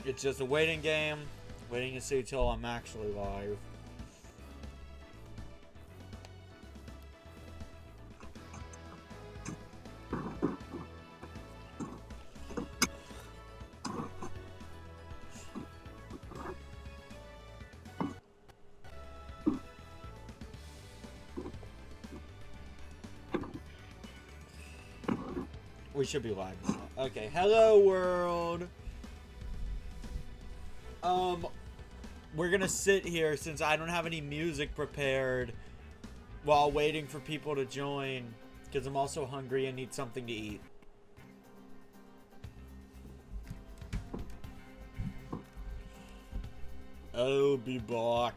It's just a waiting game, waiting to see till I'm actually live. We should be live now. Okay, hello world. We're gonna sit here since I don't have any music prepared while waiting for people to join, because I'm also hungry and need something to eat. I'll be back.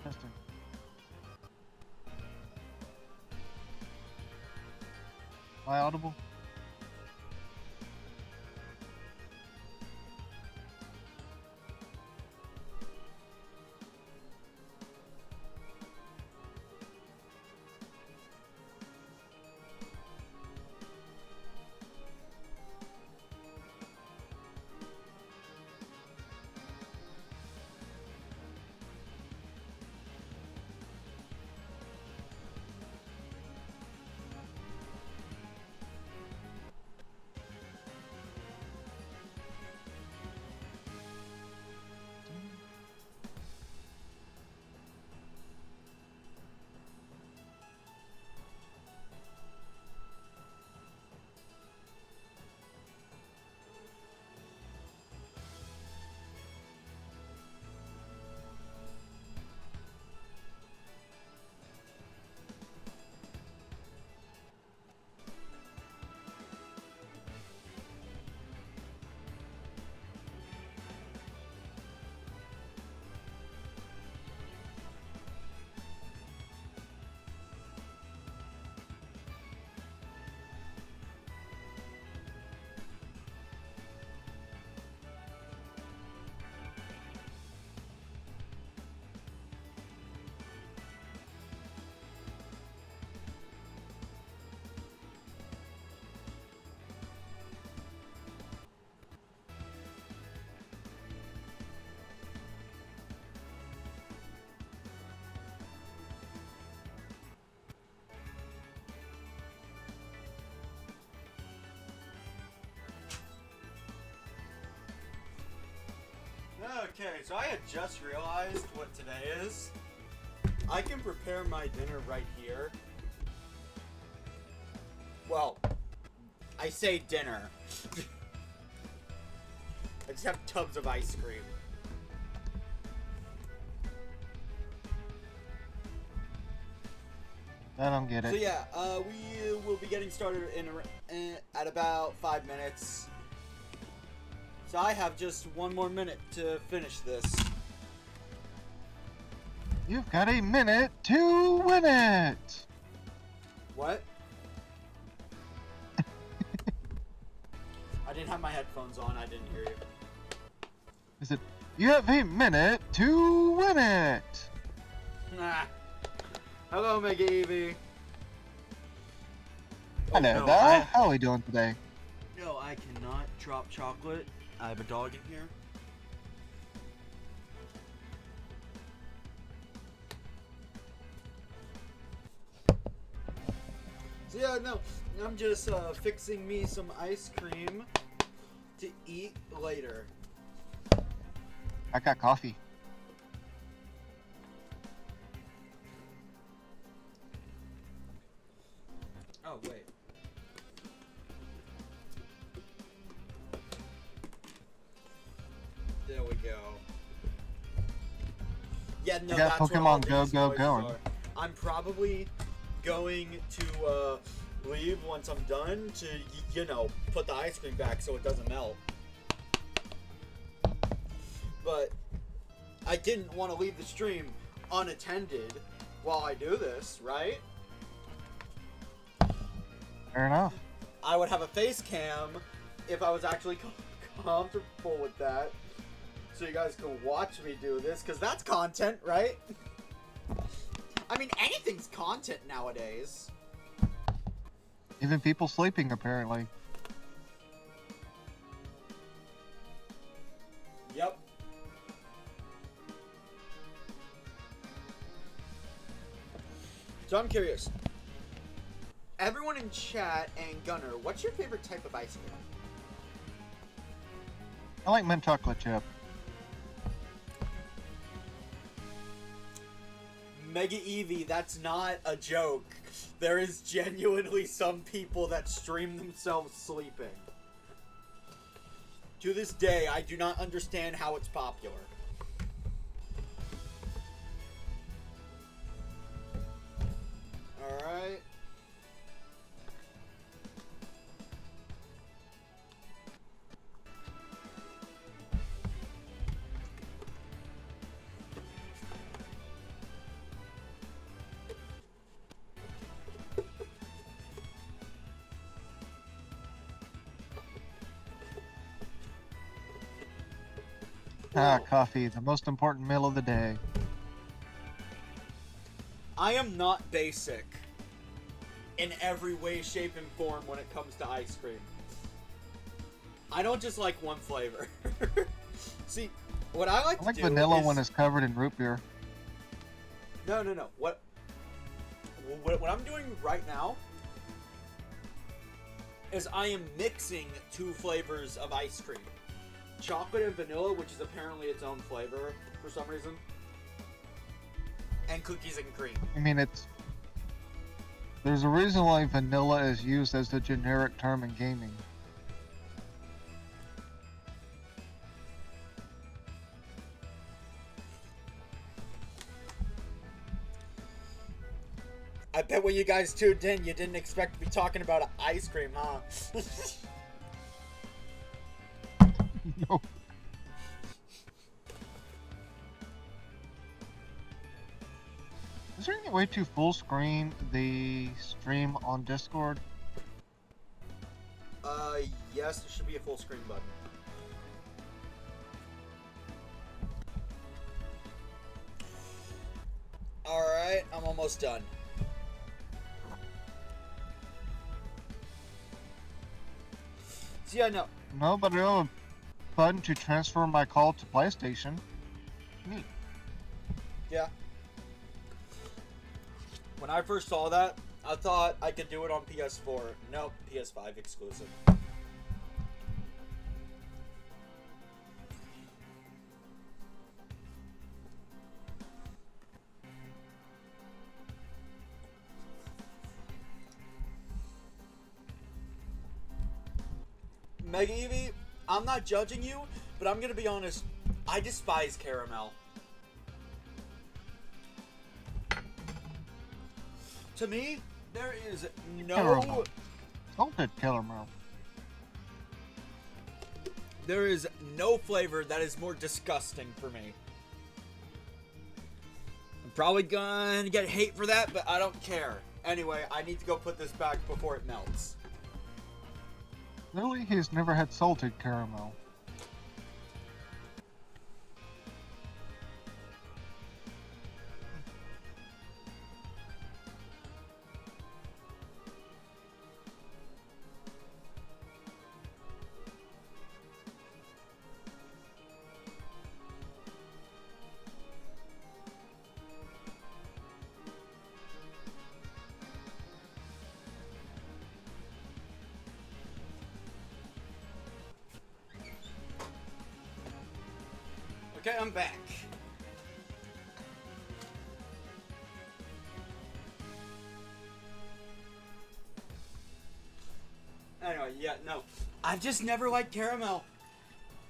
Testing. Am I audible? Okay, so I had just realized what today is. I can prepare my dinner right here. Well, I say dinner. I just have tubs of ice cream. I don't get it. So yeah, we will be getting started at about 5 minutes. So I have just 1 more minute to finish this. You've got a minute to win it! What? I didn't have my headphones on, I didn't hear you. Is it, you have a minute to win it! Nah. Hello, Mega Evie. Hello there, how are we doing today? No, I cannot drop chocolate. I have a dog in here. So yeah, no, I'm just fixing me some ice cream to eat later. I got coffee. Oh, wait. There we go. Yeah, no, I got that's Pokemon what all Go these Go noises going. are. I'm probably going to leave once I'm done to, you know, put the ice cream back so it doesn't melt. But I didn't want to leave the stream unattended while I do this, right? Fair enough. I would have a face cam if I was actually comfortable with that. So you guys can watch me do this, because that's content, right? I mean, anything's content nowadays. Even people sleeping, apparently. Yep. So I'm curious. Everyone in chat and Gunner, what's your favorite type of ice cream? I like mint chocolate chip. Mega Evie, that's not a joke. There is genuinely some people that stream themselves sleeping. To this day, I do not understand how it's popular. Alright. Ah, coffee, the most important meal of the day. I am not basic in every way, shape, and form when it comes to ice cream. I don't just like one flavor. See, what I like I like to do vanilla is... when it's covered in root beer. No. What I'm doing right now is I am mixing two flavors of ice cream. Chocolate and vanilla, which is apparently its own flavor for some reason. And cookies and cream. I mean, there's a reason why vanilla is used as the generic term in gaming. I bet when you guys tuned in, you didn't expect to be talking about ice cream, huh? No. Is there any way to full screen the stream on Discord? Yes, there should be a full screen button. Alright, I'm almost done. So yeah, no. No, but I have a button to transfer my call to PlayStation. Neat. Yeah. When I first saw that, I thought I could do it on PS4. Nope, PS5 exclusive. Mega Evie, I'm not judging you, but I'm gonna be honest, I despise caramel. To me, there is no... Caramel. Salted caramel. There is no flavor that is more disgusting for me. I'm probably gonna get hate for that, but I don't care. Anyway, I need to go put this back before it melts. Lily has never had salted caramel. Okay, I'm back. Anyway, yeah, no. I've just never liked caramel.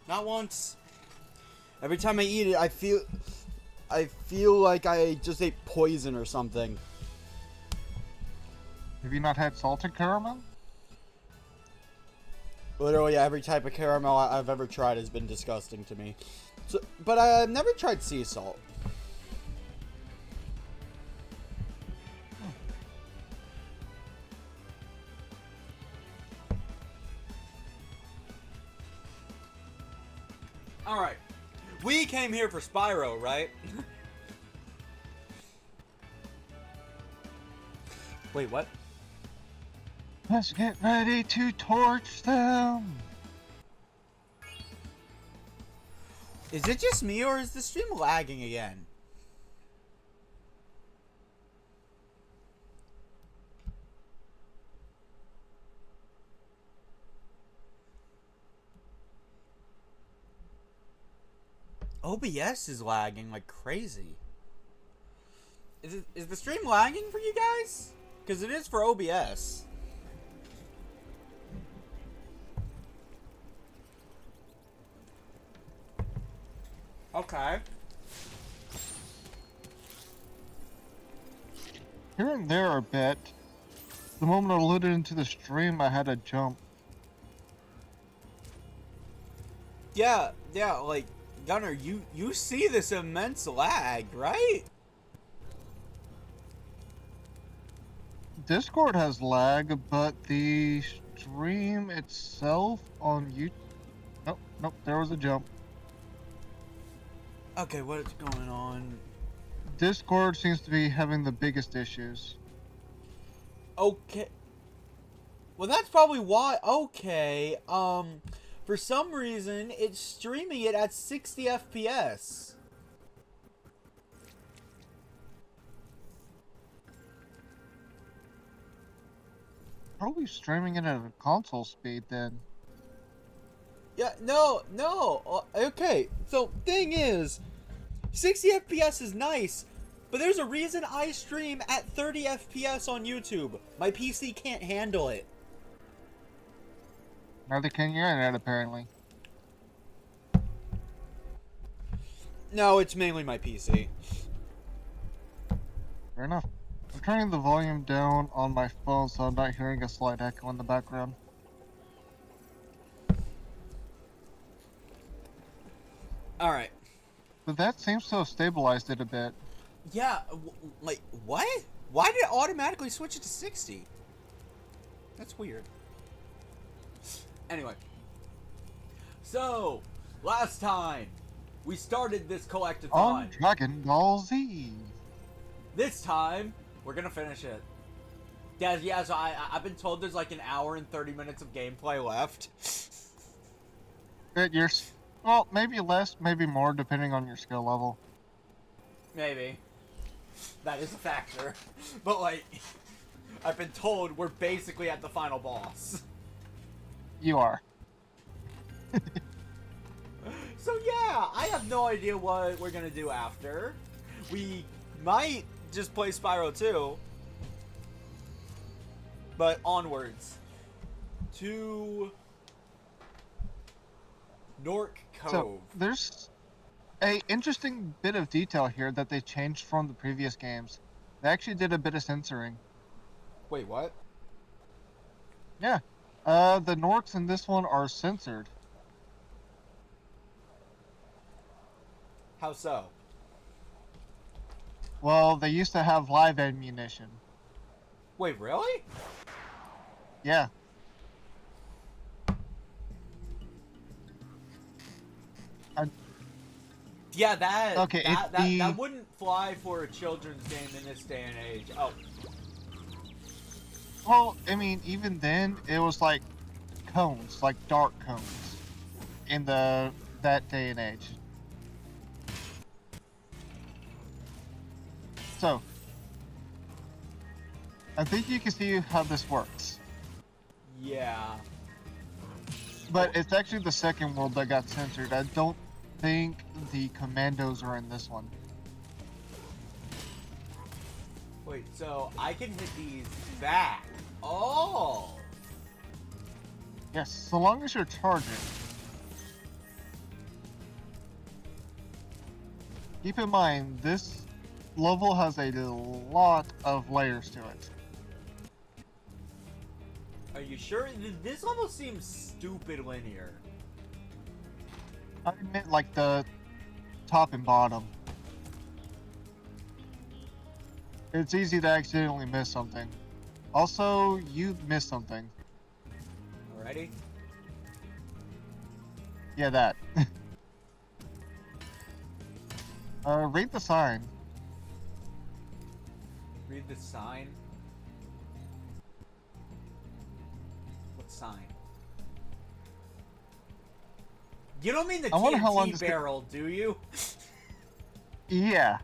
Not once. Every time I eat it, I feel like I just ate poison or something. Have you not had salted caramel? Literally every type of caramel I've ever tried has been disgusting to me. So, but I've never tried sea salt. Alright. We came here for Spyro, right? Wait, what? Let's get ready to torch them! Is it just me, or is the stream lagging again? OBS is lagging like crazy. Is the stream lagging for you guys? Because it is for OBS. Okay. Here and there a bit. The moment I loaded into the stream, I had a jump. Yeah, like, Gunner, you see this immense lag, right? Discord has lag, but the stream itself on YouTube... Nope, there was a jump. Okay, what's going on? Discord seems to be having the biggest issues. Okay. Well, that's probably why. Okay. For some reason, it's streaming it at 60 FPS. Probably streaming it at a console speed then. Yeah, no. Okay, so thing is, 60 FPS is nice, but there's a reason I stream at 30 FPS on YouTube. My PC can't handle it. Neither can your internet, apparently. No, it's mainly my PC. Fair enough. I'm turning the volume down on my phone so I'm not hearing a slight echo in the background. Alright. But that seems to have stabilized it a bit. Yeah, like, what? Why did it automatically switch it to 60? That's weird. Anyway. So, last time, we started this collectathon. On Dragon Ball Z. This time, we're gonna finish it. Yeah, so I've been told there's like an hour and 30 minutes of gameplay left. Well, maybe less, maybe more, depending on your skill level. Maybe. That is a factor. But like, I've been told we're basically at the final boss. You are. So yeah, I have no idea what we're gonna do after. We might just play Spyro 2. But onwards. To Nork Cove. So, there's a interesting bit of detail here that they changed from the previous games. They actually did a bit of censoring. Wait, what? Yeah. The Norks in this one are censored. How so? Well, they used to have live ammunition. Wait, really? Yeah. Yeah, that Okay, that wouldn't fly for a children's game in this day and age. Oh. Well, I mean, even then, it was like cones, like dark cones, in that day and age. So, I think you can see how this works. Yeah. But it's actually the second world that got censored. I don't think the commandos are in this one. Wait, so I can hit these back. Oh. Yes, so long as you're charging. Keep in mind, this level has a lot of layers to it. Are you sure? This almost seems stupid linear. I meant like the top and bottom. It's easy to accidentally miss something. Also, you missed something. Alrighty. Yeah, that. Read the sign. Read the sign. What sign? You don't mean the I wonder how long TNT this barrel, do you? Yeah.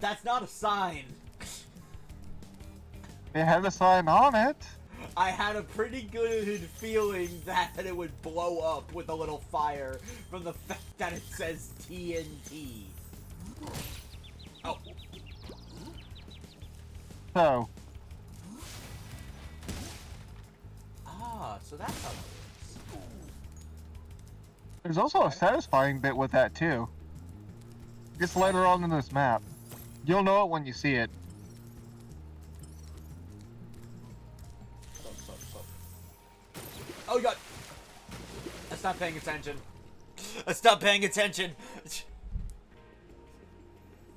That's not a sign. It had a sign on it. I had a pretty good feeling that it would blow up with a little fire from the fact that it says TNT. Oh. So, Ah, so that's how that works. there's also a satisfying bit with that too. Just later on in this map. You'll know it when you see it. Oh god! I stopped paying attention. I stopped paying attention.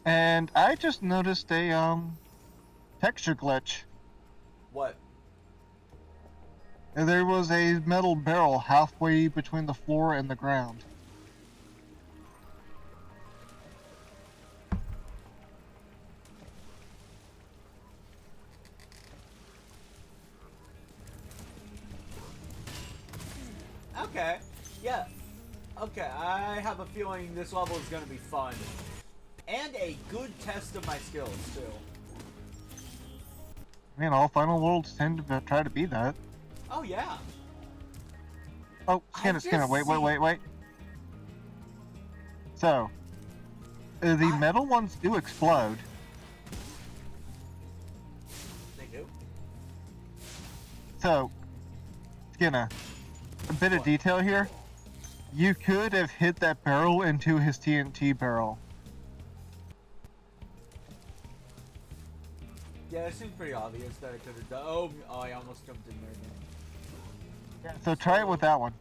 And I just noticed a texture glitch. What? There was a metal barrel halfway between the floor and the ground. Okay. Yeah. Okay, I have a feeling this level is gonna be fun. And a good test of my skills, too. I mean, all Final Worlds tend to try to be that. Oh, yeah. Oh, scan it, scan it. Wait. So, the metal ones do explode. They do? So, Skinner, a bit of detail here. You could have hit that barrel into his TNT barrel. Yeah, it seems pretty obvious that I could have done. Oh, I almost jumped in there again. Yeah, so try it with that one.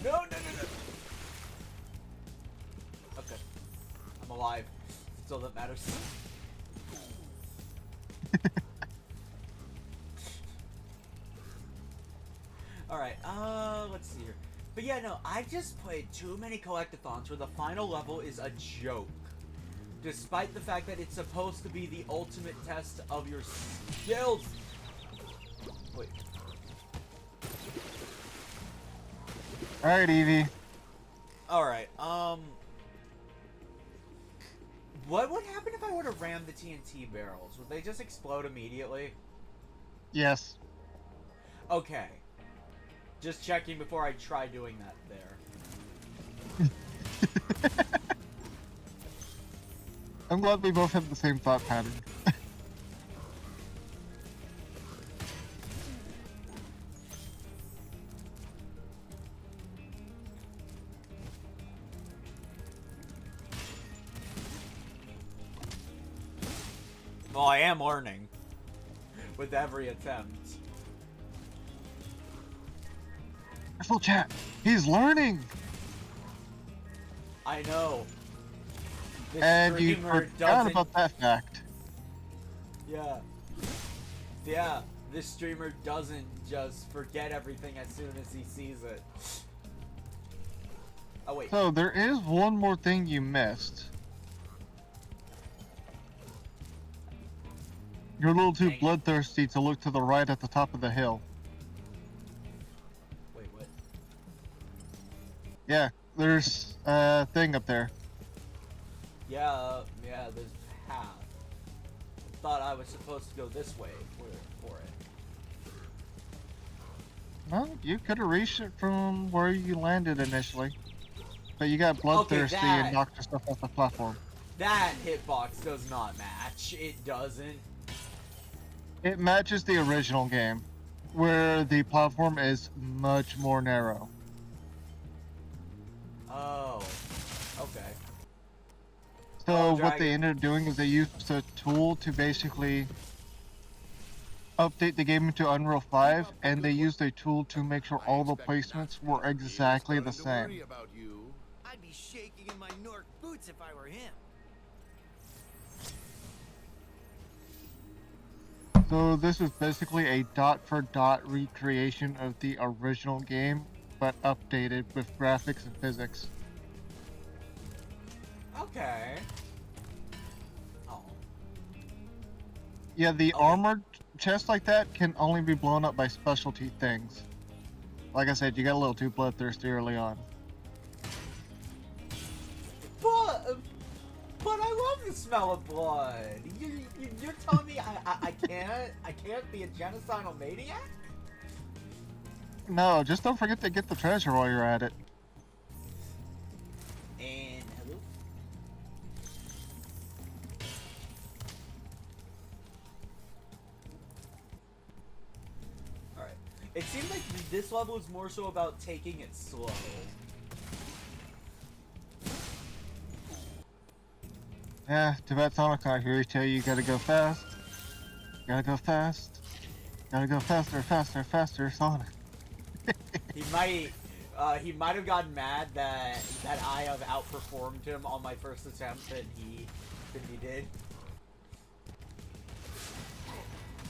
No. Okay. I'm alive. That's all that matters. Alright, let's see here. But yeah, no, I just played too many collectathons where the final level is a joke. Despite the fact that it's supposed to be the ultimate test of your skills. Wait. Alright, Evie. Alright, what would happen if I were to ram the TNT barrels? Would they just explode immediately? Yes. Okay. Just checking before I try doing that there. I'm glad we both have the same thought pattern. Well, I am learning. With every attempt. Careful, chat. He's learning. I know. This And you streamer forgot doesn't... about that fact. Yeah. Yeah, this streamer doesn't just forget everything as soon as he sees it. Oh, wait. So, there is one more thing you missed. You're a little too Dang it. bloodthirsty to look to the right at the top of the hill. Wait, what? Yeah, there's a thing up there. Yeah, there's a path. I thought I was supposed to go this way for it. Well, you could have reached it from where you landed initially. But you got bloodthirsty that- and knocked yourself off the platform. That hitbox does not match. It doesn't. It matches the original game. where the platform is much more narrow. Oh, okay. So Oh, what they Dragon. ended up doing is they used a tool to basically update the game into Unreal 5, and they used a tool to make sure all the placements were exactly the same. I'd be shaking in my Nork boots if I were him. So this is basically a dot-for-dot recreation of the original game, but updated with graphics and physics. Okay. Oh. Yeah, the Oh, wait. armored chests like that can only be blown up by specialty things. Like I said, you got a little too bloodthirsty early on. But I love the smell of blood. You're telling me I can't be a genocidal maniac? No, just don't forget to get the treasure while you're at it. And hello. All right. It seems like this level is more so about taking it slow. Yeah, too bad Sonic's not here to tell you gotta go fast. Gotta go fast. Gotta go faster, faster, faster, Sonic. He might have gotten mad that I have outperformed him on my first attempt than he did.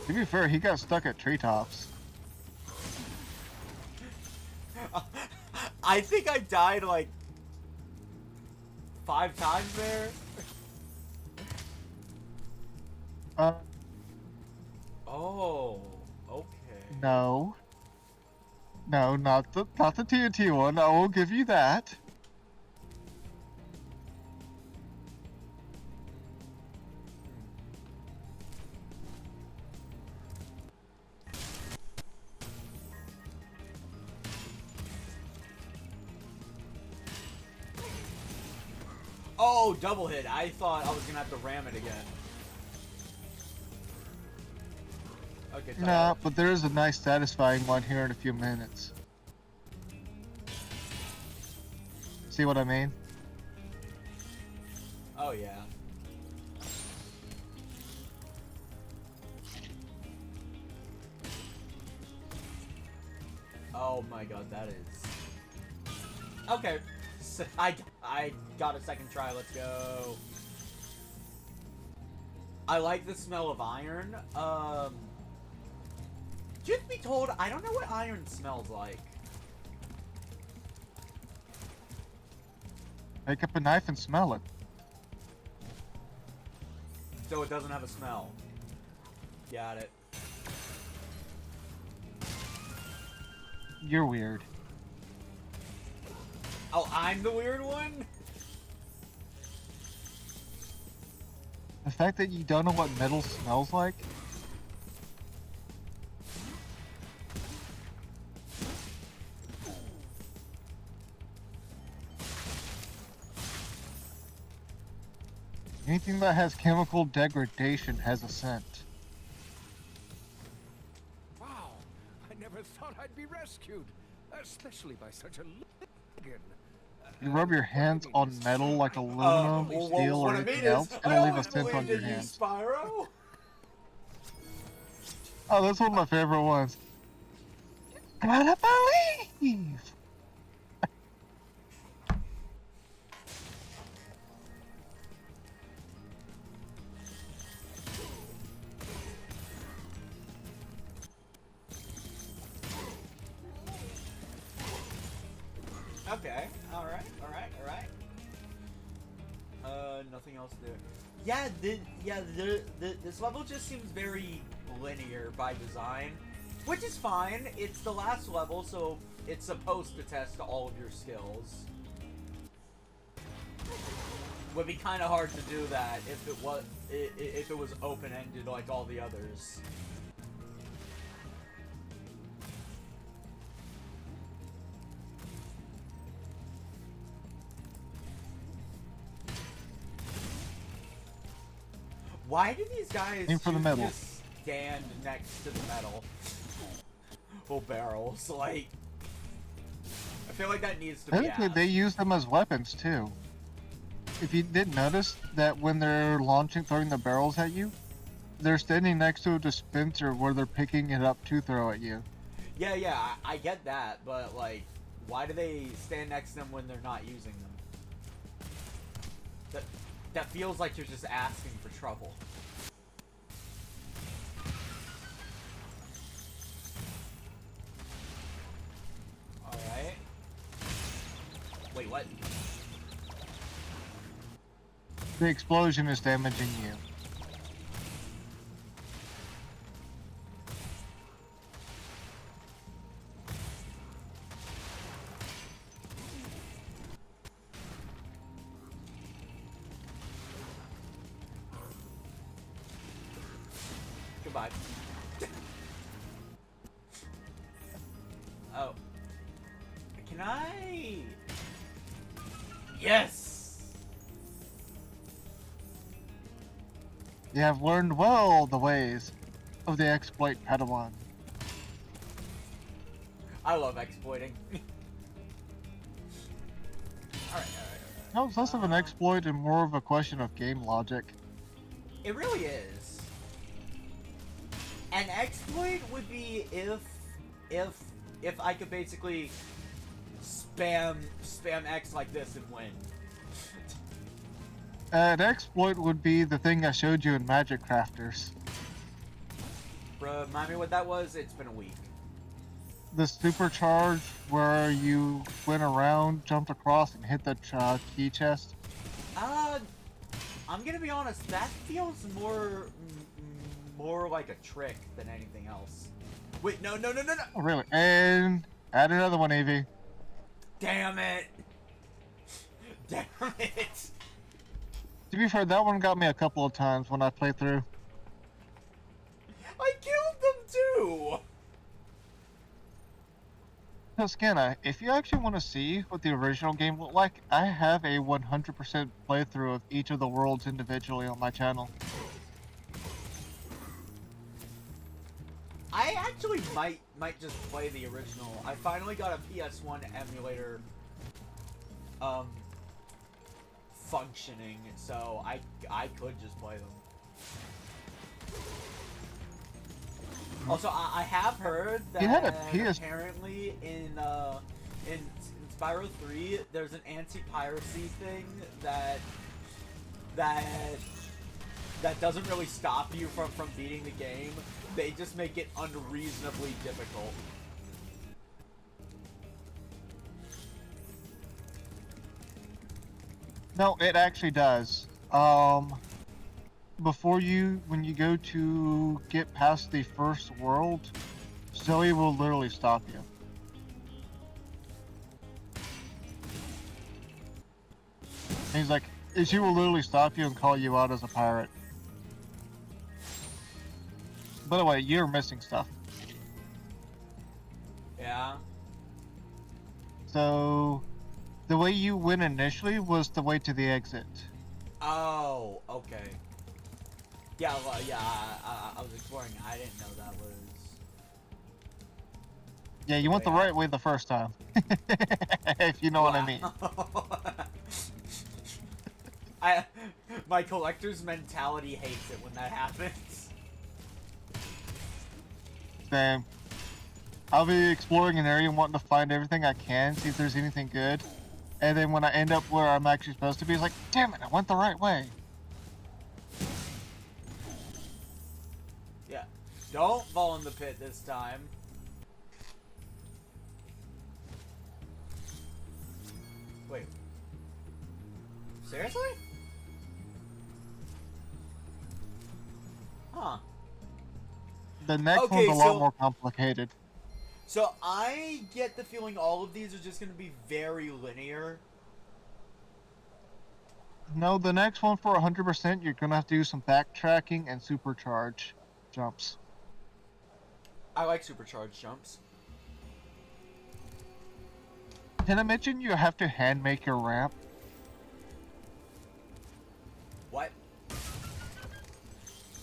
To be fair, he got stuck at treetops. I think I died like 5 times there. Oh, okay. No. No, not the TNT one. I will give you that. Oh, double hit. I thought I was gonna have to ram it again. Okay, Nah, but there is a nice satisfying one here in a few minutes. See what I mean? Oh, yeah. Oh my god, that is... Okay. So I got a second try, let's go. I like the smell of iron. Truth be told, I don't know what iron smells like. Pick up a knife and smell it. So it doesn't have a smell. Got it. You're weird. Oh, I'm the weird one? The fact that you don't know what metal smells like? Anything that has chemical degradation has a scent. Wow, I never thought I'd be rescued, especially by such a ligon. You rub your hands on metal like aluminum, steel, or anything else, it'll leave a scent on your hands. Spyro? Oh, that's one of my favorite ones. Gotta believe! Okay, alright. Nothing else there. Yeah, this level just seems very linear by design, which is fine. It's the last level, so it's supposed to test all of your skills. Would be kind of hard to do that if it was open-ended like all the others. Why do these guys Aim for the metal. just stand next to the metal? multiple barrels. Like, I feel like that needs to be Technically, asked. they use them as weapons too. If you didn't notice that when they're throwing the barrels at you, they're standing next to a dispenser where they're picking it up to throw at you. Yeah, I get that, but like, why do they stand next to them when they're not using them? That feels like you're just asking for trouble. Alright. Wait, what? The explosion is damaging you. Goodbye. Oh. Can I? Yes! You have learned well the ways of the exploit Padawan. I love exploiting. Alright. No, it's less of an exploit and more of a question of game logic. It really is. An exploit would be if I could basically spam X like this and win. An exploit would be the thing I showed you in Magic Crafters. Remind me what that was? It's been a week. The supercharge where you went around, jumped across, and hit the key chest. I'm gonna be honest. That feels more like a trick than anything else. Wait, no. Oh, really? And add another one, Evie. Damn it! Damn it! To be fair, that one got me a couple of times when I played through. I killed them too. So, Skena, if you actually want to see what the original game looked like, I have a 100% playthrough of each of the worlds individually on my channel. I actually might just play the original. I finally got a PS1 emulator functioning, so I could just play them. Also, I have heard that You had a PS... apparently in Spyro 3 there's an anti-piracy thing that doesn't really stop you from beating the game. They just make it unreasonably difficult. No, it actually does. When you go to get past the first world, Zoe will literally stop you. And he's like, she will literally stop you and call you out as a pirate. By the way, you're missing stuff. Yeah. So, the way you went initially was the way to the exit. Oh, okay. Yeah, well, yeah, I was exploring. I didn't know that was... Yeah, you went the right way the first time. If you know what I mean. My collector's mentality hates it when that happens. Same. I'll be exploring an area and wanting to find everything I can, see if there's anything good. And then when I end up where I'm actually supposed to be, it's like, damn it, I went the right way. Yeah. Don't fall in the pit this time. Wait. Seriously? Huh. The next Okay, one's a lot more complicated. So I get the feeling all of these are just going to be very linear. No, the next one for 100%, you're gonna have to do some backtracking and supercharge jumps. I like supercharged jumps. Did I mention you have to hand make your ramp? What?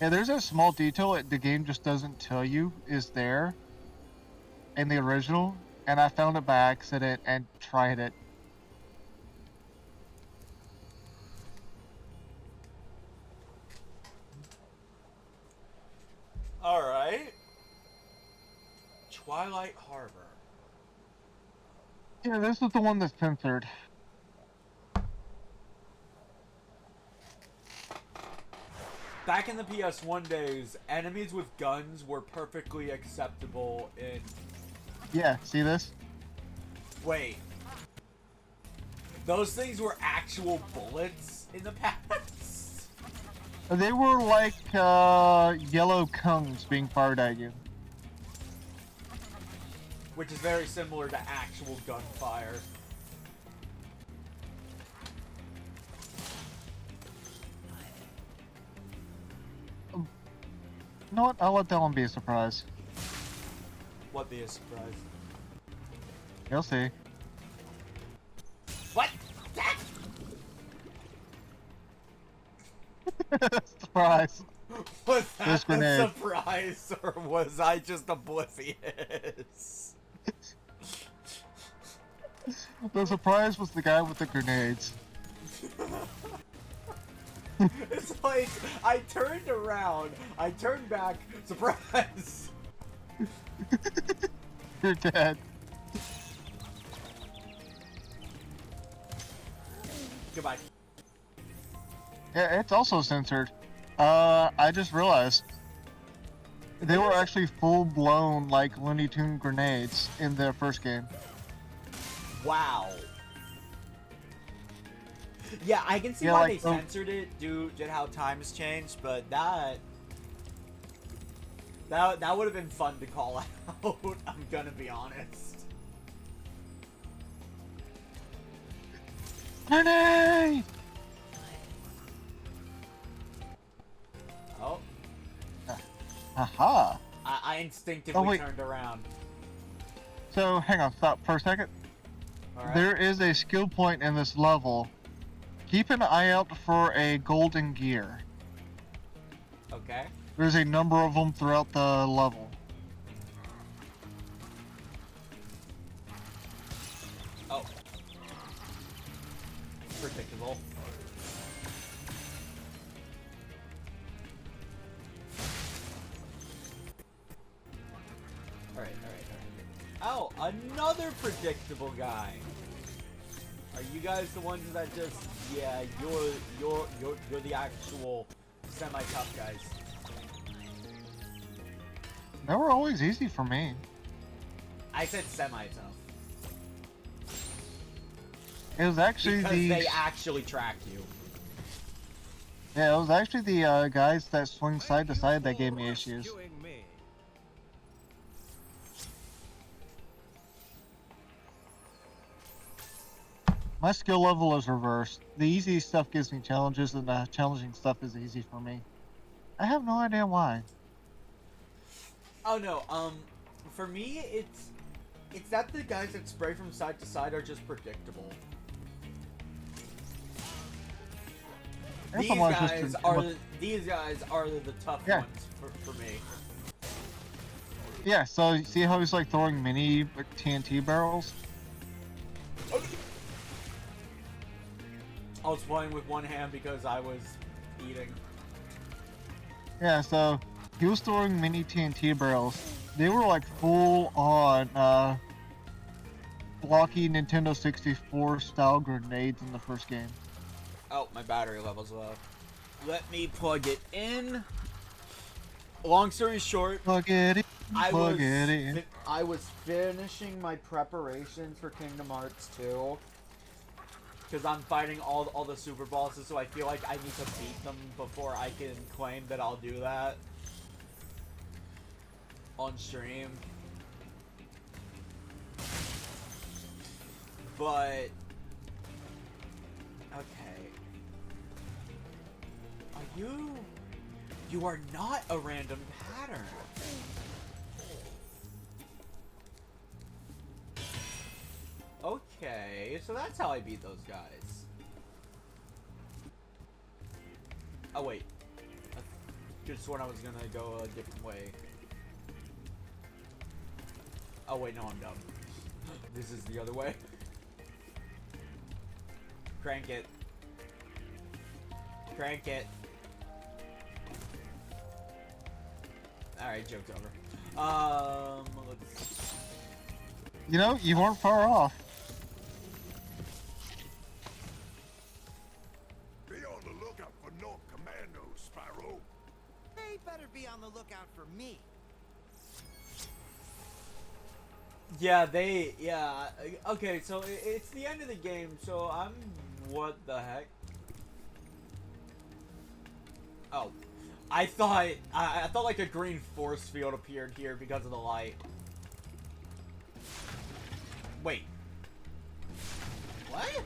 Yeah, there's a small detail the game just doesn't tell you is there. in the original, and I found it by accident and tried it. Alright. Twilight Harbor. Yeah, this is the one that's censored. Back in the PS1 days, enemies with guns were perfectly acceptable in... Yeah, see this? Wait. Those things were actual bullets in the past? They were like yellow cones being fired at you. Which is very similar to actual gunfire. You know what? I'll let that one be a surprise. What be a surprise? You'll see. What? Surprise. Was This that a grenade. surprise, or was I just oblivious? The surprise was the guy with the grenades. It's like, I turned around, I turned back, surprise! You're dead. Goodbye. Yeah, it's also censored. I just realized. They were actually full-blown, like, Looney Tune grenades in the first game. Wow. Yeah, I can see Yeah, why like, they censored it due to how times changed, but that would have been fun to call out, I'm gonna be honest. Grenade! Oh, Aha! I instinctively Oh, wait. turned around. So, hang on, stop for a second. Alright. There is a skill point in this level. Keep an eye out for a golden gear. Okay. There's a number of them throughout the level. Oh. Predictable. Alright. Oh, another predictable guy. Are you guys the ones that just, yeah, you're the actual semi-tough guys. They were always easy for me. I said semi-tough. It was actually Because the they actually track you. yeah, it was actually the guys that swing side to side that gave me issues. Rescuing me. My skill level is reversed. The easy stuff gives me challenges, and the challenging stuff is easy for me. I have no idea why. Oh no, for me, it's that the guys that spray from side to side are just predictable. That's These a lot just guys to- are the tough Yeah. ones for me. Yeah, so you see how he's like throwing mini TNT barrels? I was playing with one hand because I was eating. Yeah, so he was throwing mini TNT barrels. They were like full on blocky Nintendo 64 style grenades in the first game. Oh, my battery level's low. Let me plug it in. Long story short, Plug it in, I plug it in. was finishing my preparations for Kingdom Hearts 2. Because I'm fighting all the super bosses, so I feel like I need to beat them before I can claim that I'll do that on stream. But okay, you are not a random pattern. Okay, so that's how I beat those guys. Oh wait, I just when I was gonna go a different way. Oh wait, no, I'm dumb. This is the other way. Crank it. Crank it. Alright, joke's over. Let's... You know, you weren't far off. Be on the lookout for North Commandos, Spyro. They better be on the lookout for me. Yeah, okay, so it's the end of the game, so I'm... What the heck? Oh. I thought like a green force field appeared here because of the light. Wait. What?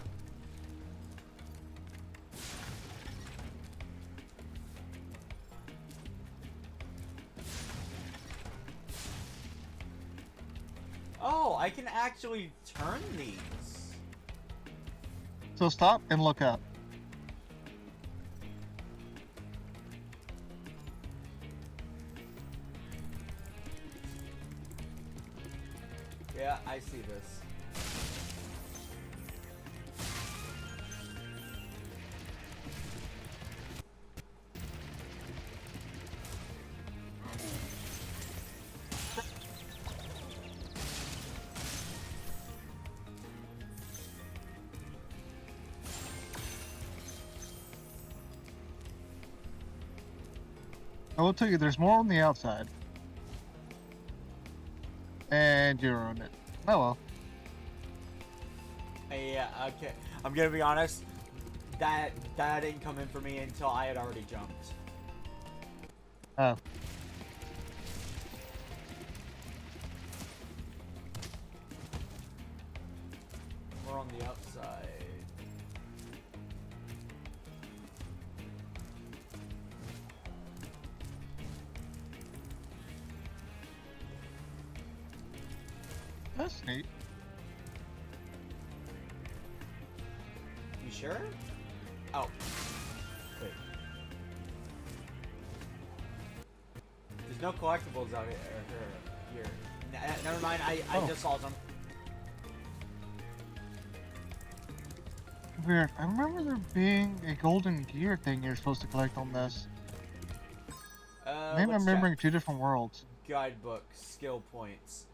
Oh, I can actually turn these. So stop and look up. Yeah, I see this. I will tell you, there's more on the outside. And you ruined it. Oh well. Yeah, okay. I'm gonna be honest. That didn't come in for me until I had already jumped. Oh. We're on the outside. That's neat. You sure? Oh. Wait. There's no collectibles out here. Never mind, I just saw them. Weird. I remember there being a golden gear thing you're supposed to collect on this. Maybe I'm remembering two different worlds. Guidebook, skill points.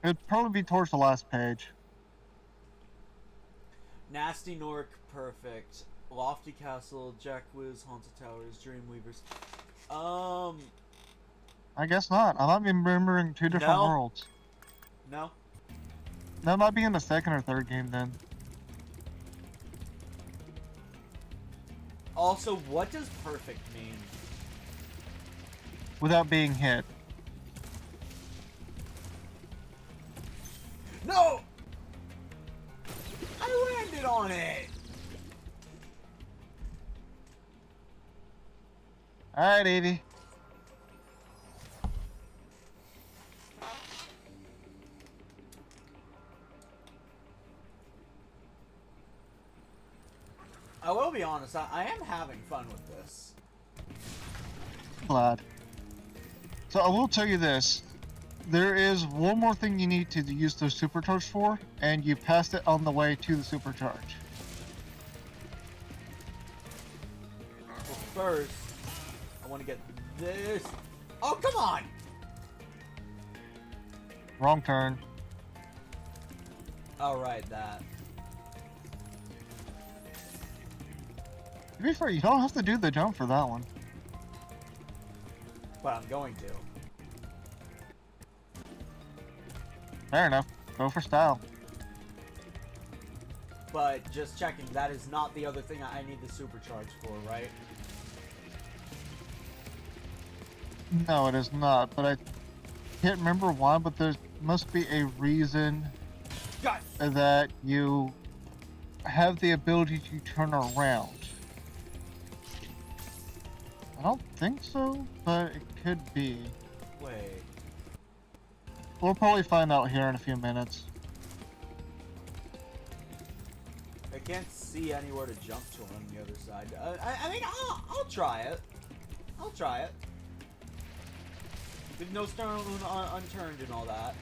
It'd probably be towards the last page. Nasty Nork, perfect. Lofty Castle, Jack Wiz, Haunted Towers, Dreamweavers. I guess not. I might be remembering two different worlds. No? That might be in the second or third game then. Also, what does perfect mean? Without being hit. No! I landed on it! Alright, Evie. I will be honest, I am having fun with this. Glad. So I will tell you this. There is one more thing you need to use the supercharge for, and you passed it on the way to the supercharge. Well, first, I want to get this. Oh, come on! Wrong turn. Alright, that. To be fair, you don't have to do the jump for that one. But I'm going to. Fair enough. Go for style. But just checking, that is not the other thing I need the supercharge for, right? No, it is not, but I can't remember why, but there must be a reason that you have the ability to turn around. I don't think so, but it could be. Wait. We'll probably find out here in a few minutes. I can't see anywhere to jump to on the other side. I mean, I'll try it. I'll try it. With no stone unturned and all that.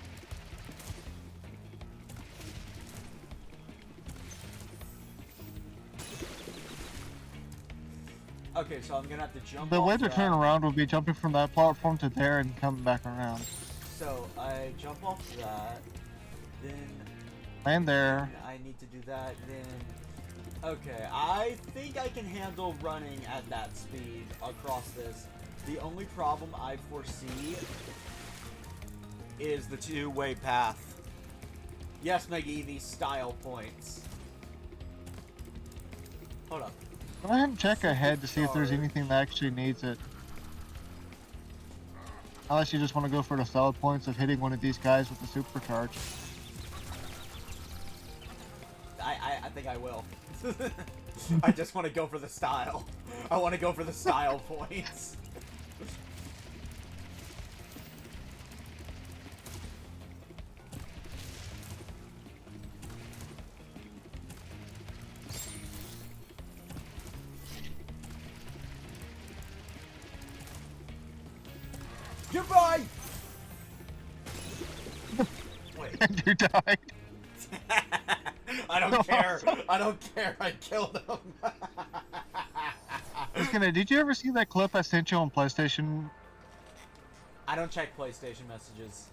Okay, so I'm gonna have to jump The off way to that. turn around would be jumping from that platform to there and coming back around. So I jump off that, then Land there. I need to do that, then... Okay, I think I can handle running at that speed across this. The only problem I foresee is the two-way path. Yes, Mega Eevee style points. Hold up. Go ahead and check ahead to see if there's anything that actually needs it. Unless you just want to go for the solid points of hitting one of these guys with the supercharge. I think I will. I just want to go for the style. I want to go for the style points. Goodbye! Wait. And you died. I don't care. I don't care. I killed him. Did you ever see that clip I sent you on PlayStation? I don't check PlayStation messages.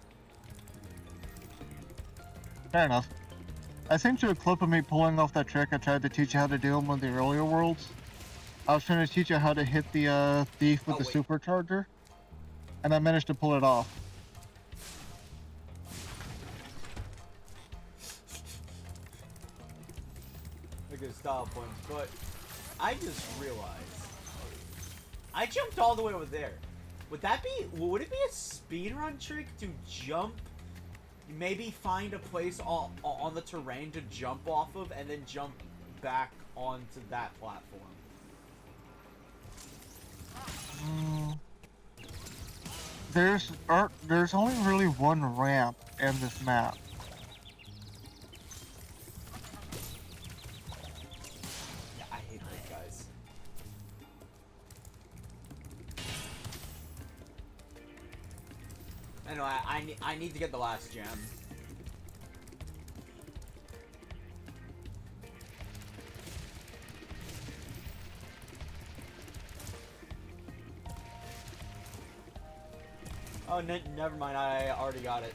Fair enough. I sent you a clip of me pulling off that trick I tried to teach you how to do in one of the earlier worlds. I was trying to teach you how to hit the thief with the supercharger, and I managed to pull it off. Look at style points, but I just realized I jumped all the way over there. Would it be a speedrun trick to jump, maybe find a place on the terrain to jump off of and then jump back onto that platform? There's only really one ramp in this map. Yeah, I hate those guys. Anyway, I need to get the last gem. Oh, never mind. I already got it.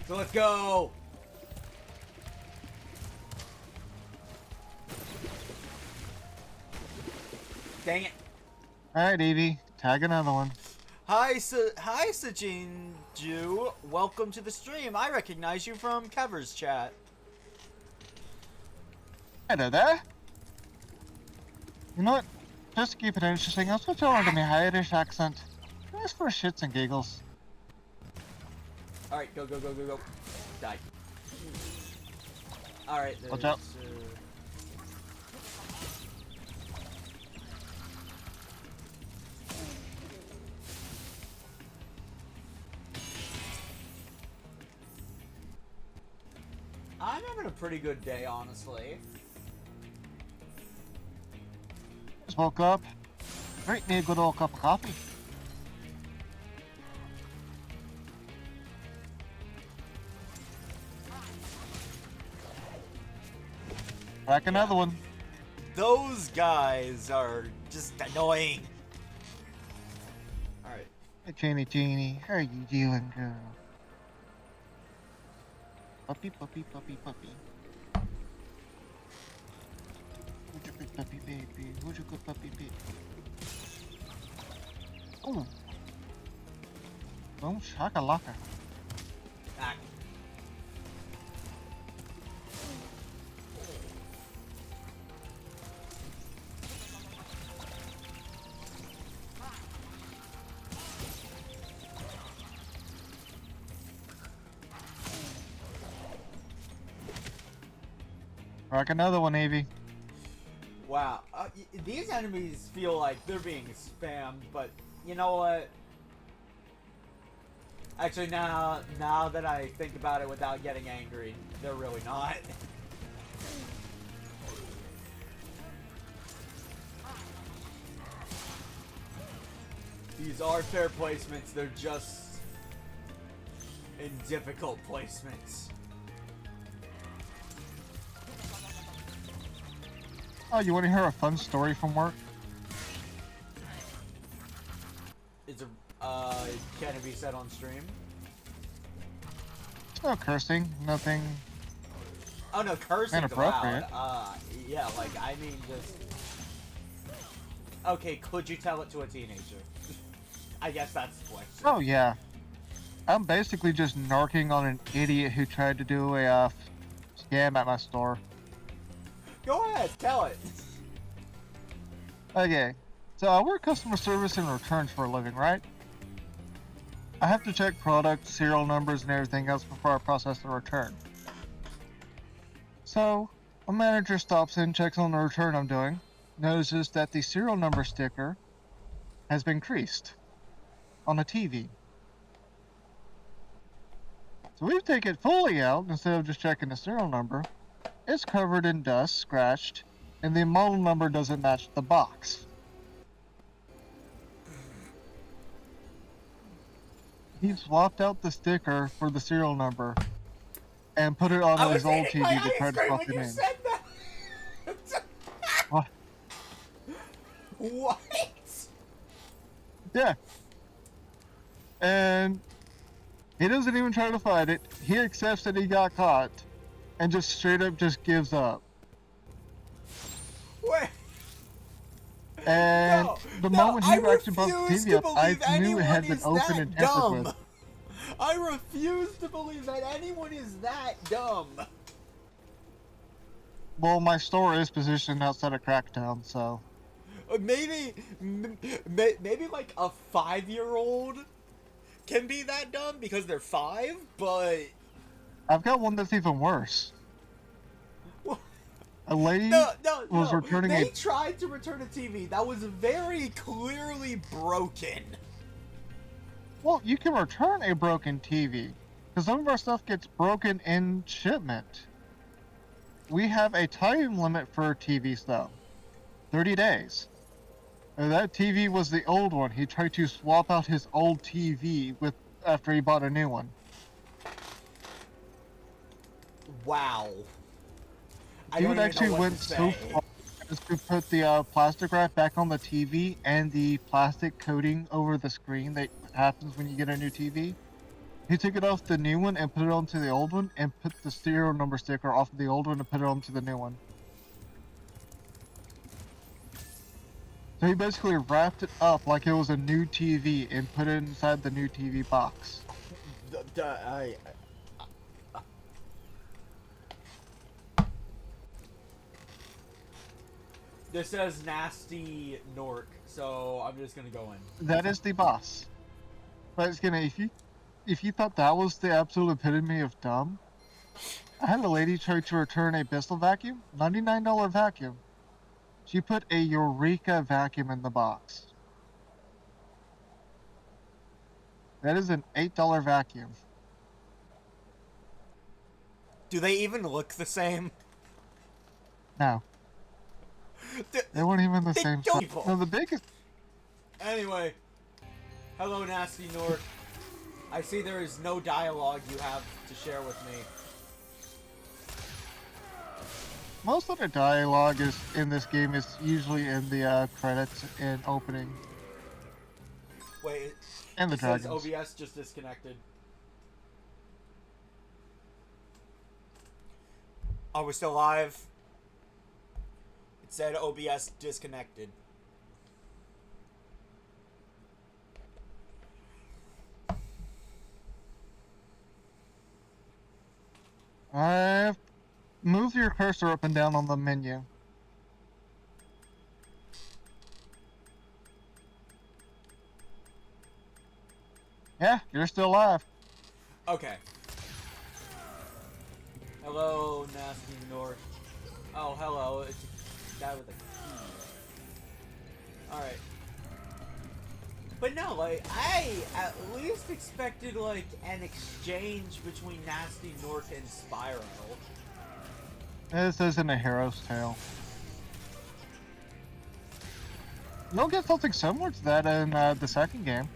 So let's go. Dang it. Alright, Evie, tag another one. Hi, Sajinju. Welcome to the stream. I recognize you from Kever's chat. Hello there. You know what? Just to keep it interesting, I'll switch over to my Irish accent. Just for shits and giggles. Alright, go. Die. Alright, Watch out. I'm having a pretty good day, honestly. Just woke up. Right, need a good old cup of coffee. Crack another one. Those guys are just annoying. Alright. Hey, Jeannie, how are you doing, girl? Puppy. Who's your good puppy baby? Who's your good puppy baby? Oh. Boom shakalaka. Ah. Crack another one, Evie. Wow. These enemies feel like they're being spammed, but you know what? Actually, now that I think about it without getting angry, they're really not. These are fair placements, they're just in difficult placements. Oh, you want to hear a fun story from work? It's a, can it be said on stream? No cursing, nothing. Oh no, cursing's Inappropriate. allowed. Yeah, like, I mean, just... Okay, could you tell it to a teenager? I guess that's the question. Oh yeah. I'm basically just narking on an idiot who tried to do a scam at my store. Go ahead, tell it. Okay, so I work customer service and returns for a living, right? I have to check product, serial numbers, and everything else before I process the return. So, a manager stops in, checks on the return I'm doing, notices that the serial number sticker has been creased on a TV. So we take it fully out instead of just checking the serial number. It's covered in dust, scratched, and the model number doesn't match the box. He swapped out the sticker for the serial number and put it on his old TV to try to swap it in. What? What? Yeah. And he doesn't even try to fight it. He accepts that he got caught and just straight up just gives up. Wait. And No, the no, moment he I actually brought the refuse TV to up, I believe knew it had been anyone is opened that and tampered dumb. with. I refuse to believe that anyone is that dumb. Well, my store is positioned outside of Cracktown, so... Maybe like a 5-year-old can be that dumb because they're 5, but... I've got one that's even worse. A lady was returning They tried to return a TV that was very clearly broken. Well, you can return a broken TV, because some of our stuff gets broken in shipment. We have a time limit for TVs, though. 30 days. And that TV was the old one. He tried to swap out his old TV after he bought a new one. Wow. Dude actually went so far as to put the plastic wrap back on the TV and the plastic coating over the screen that happens when you get a new TV. He took it off the new one and put it onto the old one, and put the serial number sticker off of the old one and put it onto the new one. So he basically wrapped it up like it was a new TV and put it inside the new TV box. This says nasty Nork, so I'm just gonna go in. That is the boss. But it's gonna, if you thought that was the absolute epitome of dumb, I had a lady try to return a Bissell vacuum, $99 vacuum. She put a Eureka vacuum in the box. That is an $8 vacuum. Do they even look the same? No. They weren't even the same size. People. No, the biggest... Anyway, hello Nasty Nork. I see there is no dialogue you have to share with me. Most of the dialogue is in this game is usually in the credits and opening. Wait, And the it says dragons. OBS just disconnected. Are we still live? It said OBS disconnected. Move your cursor up and down on the menu. Yeah, you're still alive. Okay. Hello, Nasty North. Oh, hello. It's a guy with a key. Alright. But no, like, I at least expected, like, an exchange between Nasty North and Spyro. This isn't a hero's tale. You'll get something similar to that in the second game.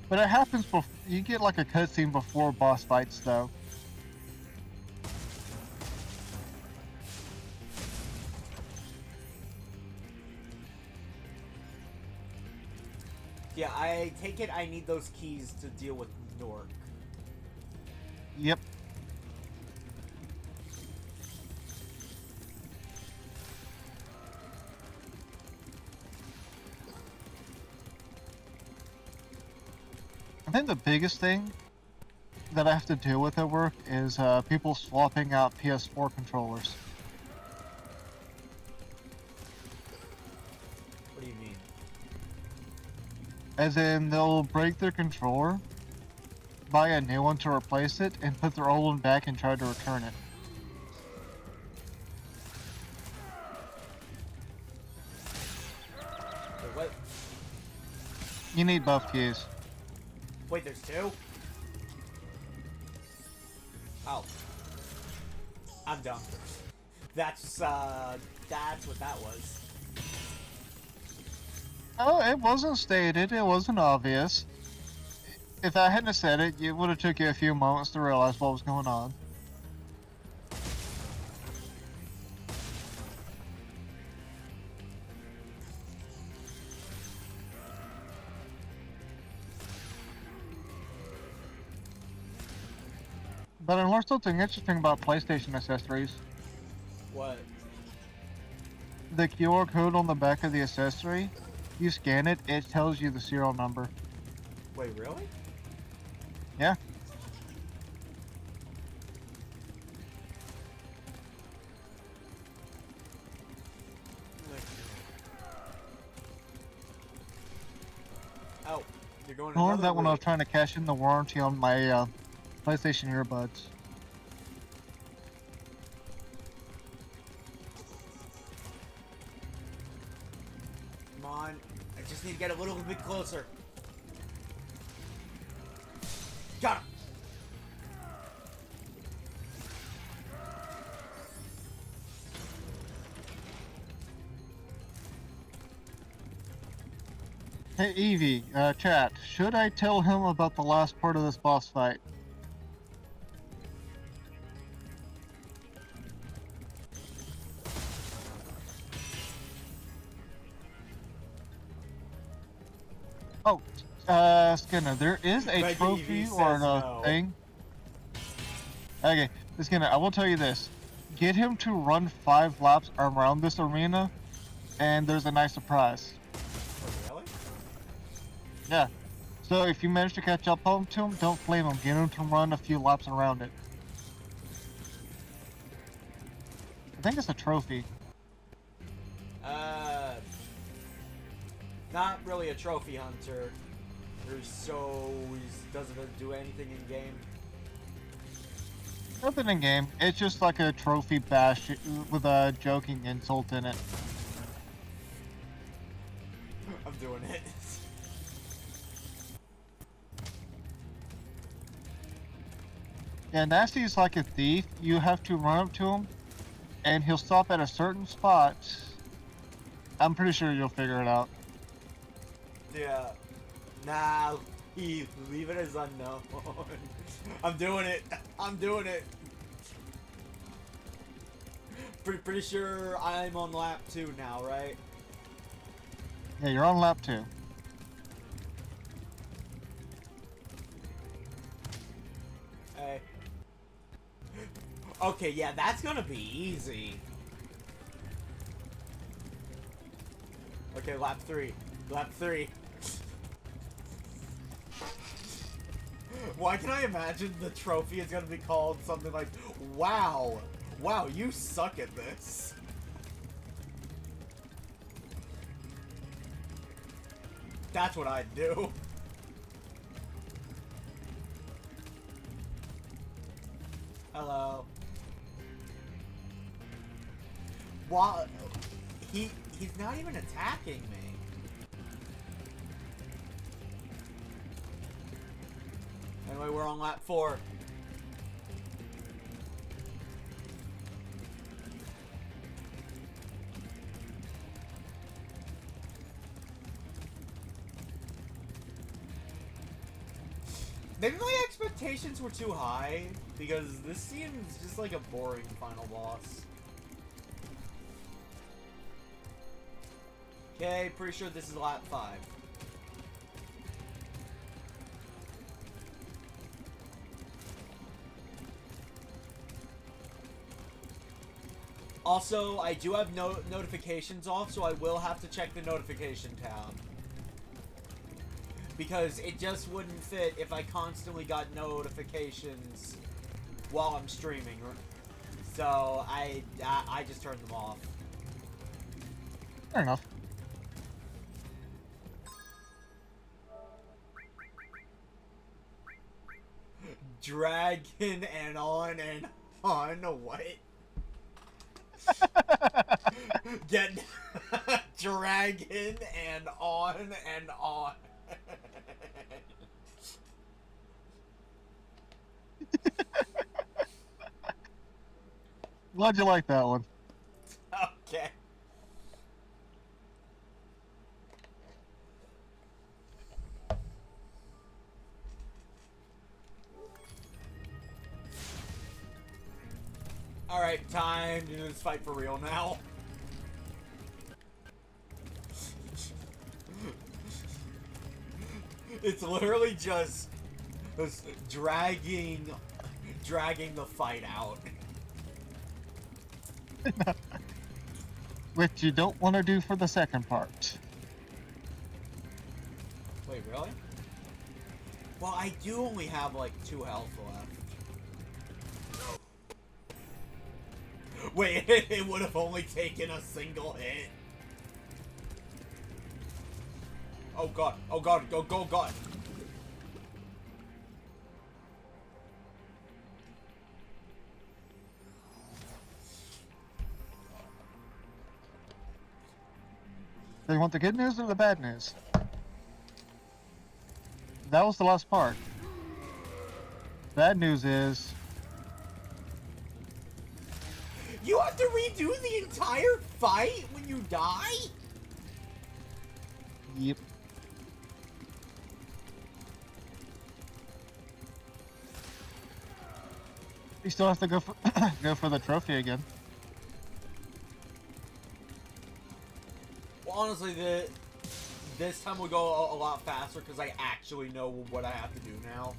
But it happens before, you get like a cutscene before boss fights though. Yeah, I take it I need those keys to deal with Nork. Yep. I think the biggest thing that I have to deal with at work is people swapping out PS4 controllers. What do you mean? As in, they'll break their controller, buy a new one to replace it, and put their old one back and try to return it. Wait, what? You need both keys. Wait, there's two? Oh. I'm dumb. That's what that was. Oh, it wasn't stated, it wasn't obvious. If I hadn't said it, it would have took you a few moments to realize what was going on. But I learned something interesting about PlayStation accessories. What? The QR code on the back of the accessory, you scan it, it tells you the serial number. Wait, really? Yeah. Oh, you're going I learned another that when I was route. trying to cash in the warranty on my PlayStation earbuds. Come on. I just need to get a little bit closer. Got him! Hey Evie, chat, should I tell him about the last part of this boss fight? Oh, Skinner, there is a Reggie trophy Evie or a says no. thing. Okay, Skinner, I will tell you this. Get him to run 5 laps around this arena, and there's a nice surprise. Oh, really? Yeah. So if you manage to catch up to him, don't flame him. Get him to run a few laps around it. I think it's a trophy. Not really a trophy hunter. So he doesn't do anything in game. Nothing in game. It's just like a trophy bash with a joking insult in it. I'm doing it. Yeah, Nasty's like a thief. You have to run up to him, and he'll stop at a certain spot. I'm pretty sure you'll figure it out. Yeah. Nah, leave it as unknown. I'm doing it. I'm doing it. Pretty sure I'm on lap 2 now, right? Yeah, you're on lap 2. Hey. Okay, yeah, that's gonna be easy. Okay, lap 3. Lap 3. Why can I imagine the trophy is gonna be called something like, wow, you suck at this. That's what I'd do. Hello. What? He's not even attacking me. Anyway, we're on lap 4. Maybe my expectations were too high, because this seems just like a boring final boss. Okay, pretty sure this is lap 5. Also, I do have notifications off, so I will have to check the notification tab. Because it just wouldn't fit if I constantly got notifications while I'm streaming. So I just turned them off. Fair enough. Dragon and on, what? Get dragon and on and on. Glad you like that one. Okay. Alright, time to do this fight for real now. It's literally just dragging the fight out. Which you don't want to do for the second part. Wait, really? Well, I do only have like 2 health left. Wait, it would have only taken a single hit. Oh god, oh god, go god. Do you want the good news or the bad news? That was the last part. Bad news is... You have to redo the entire fight when you die? Yep. You still have to go for go for the trophy again. Well, honestly, this time will go a lot faster because I actually know what I have to do now.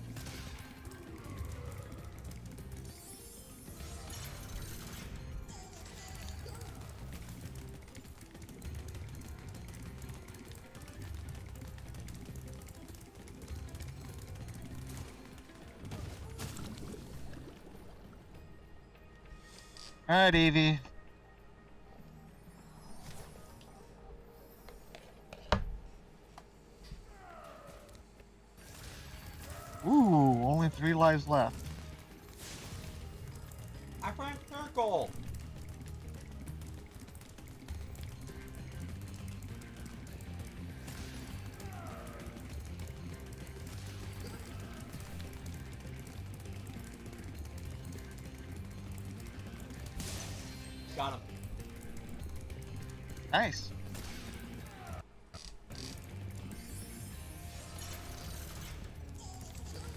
Alright, Evie. Ooh, only 3 lives left. I found circle. Got him. Nice.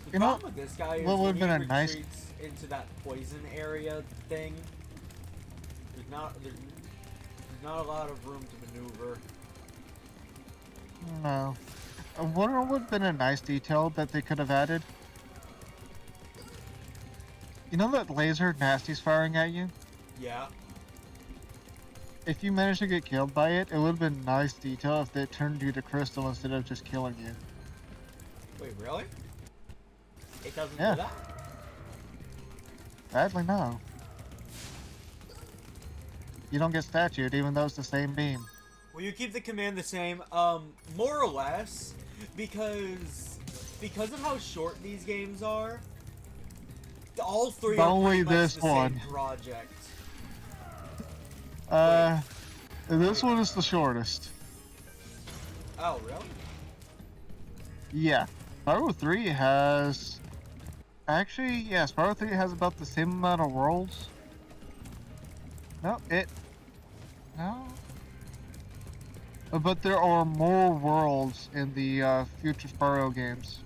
The You know, problem with this guy is what when would've he been a nice- retreats into that poison area thing, there's not a lot of room to maneuver. No. What would have been a nice detail that they could have added? You know that laser Nasty's firing at you? Yeah. If you managed to get killed by it, it would have been nice detail if they turned you to crystal instead of just killing you. Wait, really? It doesn't Yeah. do that? Sadly, no. You don't get statued even though it's the same beam. Will you keep the command the same? More or less, because of how short these games are, all 3 are Only pretty much this the same one. project. This one is the shortest. Oh, really? Yeah. Spyro 3 has... Actually, yeah, Spyro 3 has about the same amount of worlds. No, No? But there are more worlds in the future Spyro games.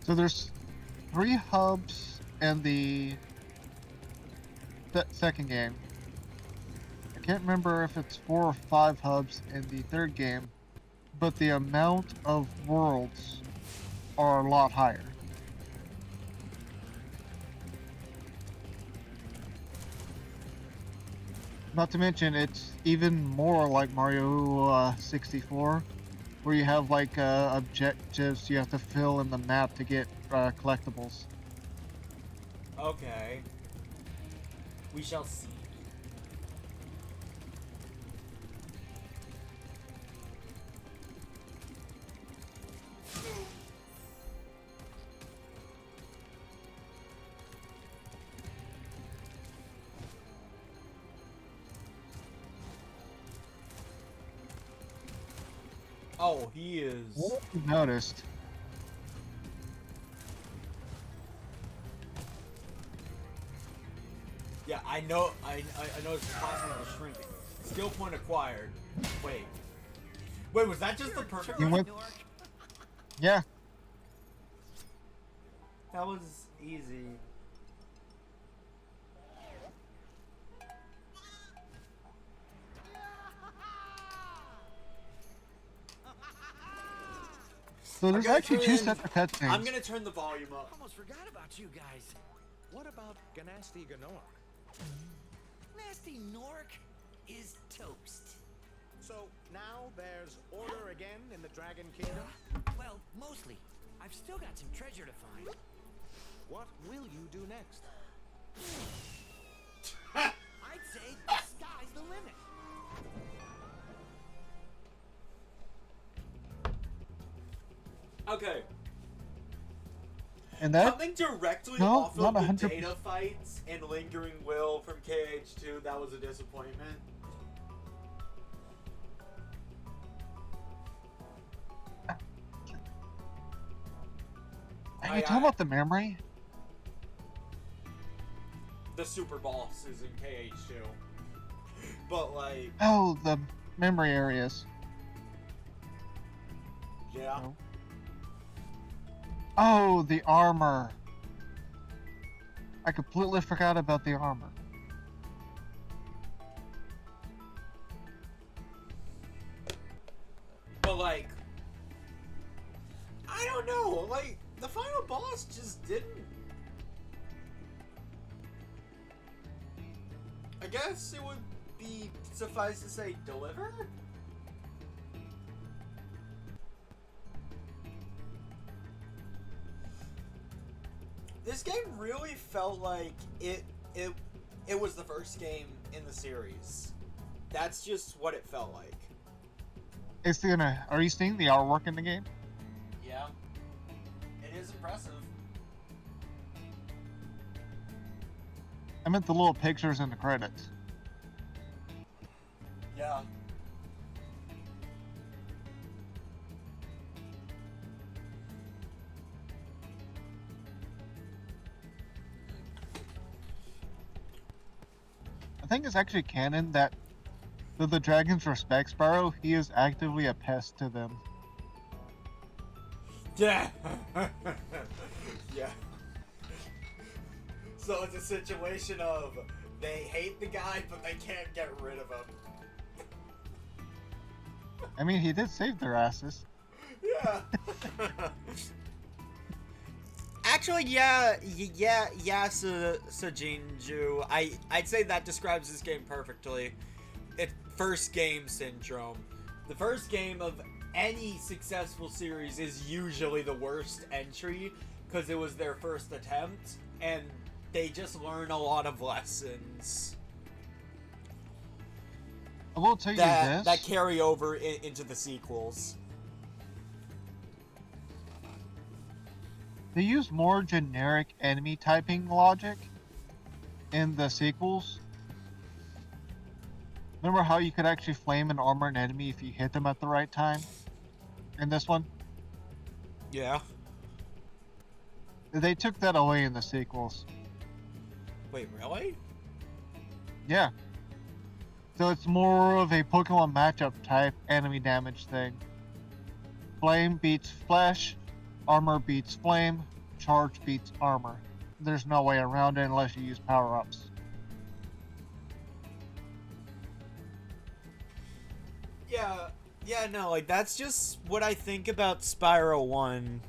So there's 3 hubs in the second game. I can't remember if it's 4 or 5 hubs in the third game, but the amount of worlds are a lot higher. Not to mention, it's even more like Mario 64, where you have like objectives you have to fill in the map to get collectibles. Okay. We shall see. Oh, he is. What have you noticed? Yeah, I know. I know it's possible to shrink it. Skill point acquired. Wait, was that just the perfect? You went. Yeah. That was easy. So there's gonna actually 2 turn- separate cutscenes. I'm gonna turn the volume up. Almost forgot about you guys. What about Ganasty Ganor? Nasty Nork is toast. So now there's order again in the Dragon Kingdom? Well, mostly. I've still got some treasure to find. What will you do next? I'd say the sky's the limit. Okay. And that Coming directly No, off not of the 100%. data fights and Lingering Will from KH2, that was a disappointment. are you talking about the memory? The super boss is in KH2. But like, Oh, the memory areas. yeah. No. Oh, the armor. I completely forgot about the armor. But like, I don't know, like, the final boss just didn't. I guess it would be suffice to say deliver? This game really felt like it was the first game in the series. That's just what it felt like. Are you seeing the artwork in the game? Yeah. It is impressive. I meant the little pictures in the credits. Yeah. I think it's actually canon that though the dragons respect Spyro, he is actively a pest to them. Yeah. Yeah. So it's a situation of they hate the guy, but they can't get rid of him. I mean, he did save their asses. Yeah. Actually, yeah, Sajinju. I'd say that describes this game perfectly. It's first game syndrome. The first game of any successful series is usually the worst entry because it was their first attempt, and they just learn a lot of lessons I will tell you this. that carry over into the sequels. They use more generic enemy typing logic in the sequels. Remember how you could actually flame and armor an enemy if you hit them at the right time? In this one? Yeah. They took that away in the sequels. Wait, really? Yeah. So it's more of a Pokemon matchup type enemy damage thing. Flame beats flesh, armor beats flame, charge beats armor. There's no way around it unless you use power-ups. Yeah, no, like, that's just what I think about Spyro 1.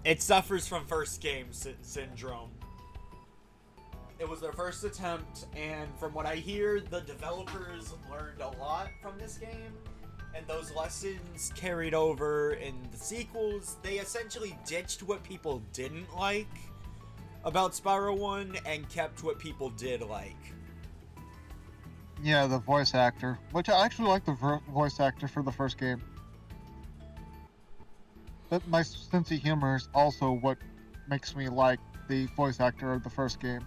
It suffers from first game syndrome. It was their first attempt, and from what I hear, the developers learned a lot from this game, and those lessons carried over in the sequels. They essentially ditched what people didn't like about Spyro 1 and kept what people did like. Yeah, the voice actor, which I actually like the voice actor for the first game. But my sense of humor is also what makes me like the voice actor of the first game.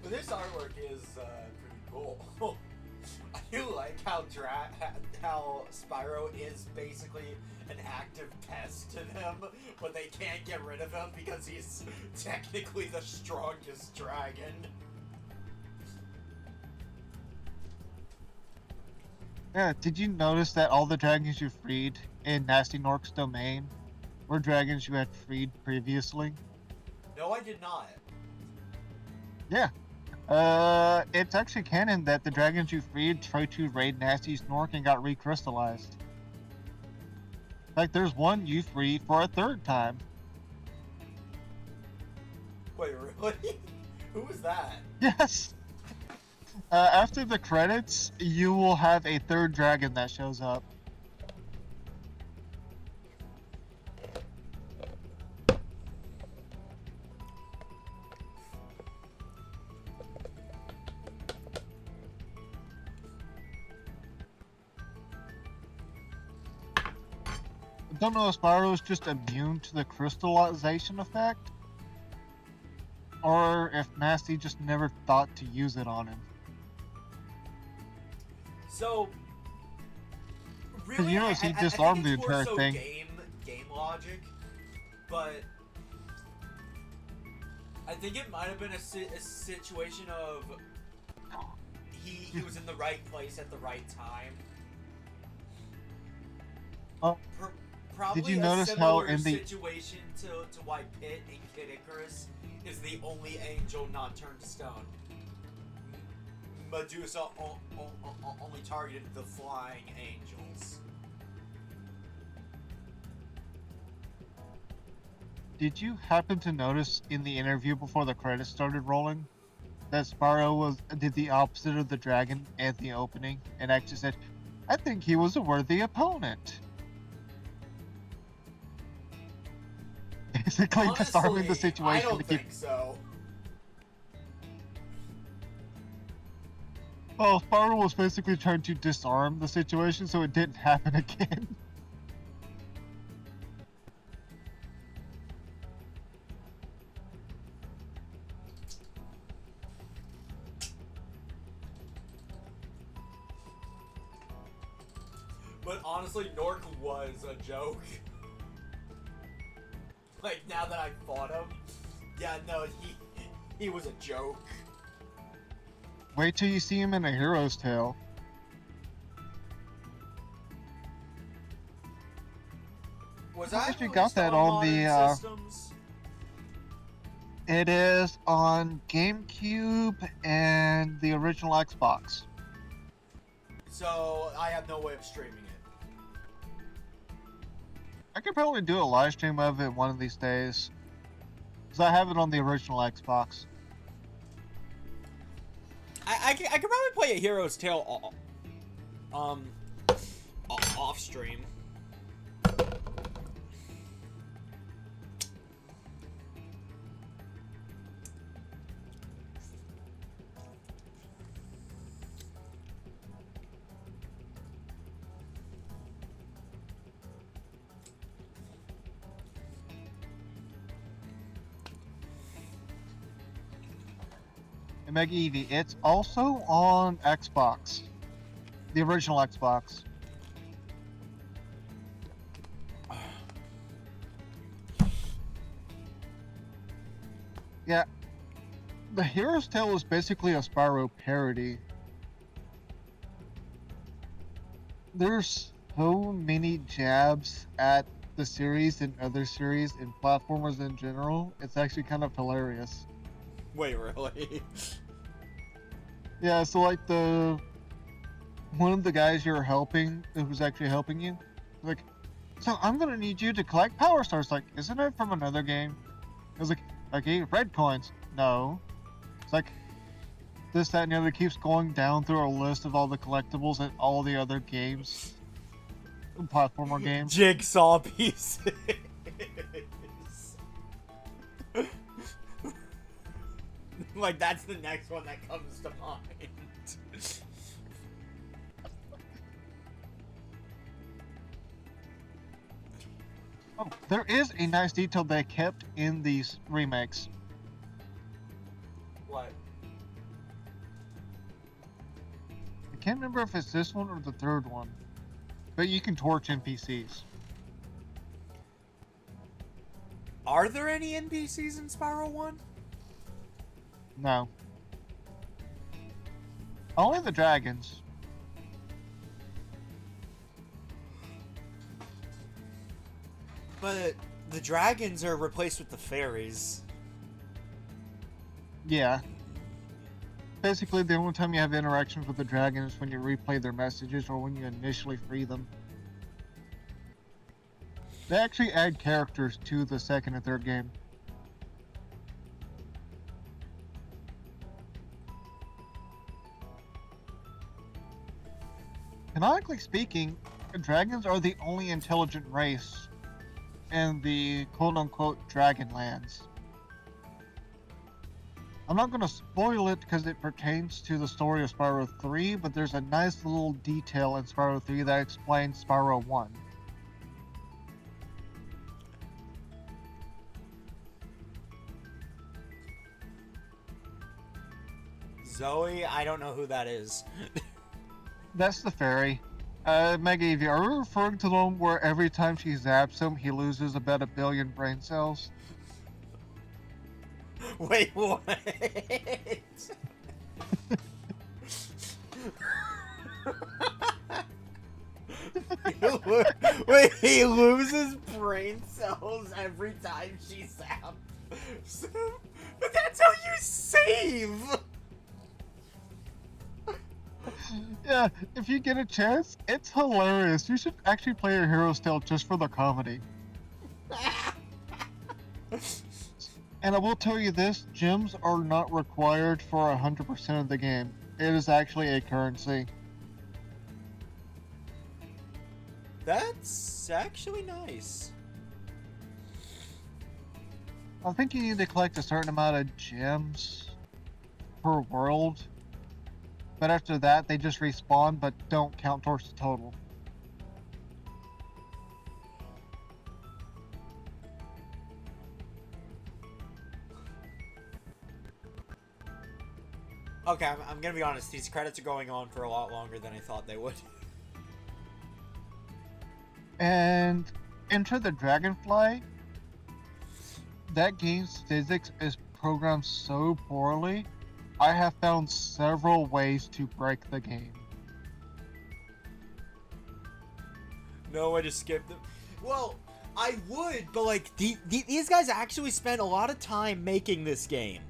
But this artwork is pretty cool. I do like how Spyro is basically an active pest to them, but they can't get rid of him because he's technically the strongest dragon. Yeah, did you notice that all the dragons you freed in Nasty Nork's domain were dragons you had freed previously? No, I did not. Yeah. It's actually canon that the dragons you freed tried to raid Nasty Nork and got recrystallized. Like, there's one you freed for a third time. Wait, really? Who was that? Yes! After the credits, you will have a third dragon that shows up. I don't know if Spyro is just immune to the crystallization effect, or if Nasty just never thought to use it on him. So, really, you notice he I disarmed think the it's more entire so thing. Game logic, but I think it might have been a situation of he was in the right place at the right time. Oh, Probably did you a notice how similar in the situation to why Pit and Kid Icarus is the only angel not turned to stone. Medusa only targeted the flying angels. did you happen to notice in the interview before the credits started rolling that Spyro did the opposite of the dragon at the opening and actually said, "I think he was a worthy opponent." Basically disarming the Honestly, situation I don't to keep. think so. Well, Spyro was basically trying to disarm the situation so it didn't happen again. But honestly, Nork was a joke. Like, now that I fought him, yeah, no, he was a joke. Wait till you see him in A Hero's Tale. Was I that actually released got that on modern the, systems? It is on GameCube and the original Xbox. So I have no way of streaming it. I could probably do a live stream of it one of these days. Because I have it on the original Xbox. I could probably play a Hero's Tale off stream. And Mega Eevee, it's also on Xbox. The original Xbox. Yeah. The Hero's Tale is basically a Spyro parody. there's so many jabs at the series and other series and platformers in general. It's actually kind of hilarious. Wait, really? Yeah, so like one of the guys you're helping, who's actually helping you, like, so I'm gonna need you to collect power stars. Like, isn't it from another game? I was like, okay, red coins. No. It's like this, that, and the other keeps going down through a list of all the collectibles and all the other games, platformer games. Jigsaw pieces. Like, that's the next one that comes to mind. Oh, there is a nice detail they kept in these remakes. What? I can't remember if it's this one or the third one, but you can torch NPCs. Are there any NPCs in Spyro 1? No. Only the dragons. But the dragons are replaced with the fairies. Yeah. Basically, the only time you have interactions with the dragon is when you replay their messages or when you initially free them. They actually add characters to the second and third game. Canonically speaking, dragons are the only intelligent race in the quote-unquote Dragonlands. I'm not going to spoil it because it pertains to the story of Spyro 3, but there's a nice little detail in Spyro 3 that explains Spyro 1. Zoe, I don't know who that is. That's the fairy. Maggie, are you referring to the one where every time she zaps him, he loses about 1 billion brain cells? Wait, what? Wait, he loses brain cells every time she zaps. But that's how you save! Yeah, if you get a chance, it's hilarious. You should actually play a Hero's Tale just for the comedy. And I will tell you this, gems are not required for 100% of the game. It is actually a currency. That's actually nice. I think you need to collect a certain amount of gems per world. But after that, they just respawn, but don't count towards the total. Okay, I'm gonna be honest, these credits are going on for a lot longer than I thought they would. And Enter the Dragonfly, that game's physics is programmed so poorly, I have found several ways to break the game. No, I just skipped them. Well, I would, but like, these guys actually spent a lot of time making this game.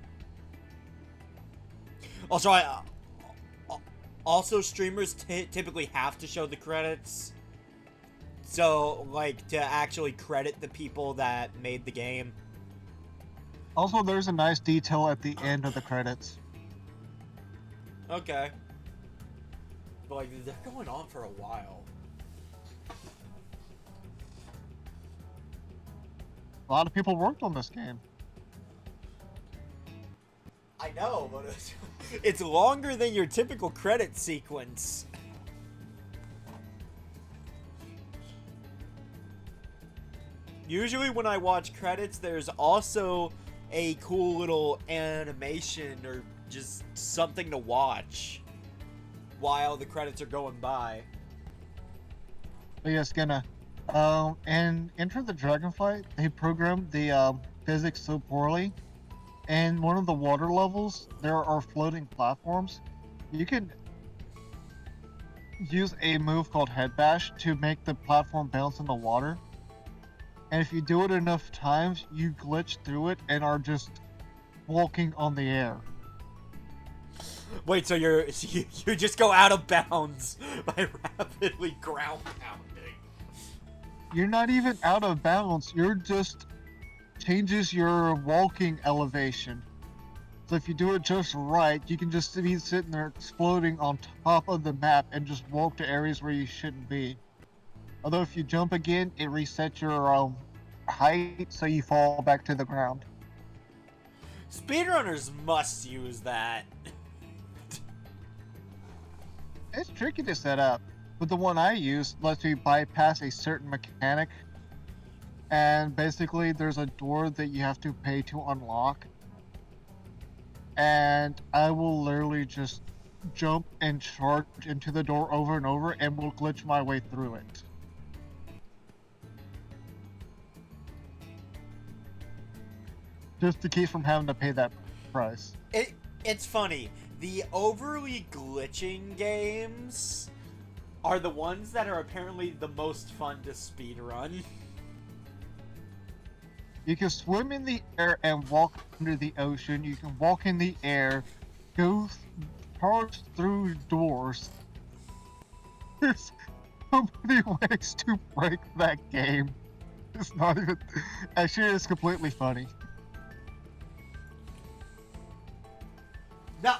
Also, streamers typically have to show the credits. So, like, to actually credit the people that made the game. Also, there's a nice detail at the end of the credits. Okay. But, like, they're going on for a while. A lot of people worked on this game. I know, but it's longer than your typical credit sequence. Usually when I watch credits, there's also a cool little animation or just something to watch while the credits are going by. But yes, Skena. And Enter the Dragonfly, they programmed the physics so poorly. And one of the water levels, there are floating platforms. You can use a move called head bash to make the platform bounce in the water. And if you do it enough times, you glitch through it and are just walking on the air. Wait, so you just go out of bounds by rapidly ground pounding. You're not even out of bounds. You're just changes your walking elevation. So if you do it just right, you can just be sitting there exploding on top of the map and just walk to areas where you shouldn't be. Although if you jump again, it resets your height so you fall back to the ground. Speedrunners must use that. It's tricky to set up, but the one I use lets me bypass a certain mechanic. And basically, there's a door that you have to pay to unlock. And I will literally just jump and charge into the door over and over and will glitch my way through it. Just to keep from having to pay that price. It's funny. The overly glitching games are the ones that are apparently the most fun to speedrun. You can swim in the air and walk under the ocean. You can walk in the air, charge through doors. There's so many ways to break that game. It's not even... Actually, it's completely funny. No.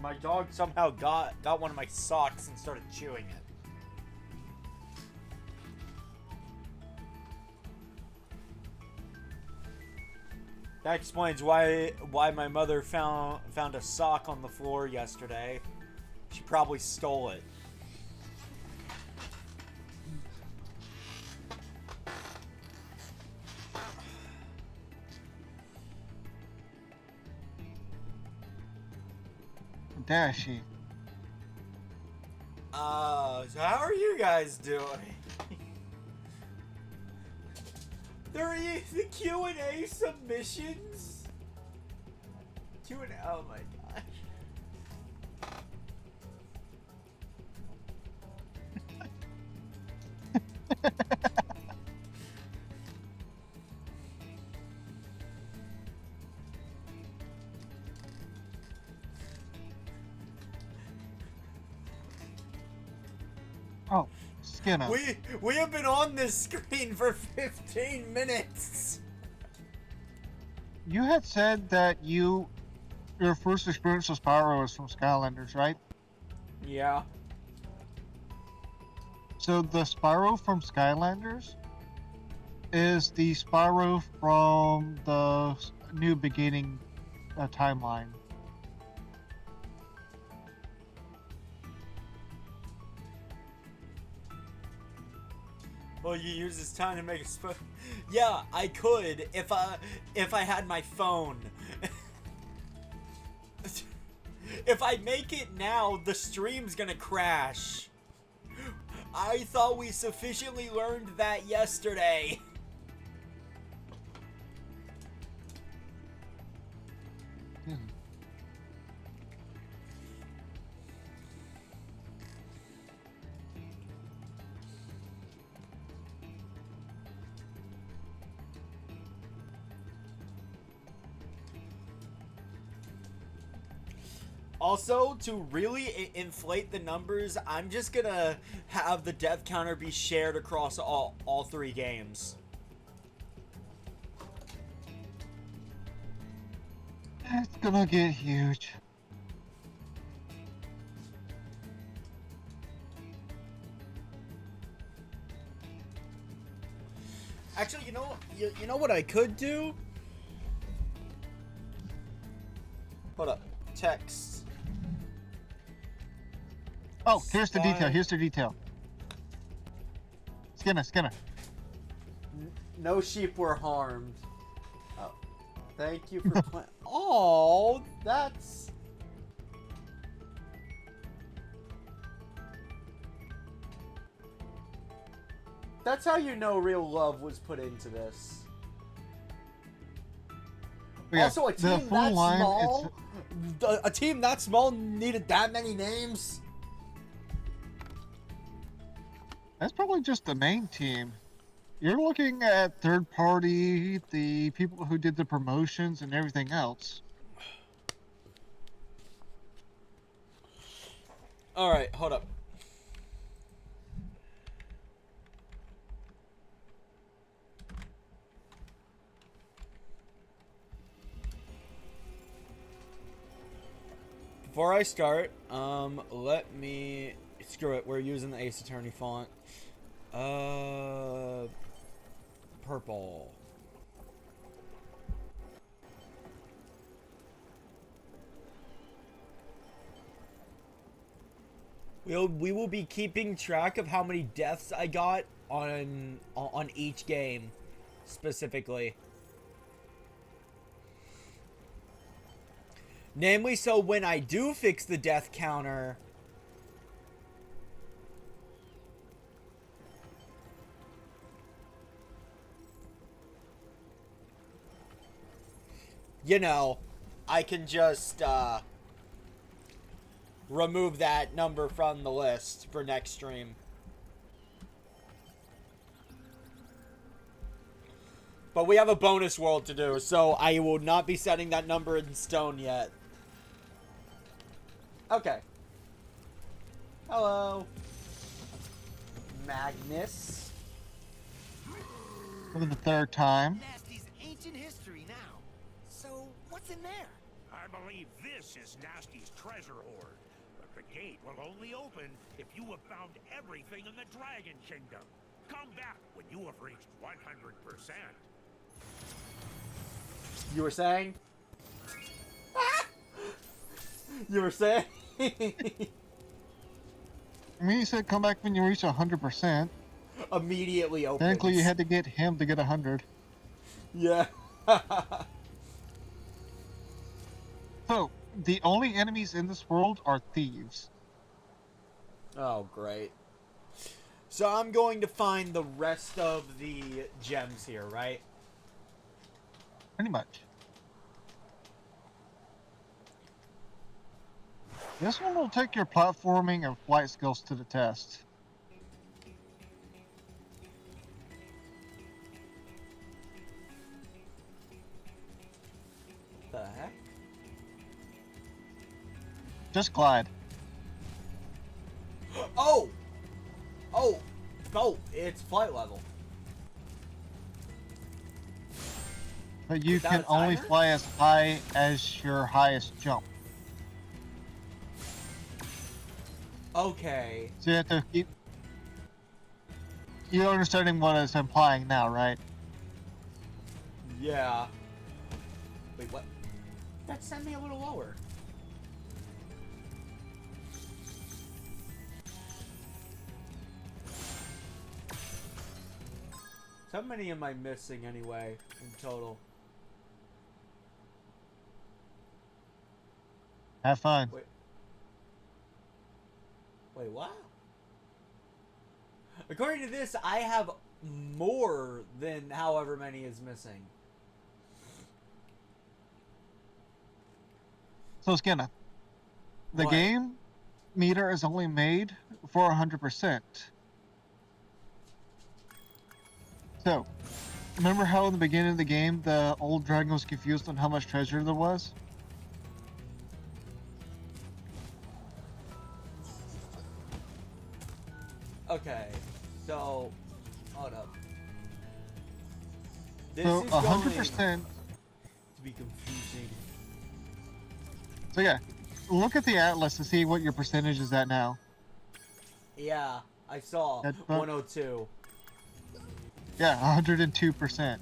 My dog somehow got one of my socks and started chewing it. That explains why my mother found a sock on the floor yesterday. She probably stole it. Dashy. So how are you guys doing? There are the Q&A submissions? Q&A, oh my gosh. Oh, Skinner. We have been on this screen for 15 minutes. You had said that your first experience with Spyro was from Skylanders, right? Yeah. So the Spyro from Skylanders is the Spyro from the New Beginning timeline. Well, you use this time to make a Yeah, I could if I had my phone. If I make it now, the stream's gonna crash. I thought we sufficiently learned that yesterday. Also, to really inflate the numbers, I'm just gonna have the death counter be shared across all three games. It's gonna get huge. Actually, you know what I could do? Hold up. Text. Oh, here's the detail. Here's the detail. Skinner. No sheep were harmed. Oh, thank you for Oh, that's... That's how you know real love was put into this. Yeah, Also, a the team full that line, small. A team that small needed that many names. That's probably just the main team. You're looking at third party, the people who did the promotions and everything else. All right, hold up. Before I start, let me screw it. We're using the Ace Attorney font. Purple. We will be keeping track of how many deaths I got on each game, specifically. Namely, so when I do fix the death counter, you know, I can just remove that number from the list for next stream. But we have a bonus world to do, so I will not be setting that number in stone yet. Okay. Hello. Magnus. For the third time. Nasty's ancient history now. So, what's in there? I believe this is Nasty's treasure hoard. But the gate will only open if you have found everything in the Dragon Kingdom. Come back when you have reached 100%. You were saying? You were saying? I mean, you said come back when you reach 100%. Immediately opens. Technically, you had to get him to get 100. Yeah. So, the only enemies in this world are thieves. Oh, great. So I'm going to find the rest of the gems here, right? Pretty much. This one will take your platforming and flight skills to the test. The heck? Just glide. Oh! Oh! Oh, it's flight level. But you Is that can a only timer? fly as high as your highest jump. Okay. So you have to keep... You're understanding what it's implying now, right? Yeah. Wait, what? That sent me a little lower. So how many am I missing anyway, in total? Have fun. Wait, what? According to this, I have more than however many is missing. So, Skinna, the What? game meter is only made for 100%. So, remember how in the beginning of the game, the old dragon was confused on how much treasure there was? Okay, so hold up. This So, is 100%. going to be confusing. So, yeah, look at the atlas to see what your percentage is at now. Yeah, I saw That's fun. 102. Yeah, 102%.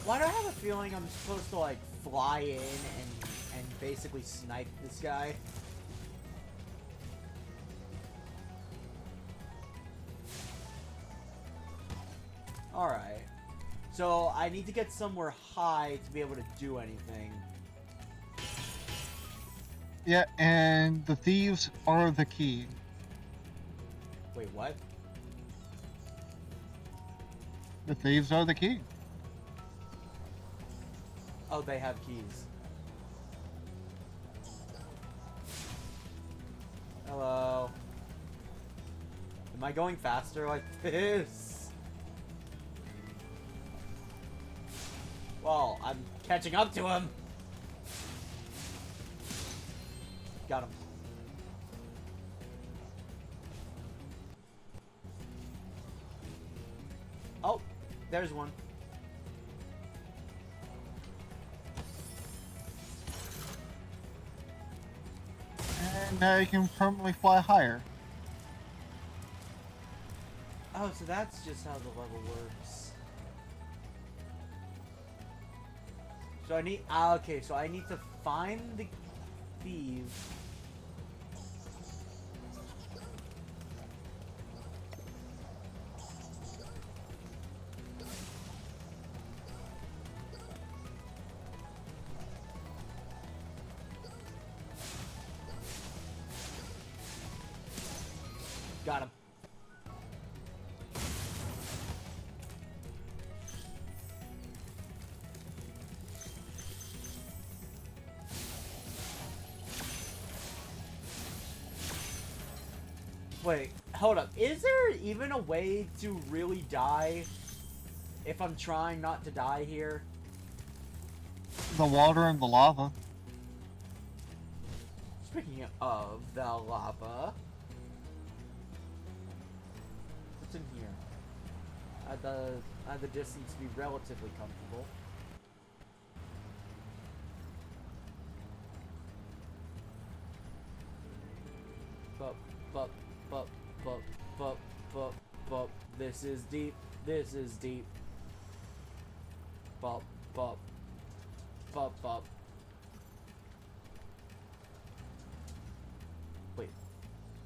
Why do I have a feeling I'm supposed to like fly in and basically snipe this guy? Alright. So I need to get somewhere high to be able to do anything. Yeah, and the thieves are the key. Wait, what? The thieves are the key. Oh, they have keys. Hello. Am I going faster like this? Well, I'm catching up to him. Got him. Oh, there's one. And now you can permanently fly higher. Oh, so that's just how the level works. So I need... Ah, okay, so I need to find the thieves. Got him. Wait, hold up. Is there even a way to really die if I'm trying not to die here? The water and the lava. Speaking of the lava, what's in here? The distance to be relatively comfortable. But, this is deep. This is deep. Bop. Wait.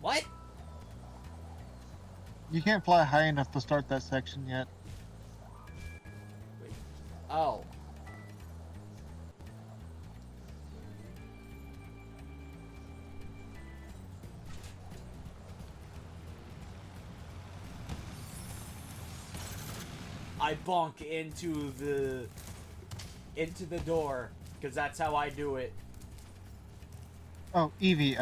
What? You can't fly high enough to start that section yet. Wait. Oh. I bonk into the door because that's how I do it. Oh, Evie,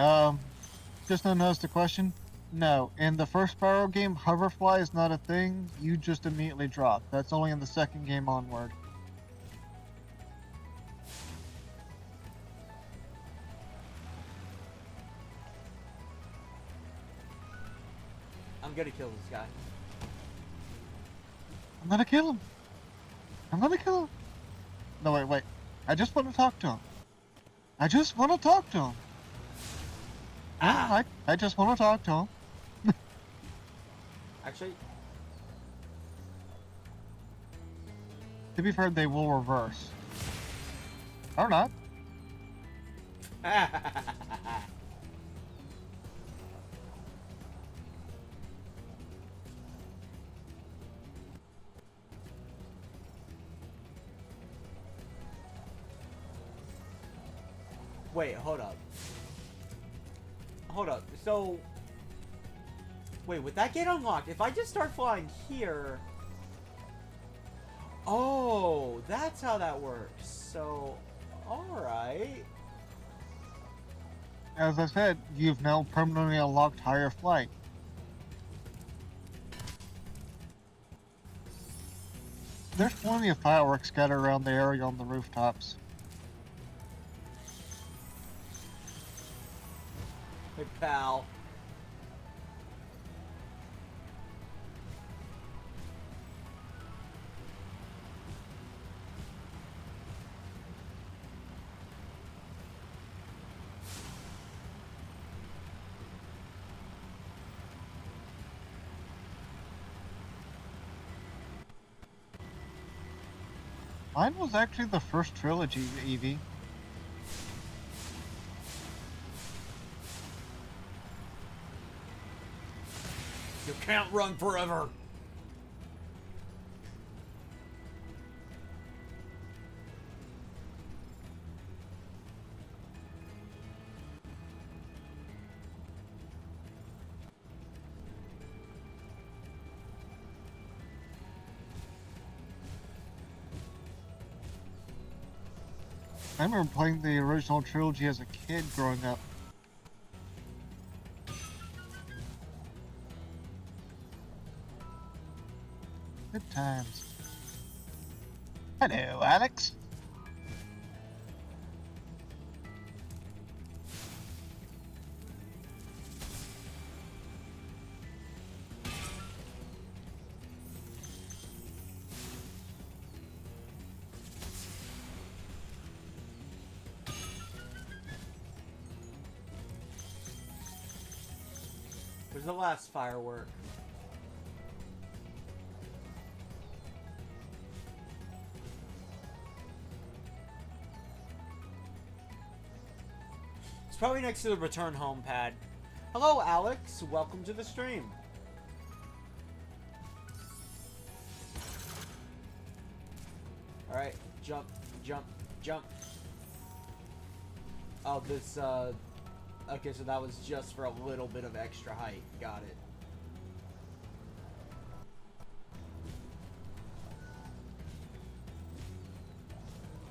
just to notice the question. No, in the first Spyro game, hoverfly is not a thing. You just immediately drop. That's only in the second game onward. I'm gonna kill this guy. I'm gonna kill him. I'm gonna kill him. No, wait. I just want to talk to him. I just want to talk to him. Ah! I just want to talk to him. Actually, To be fair, they will reverse. Or not. wait, hold up. Hold up. So, wait, would that get unlocked? If I just start flying here... Oh, that's how that works. So, alright. As I said, you've now permanently unlocked higher flight. There's plenty of fireworks scattered around the area on the rooftops. Hey, pal. Mine was actually the first trilogy, Evie. You can't run forever. I remember playing the original trilogy as a kid growing up. Good times. Hello, Alex. Where's the last firework? It's probably next to the return home pad. Hello, Alex. Welcome to the stream. Alright, jump, jump, jump. Oh, this, okay, so that was just for a little bit of extra height. Got it.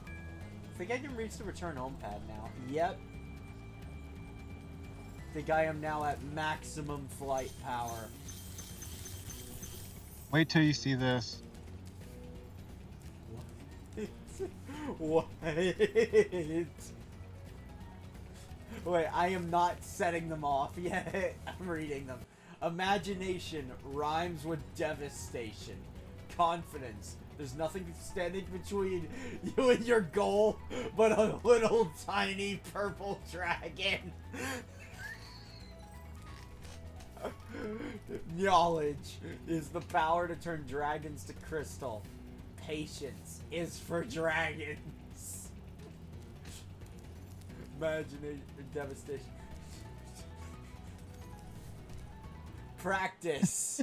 I think I can reach the return home pad now. Yep. I think I am now at maximum flight power. Wait till you see this. What? Wait, I am not setting them off yet. I'm reading them. Imagination rhymes with devastation. Confidence. There's nothing standing between you and your goal but a little tiny purple dragon. Knowledge is the power to turn dragons to crystal. Patience is for dragons. Imagination, devastation. Practice.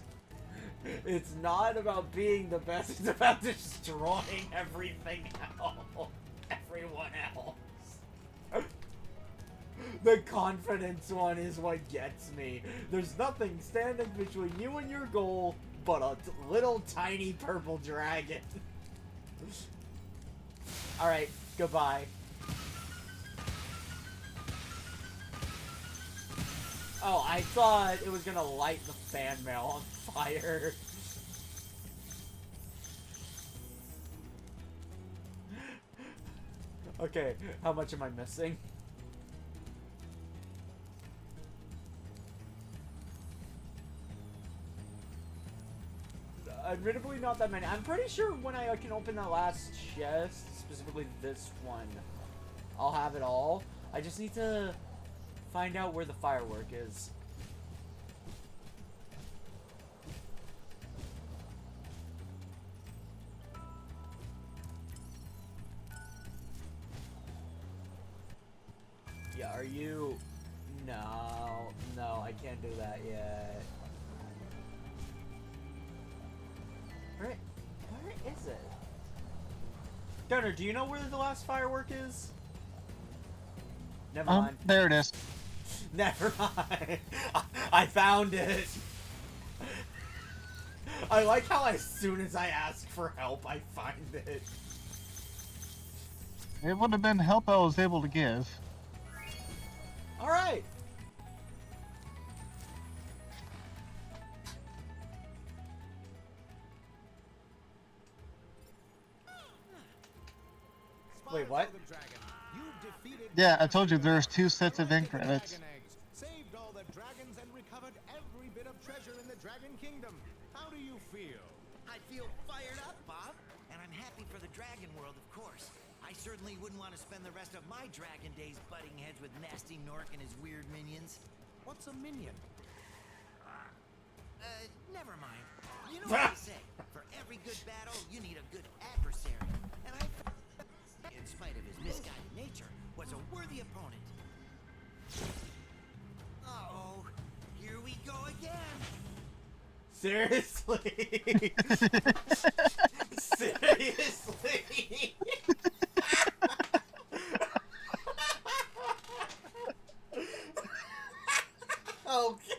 It's not about being the best, it's about destroying everything else. Everyone else. The confidence one is what gets me. There's nothing standing between you and your goal but a little tiny purple dragon. Alright, goodbye. Oh, I thought it was gonna light the fan mail on fire. Okay, how much am I missing? Admittedly, not that many. I'm pretty sure when I can open that last chest, specifically this one, I'll have it all. I just need to find out where the firework is. Yeah, are you... No, I can't do that yet. Where is it? Gunner, do you know where the last firework is? Never mind. There it is. Never mind. I found it. I like how as soon as I ask for help, I find it. It would have been help I was able to give. Alright. Wait, what? Yeah, I told you there's 2 sets of end credits. Saved all the dragons and recovered every bit of treasure in the Dragon Kingdom. How do you feel? I feel fired up, Bob. And I'm happy for the dragon world, of course. I certainly wouldn't want to spend the rest of my dragon days butting heads with nasty Nork and his weird minions. What's a minion? Never mind. You know what they say. For every good battle, you need a good adversary. And I found, in spite of his misguided nature, was a worthy opponent. Uh-oh. Here we go again. Seriously? Seriously? Okay.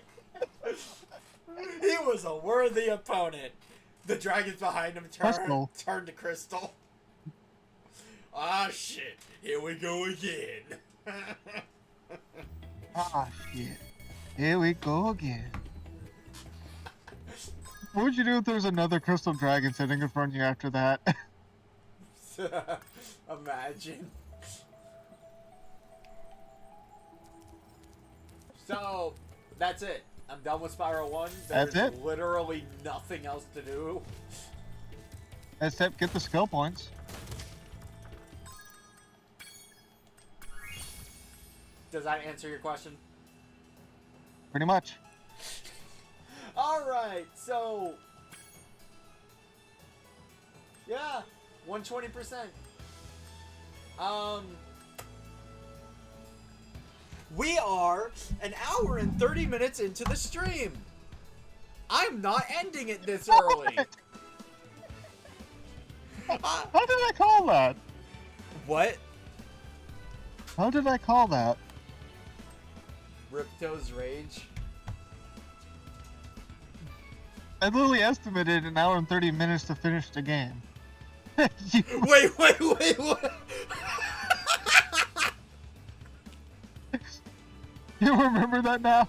He was a worthy opponent. The dragons behind him turned to crystal. Ah, shit. Here we go again. Ah, shit. Here we go again. What would you do if there was another crystal dragon sitting in front of you after that? Imagine. So, that's it. I'm done with Spyro 1. There's That's it? literally nothing else to do. Except get the skill points. Does that answer your question? Pretty much. Alright, so... yeah, 120%. We are an hour and 30 minutes into the stream. I'm not ending it this early. How did I call that? What? How did I call that? Ripto's Rage? I literally estimated an hour and 30 minutes to finish the game. Wait, what? You remember that now?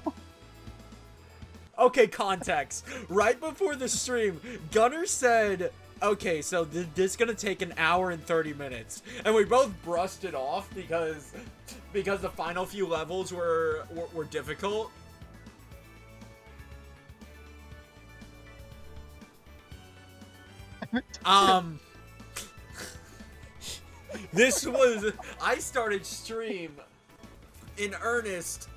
Okay, context. Right before the stream, Gunnar said, okay, so this is gonna take an hour and 30 minutes. And we both brushed it off because the final few levels were difficult. I started stream in earnest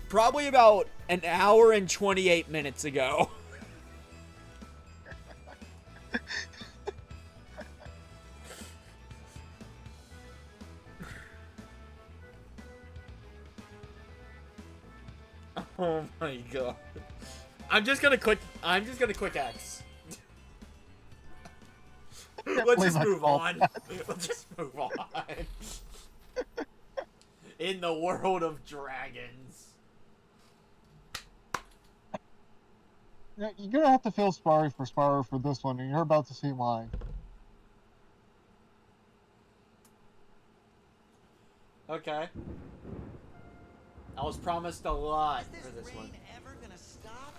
probably about an hour and 28 minutes ago. Oh my god. I'm just gonna click X. Let's just move on. Let's just move on. In the world of dragons. Yeah, you're gonna have to feel sorry for Spyro for this one, and you're about to see why. Okay. I was promised a lot Is for this one. rain ever gonna stop?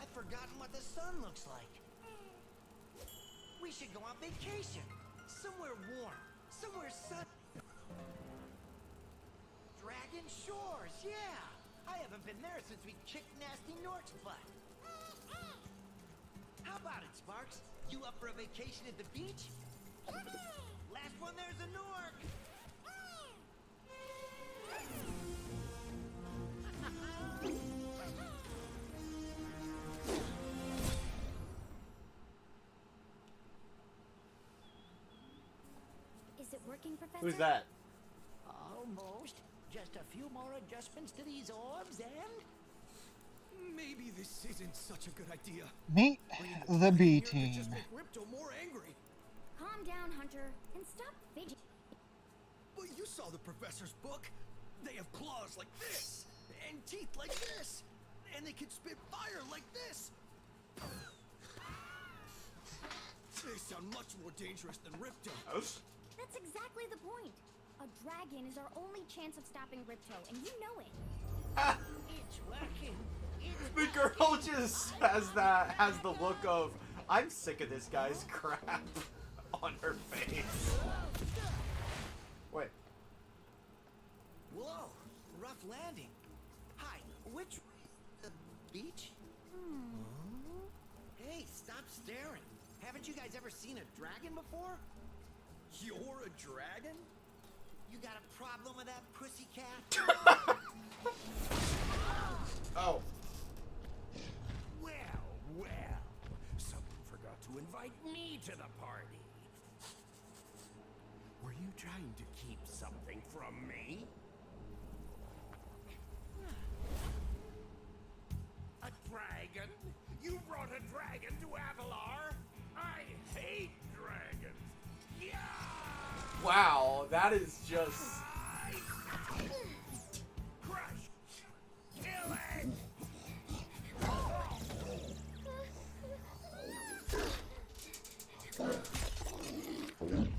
I've forgotten what the sun looks like. We should go on vacation. Somewhere warm. Somewhere sun. Dragon Shores, yeah. I haven't been there since we kicked Nasty Nork's butt. How about it, Sparks? You up for a vacation at the beach? Last one there's a Nork. Is it working, Professor? Who's that? Almost. Just a few more adjustments to these orbs and... Maybe this isn't such a good idea. Meet the B Here could team. just make Ripto more angry. Calm down, Hunter, and stop fidgeting. But you saw the professor's book. They have claws like this, and teeth like this, and they can spit fire like this. They sound much more dangerous than Ripto. That's exactly the point. A dragon is our only chance of stopping Ripto, and you know it. It's working. The girl just has the look of, I'm sick of this guy's crap on her face. Wait. Whoa, rough landing. Hi, which the beach? Hey, stop staring. Haven't you guys ever seen a dragon before? You're a dragon? You got a problem with that pussycat? Oh. Well, someone forgot to invite me to the party. Were you trying to keep something from me? A dragon? You brought a dragon to Avalar? I hate dragons. Yeah! Wow, that is just... Crush! Kill it!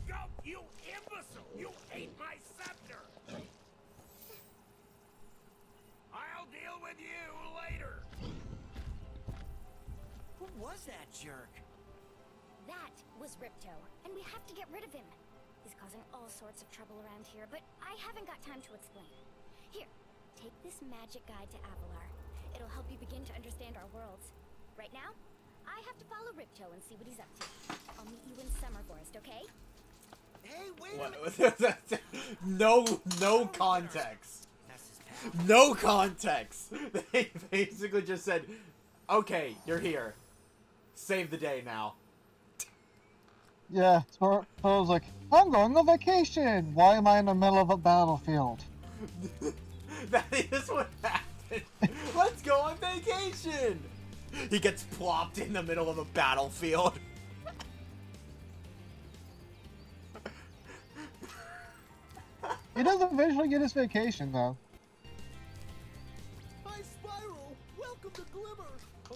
Go, you imbecile! You ate my scepter! I'll deal with you later! Who was that jerk? That was Ripto, and we have to get rid of him. He's causing all sorts of trouble around here, but I haven't got time to explain. Here, take this magic guide to Avalar. It'll help you begin to understand our worlds. Right now, I have to follow Ripto and see what he's up to. I'll meet you in Summer Forest, okay? Hey, wait a What? minute! No context. That's his pal. No context. They basically just said, "Okay, you're here. Save the day now." Yeah, so I was like, I'm going on vacation. Why am I in the middle of a battlefield? That is what happened. Let's go on vacation. He gets plopped in the middle of a battlefield. He does eventually get his vacation, though. Hi, Spyro. Welcome to Glimmer.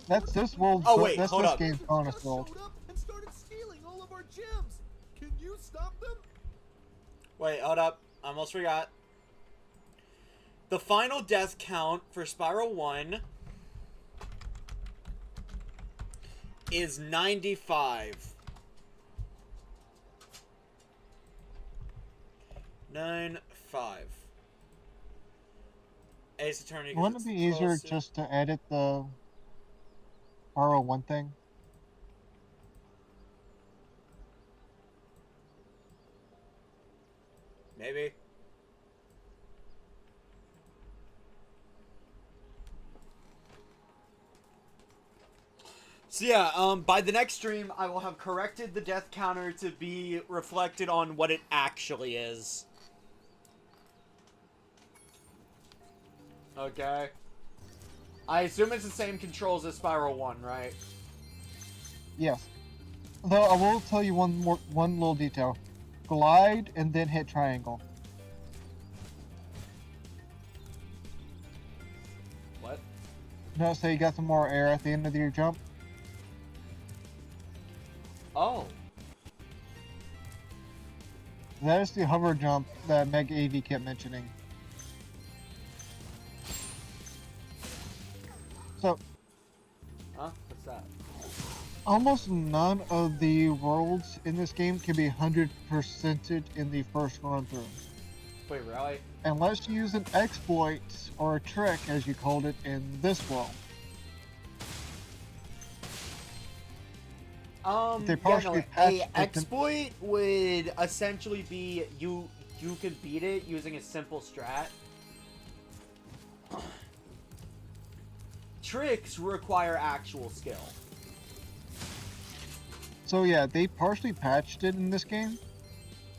That's this world. Oh, wait, that's hold this up. game's bonus Just world. showed up and started stealing all of our gems. Can you stop them? Wait, hold up. I almost forgot. The final death count for Spyro 1 is 95. 95. Ace Attorney. 'cause Wouldn't it it's be easier closer. just to edit the R01 thing? Maybe. So yeah, by the next stream, I will have corrected the death counter to be reflected on what it actually is. Okay. I assume it's the same controls as Spyro 1, right? Yes. Though I will tell you one little detail. Glide and then hit triangle. What? Notice how you got some more air at the end of your jump? Oh. That is the hover jump that Meg AV kept mentioning. So, Huh? What's that? almost none of the worlds in this game can be 100%ed in the first run through. Wait, really? Unless you use an exploit or a trick, as you called it, in this world. They Yeah, partially no, patched a it to- exploit would essentially be you could beat it using a simple strat. Tricks require actual skill. So yeah, they partially patched it in this game.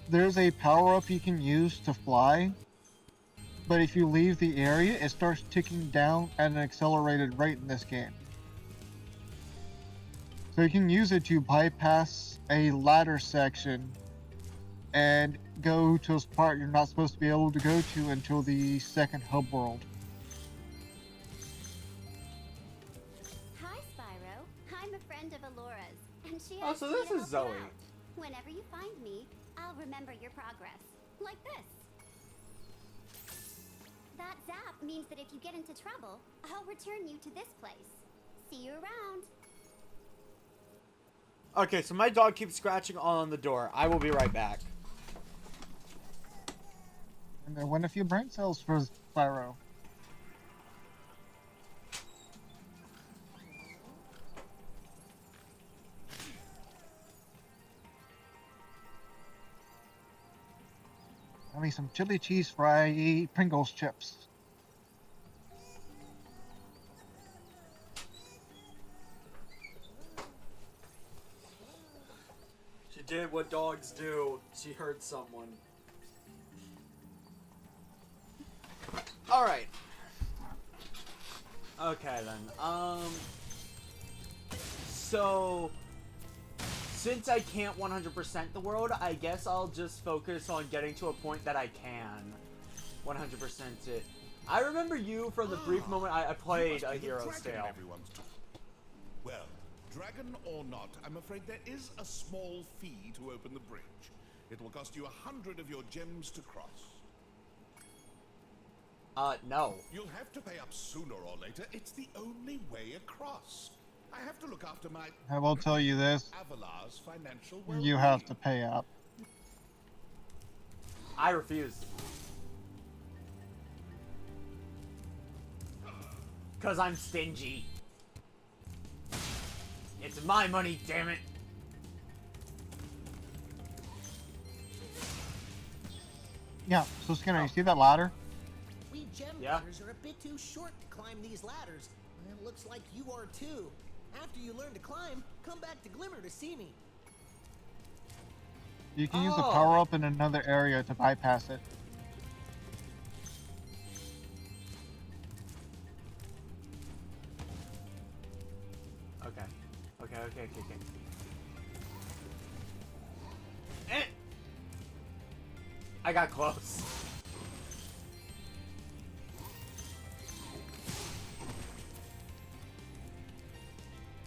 There's a power-up you can use to fly, but if you leave the area, it starts ticking down at an accelerated rate in this game. So you can use it to bypass a ladder section and go to a spot you're not supposed to be able to go to until the second hub world. Hi, Spyro. I'm a friend of Alora's, and she Oh, asked so me this to is help Zoe. you out. Whenever you find me, I'll remember your progress. Like this. That zap means that if you get into trouble, I'll return you to this place. See you around. Okay, so my dog keeps scratching on the door. I will be right back. And then win a few brain cells for Spyro. I mean, some chili cheese fry Pringles chips. She did what dogs do. She heard someone. Alright. Okay then. So since I can't 100% the world, I guess I'll just focus on getting to a point that I can 100% it. I remember you from the brief moment I played A Hero's Tale. Well, dragon or not, I'm afraid there is a small fee to open the bridge. It will cost you 100 of your gems to cross. No. You'll have to pay up sooner or later. It's the only way across. I have to look after my I will tell you this, Avalar's financial well-being. you have to pay up. I refuse. Cause I'm stingy. It's my money, damn it. Yeah, so Skinner, you see that ladder? We gem Yeah. runners are a bit too short to climb these ladders. And it looks like you are too. After you learn to climb, come back to Glimmer to see me. You can use the Oh. power up in another area to bypass it. Okay. Okay. Eh. I got close.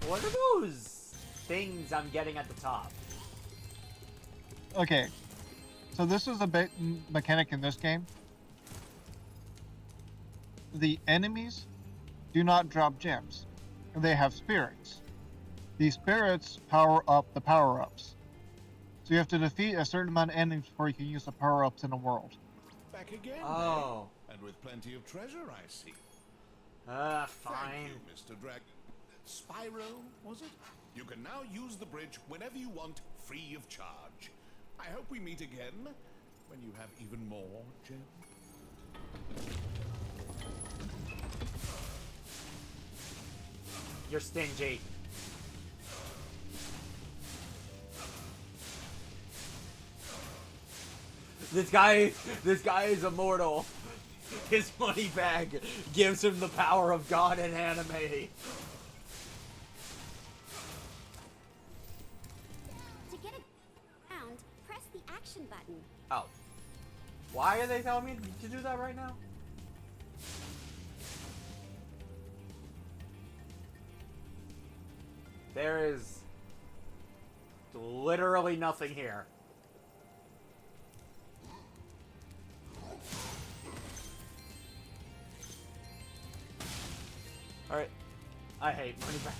What are those things I'm getting at the top? Okay, so this is a bit mechanic in this game. The enemies do not drop gems. They have spirits. These spirits power up the power-ups. So you have to defeat a certain amount of enemies before you can use the power-ups in a world. Back again, Oh. eh? And with plenty of treasure, I see. Fine. Thank you, Mr. Dragon. Spyro, was it? You can now use the bridge whenever you want, free of charge. I hope we meet again when you have even more gems. You're stingy. This guy is immortal. His money bag gives him the power of God in anime. To get it around, press the action button. Oh. Why are they telling me to do that right now? There is literally nothing here. Alright. I hate money back.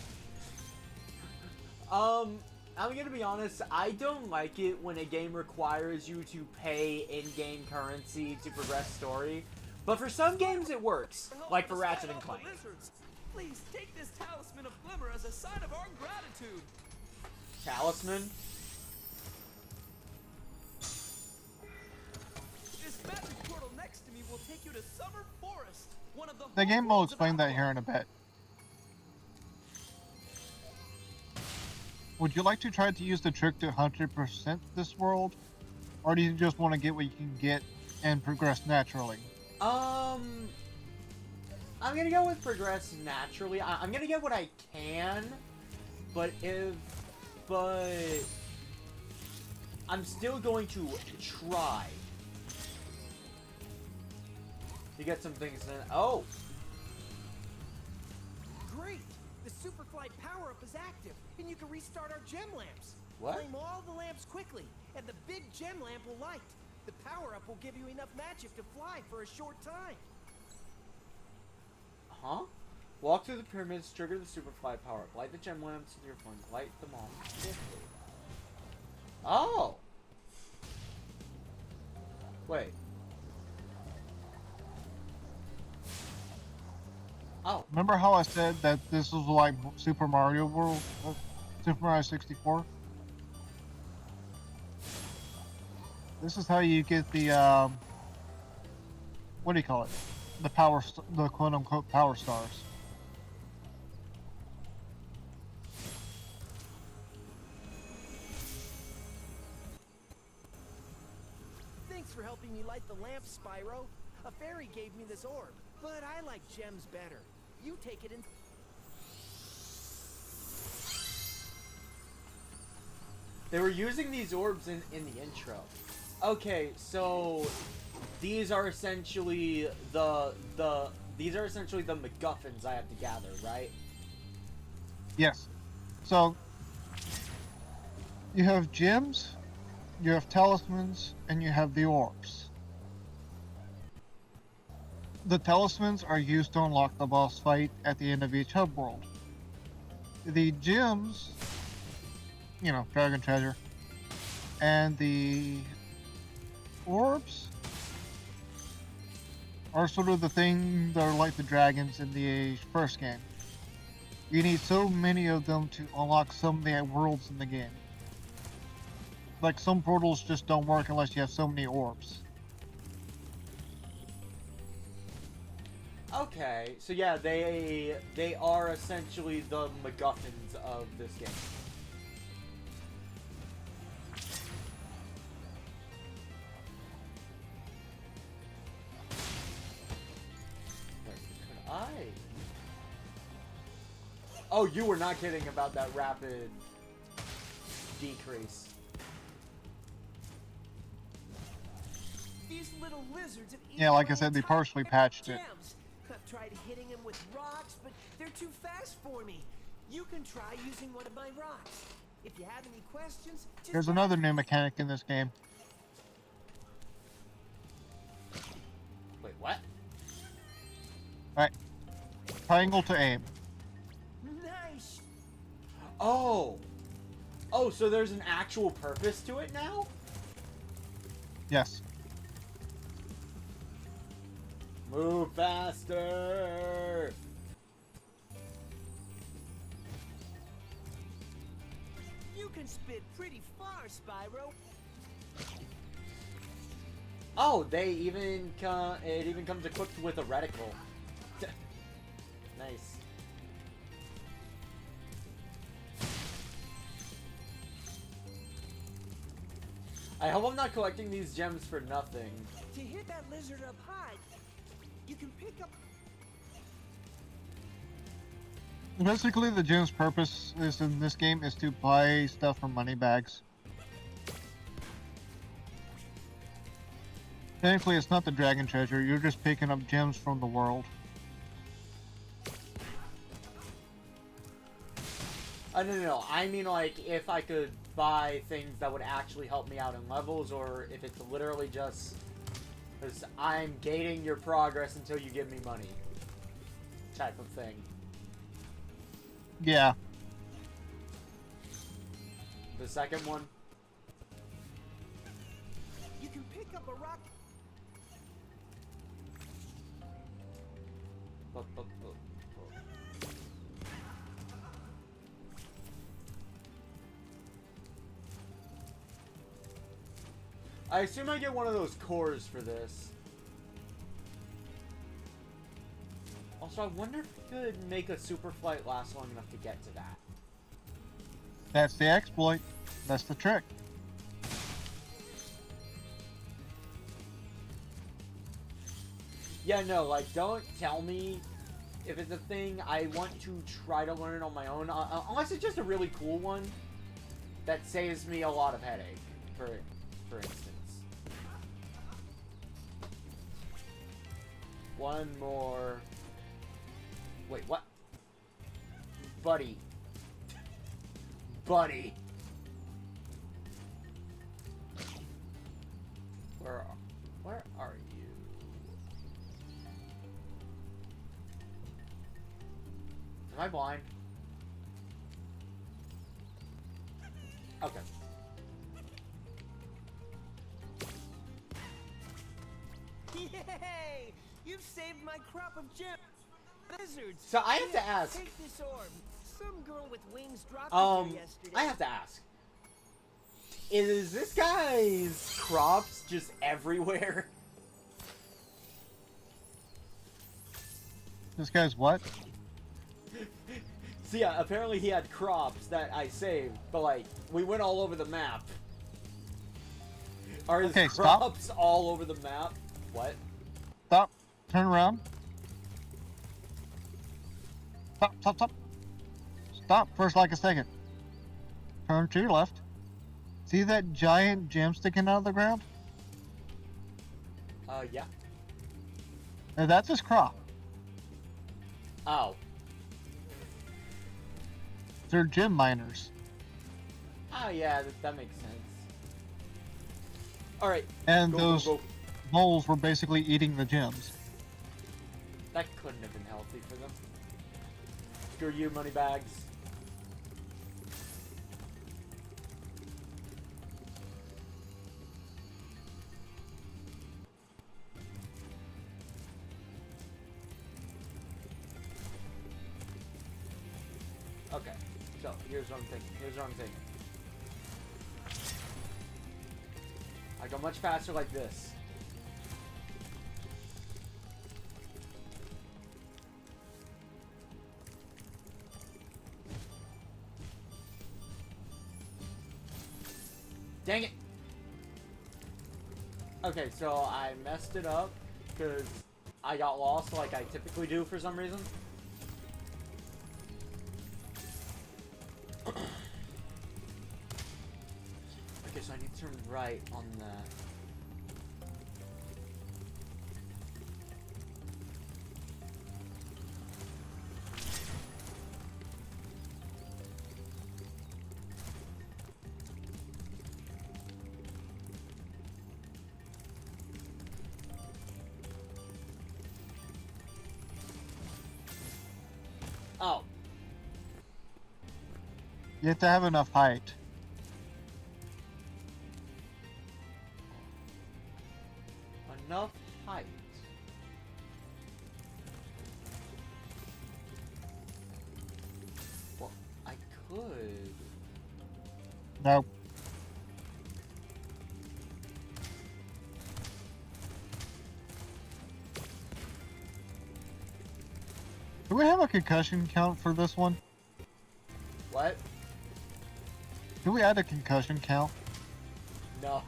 I'm gonna be honest, I don't like it when a game requires you to pay in-game currency to progress story. But for some games it works, like for Ratchet and Clank. Please take this talisman of Glimmer as a sign of our gratitude. Talisman? This magic portal next to me will take you to Summer Forest, one of the The game will homeworlds of explain that Avalar. here in a bit. Would you like to try to use the trick to 100% this world? Or do you just want to get what you can get and progress naturally? I'm gonna go with progress naturally. I'm gonna get what I can, but I'm still going to try to get some things in. Oh! Great! The Superflight power-up is active, and you can restart our gem lamps. What? Flame all the lamps quickly, and the big gem lamp will light. The power-up will give you enough magic to fly for a short time. Huh? Walk through the pyramids, trigger the Superfly power-up, light the gem lamps in your phone, light them all. Oh! Wait. Oh. Remember how I said that this was like Super Mario World? Super Mario 64? This is how you get the, what do you call it? The the quote-unquote power stars. Thanks for helping me light the lamp, Spyro. A fairy gave me this orb, but I like gems better. You take it in. They were using these orbs in the intro. Okay, so these are essentially the MacGuffins I have to gather, right? Yes. So, you have gems you have talismans, and you have the orbs. The talismans are used to unlock the boss fight at the end of each hub world. The gems, you know, dragon treasure, and the orbs are sort of the thing that are like the dragons in the first game. You need so many of them to unlock some of the worlds in the game. Like some portals just don't work unless you have so many orbs. Okay, so yeah, they are essentially the MacGuffins of this game. Wait, could I? Oh, you were not kidding about that rapid decrease. These little lizards have Yeah, like I said, they partially patched it. gems. I've tried hitting them with rocks, but they're too fast for me. You can try using one of my rocks. If you have any questions, just There's another new mechanic in this game. Wait, what? Right. Triangle to aim. nice. Oh! Oh, so there's an actual purpose to it now? Yes. Move faster! You can spit pretty far, Spyro. Oh, they even it even comes equipped with a reticle. Nice. I hope I'm not collecting these gems for nothing. To hit that lizard up high, you can pick up. Basically, the gem's purpose is in this game is to buy stuff from money bags. Technically, it's not the dragon treasure. You're just picking up gems from the world. No. I mean, like, if I could buy things that would actually help me out in levels, or if it's literally just because I'm gating your progress until you give me money type of thing. Yeah. The second one. You can pick up a rock. I assume I get one of those cores for this. Also, I wonder if you could make a super flight last long enough to get to that. That's the exploit. That's the trick. Yeah, no, like, don't tell me if it's a thing. I want to try to learn it on my own. Unless it's just a really cool one that saves me a lot of headache, for instance. One more. Wait, what? Buddy. Buddy. Where are you? Am I blind? Okay. Yay! You've saved my crop of gems. Lizards. So I have to ask. Take this orb. Some girl with wings dropped it here yesterday. I have to ask. Is this guy's crops just everywhere? This guy's what? So yeah, apparently he had crops that I saved, but like, we went all over the map. Are his Okay, stop. crops all over the map? What? Stop. Turn around. Stop, stop, stop. Stop first like a second. Turn to your left. See that giant gem sticking out of the ground? Yeah. Now that's his crop. Oh. They're gem miners. Oh yeah, that makes sense. Alright. And Go, those go, go. moles were basically eating the gems. That couldn't have been healthy for them. Screw you, moneybags. Okay, so here's what I'm thinking. I go much faster like this. Dang it! Okay, so I messed it up because I got lost like I typically do for some reason. Okay, so I need to turn right on that. Oh. You have to have enough height. Enough height. Well, I could. No. Do we have a concussion count for this one? What? Do we add a concussion count? No.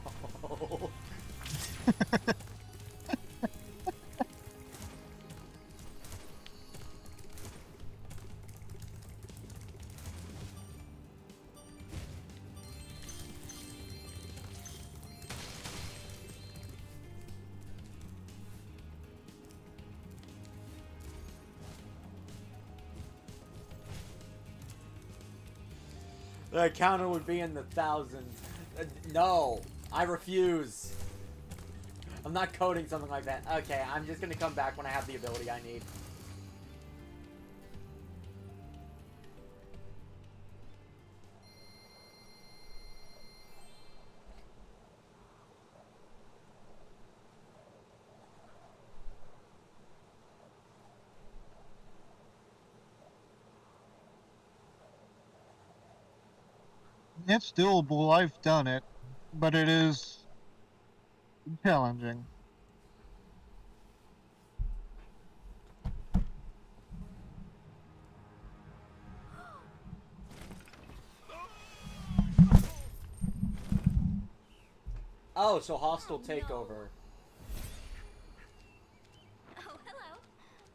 The counter would be in the thousands. No, I refuse. I'm not coding something like that. Okay, I'm just gonna come back when I have the ability I need. It's doable, I've done it, but it is challenging. Oh, so hostile takeover. Oh, hello.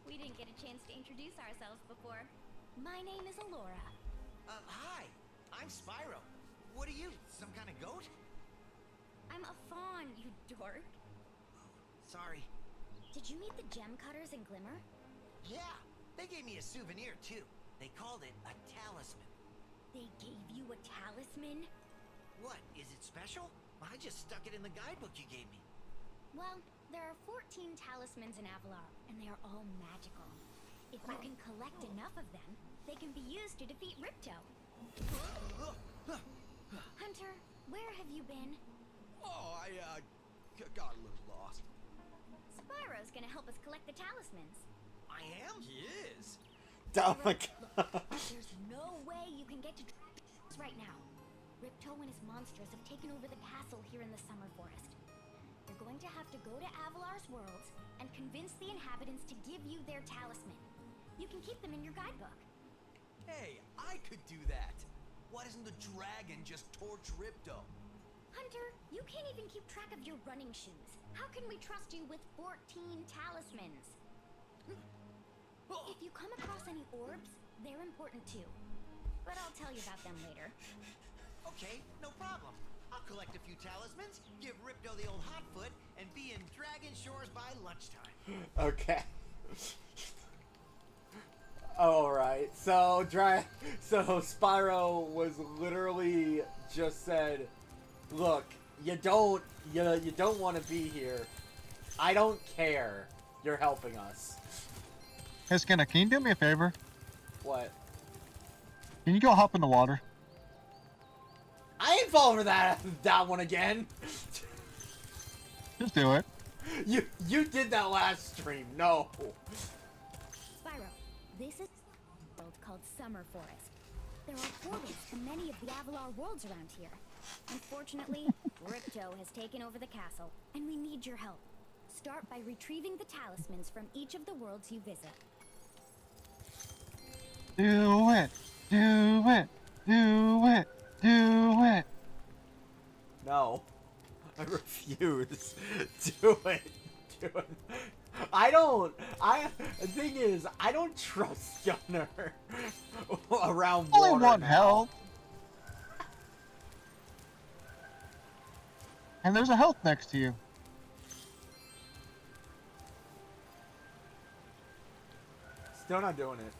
We didn't get a chance to introduce ourselves before. My name is Alora. Hi. I'm Spyro. What are you, some kind of goat? I'm a fawn, you dork. Sorry. Did you meet the gem cutters in Glimmer? Yeah, they gave me a souvenir too. They called it a talisman. They gave you a talisman? What, is it special? I just stuck it in the guidebook you gave me. Well, there are 14 talismans in Avalar, and they are all magical. If you can collect enough of them, they can be used to defeat Ripto. Hunter, where have you been? Oh, I got a little lost. Spyro's gonna help us collect the talismans. I am? He is. Oh my god. There's no way you can get to Shores right now. Ripto and his monsters have taken over the castle here in the Summer Forest. You're going to have to go to Avalar's worlds and convince the inhabitants to give you their talisman. You can keep them in your guidebook. Hey, I could do that. Why doesn't the dragon just torch Ripto? Hunter, you can't even keep track of your running shoes. How can we trust you with 14 talismans? If you come across any orbs, they're important too. But I'll tell you about them later. Okay, no problem. I'll collect a few talismans, give Ripto the old hot foot, and be in Dragon Shores by lunchtime. Okay. Alright, so Spyro was literally just said, look, you don't want to be here. I don't care. You're helping us. Hey, Skinner, can you do me a favor? What? Can you go hop in the water? I ain't falling for that one again. Just do it. You did that last stream. No. Spyro, this is a world called Summer Forest. There are portals to many of the Avalar worlds around here. Unfortunately, Ripto has taken over the castle, and we need your help. Start by retrieving the talismans from each of the worlds you visit. Do it. Do it. Do it. Do it. No. I refuse. Do it. Do it. The thing is, I don't trust Gunner around water. Only one now. health. And there's a health next to you. Still not doing it.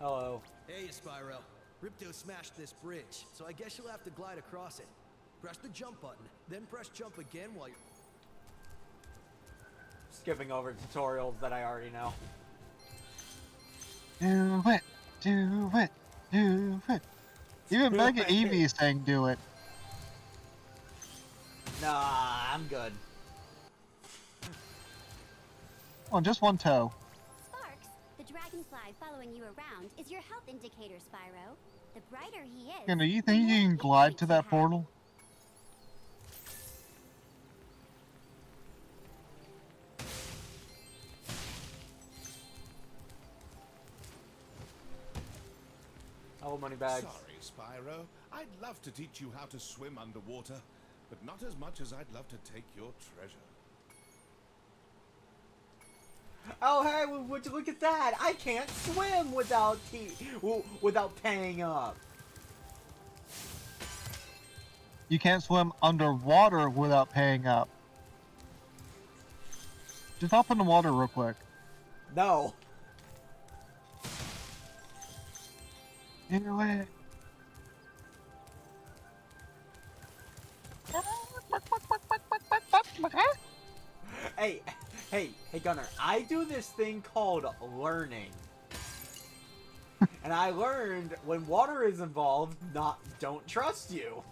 Hello. Hey, Spyro. Ripto smashed this bridge, so I guess you'll have to glide across it. Press the jump button, then press jump again while you're... Skipping over tutorials that I already know. Do it. Do it. Do it. Even Mega Eevee is saying do it. Nah, I'm good. Oh, just one toe. Sparks, the dragonfly following you around, is your health indicator, Spyro. The brighter he is... Skinner, you think you can glide to that portal? Oh, money bags. Sorry, Spyro. I'd love to teach you how to swim underwater, but not as much as I'd love to take your treasure. Oh, hey, would you look at that? I can't swim without without paying up. You can't swim underwater without paying up. Just hop in the water real quick. No. Do it. Hey, Gunner, I do this thing called learning. And I learned when water is involved, don't trust you.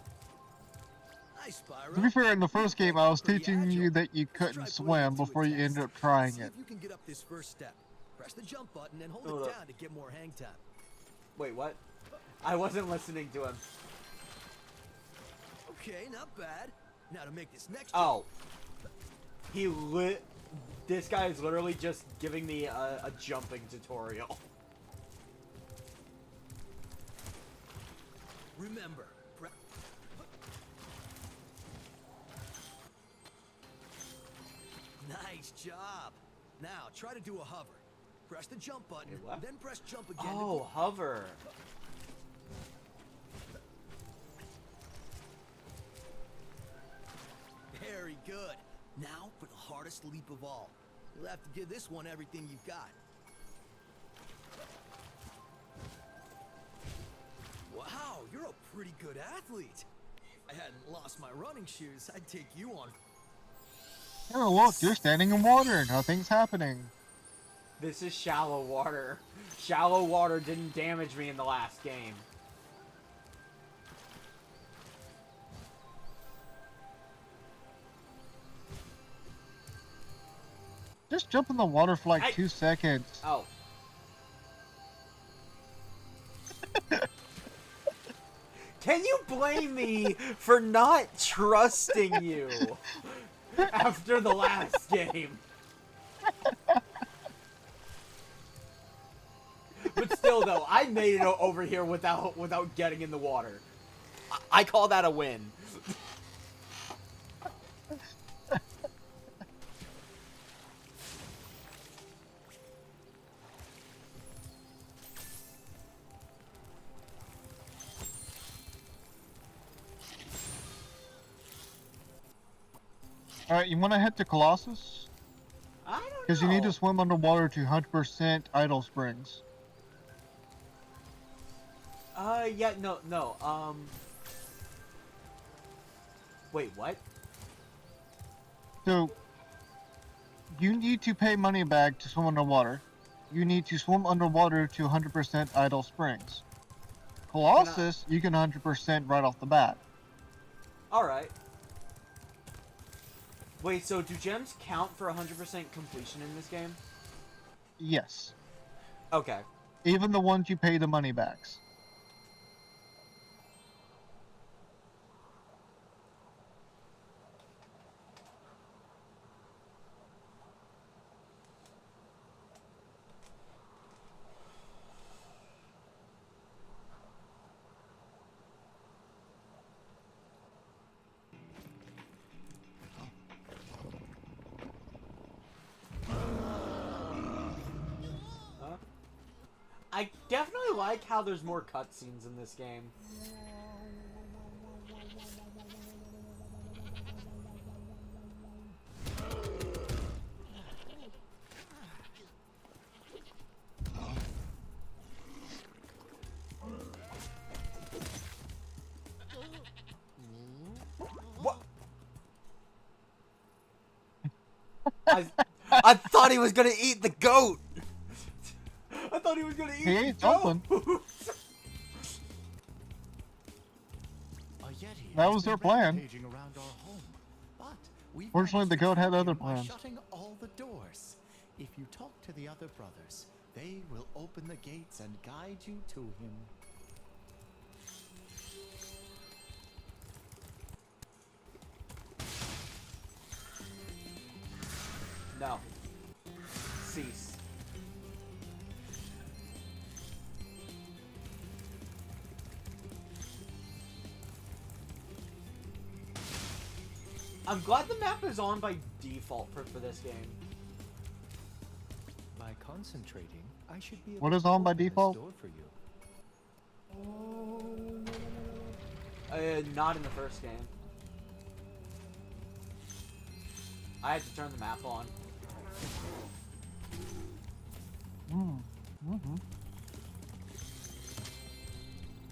Hi, Spyro. To be fair, in the first game, I was Pretty teaching you agile. that you Let's couldn't try putting swim it to a before you test. ended up trying See it. if you can get up this first step. Press the jump button and hold Hold it up. down to get more hang time. Wait, what? I wasn't listening to him. Okay, not bad. Now to make this next Oh. This guy is literally just giving me a jumping tutorial. Remember, nice job. Now try to do a hover. Press the jump button, Wait, what? then press jump again. to Oh, hover. Very good. Now for the hardest leap of all. You'll have to give this one everything you've got. Wow, you're a pretty good athlete. If I hadn't lost my running shoes, I'd take you on. Oh, look, you're standing in water. Nothing's happening. This is shallow water. Shallow water didn't damage me in the last game. Just jump in the water for like Hey. 2 seconds. Oh. Can you blame me for not trusting you after the last game? But still, though, I made it over here without getting in the water. I call that a win. Alright, you want to head to Colossus? I don't Because you need to know. swim underwater to 100% idle springs. Yeah, no. Wait, what? So, you need to pay money back to swim underwater. You need to swim underwater to 100% idle springs. Colossus, you can 100% right off the bat. Alright. Wait, so do gems count for 100% completion in this game? Yes. Okay. Even the ones you pay the money backs. I definitely like how there's more cutscenes in this game. What? I thought he was gonna eat the goat. I thought he was gonna eat He ate something. That was their plan. Around our home, but we've Fortunately, the goat had other by plans. shutting all the doors. If you talk to the other brothers, they will open the gates and guide you to him. No. Cease. I'm glad the map is on by default for this game. By concentrating, I should be able What is to on by open this default? door for you. Not in the first game. I had to turn the map on.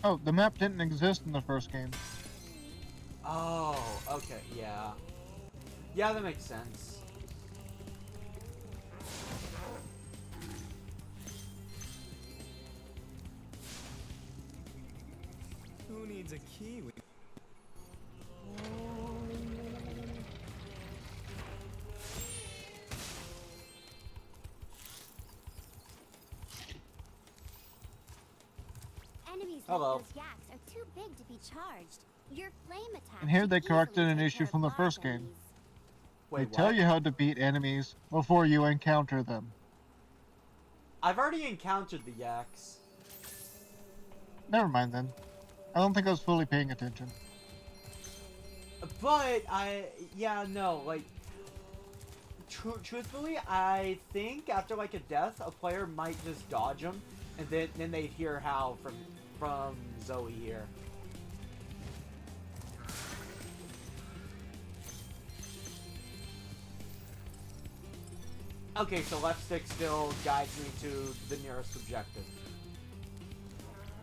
Oh, the map didn't exist in the first game. Oh, okay, yeah. Yeah, that makes sense. Who needs a key? Enemies Hello. like those yaks are too big to be charged. Your flame attack. And here should they corrected easily an take issue care of from the large first game. enemies. They Wait, tell what? you how to beat enemies before you encounter them. I've already encountered the yaks. Never mind then. I don't think I was fully paying attention. But truthfully, I think after like a death, a player might just dodge them, and then they'd hear how from Zoe here. Okay, so left stick still guides me to the nearest objective.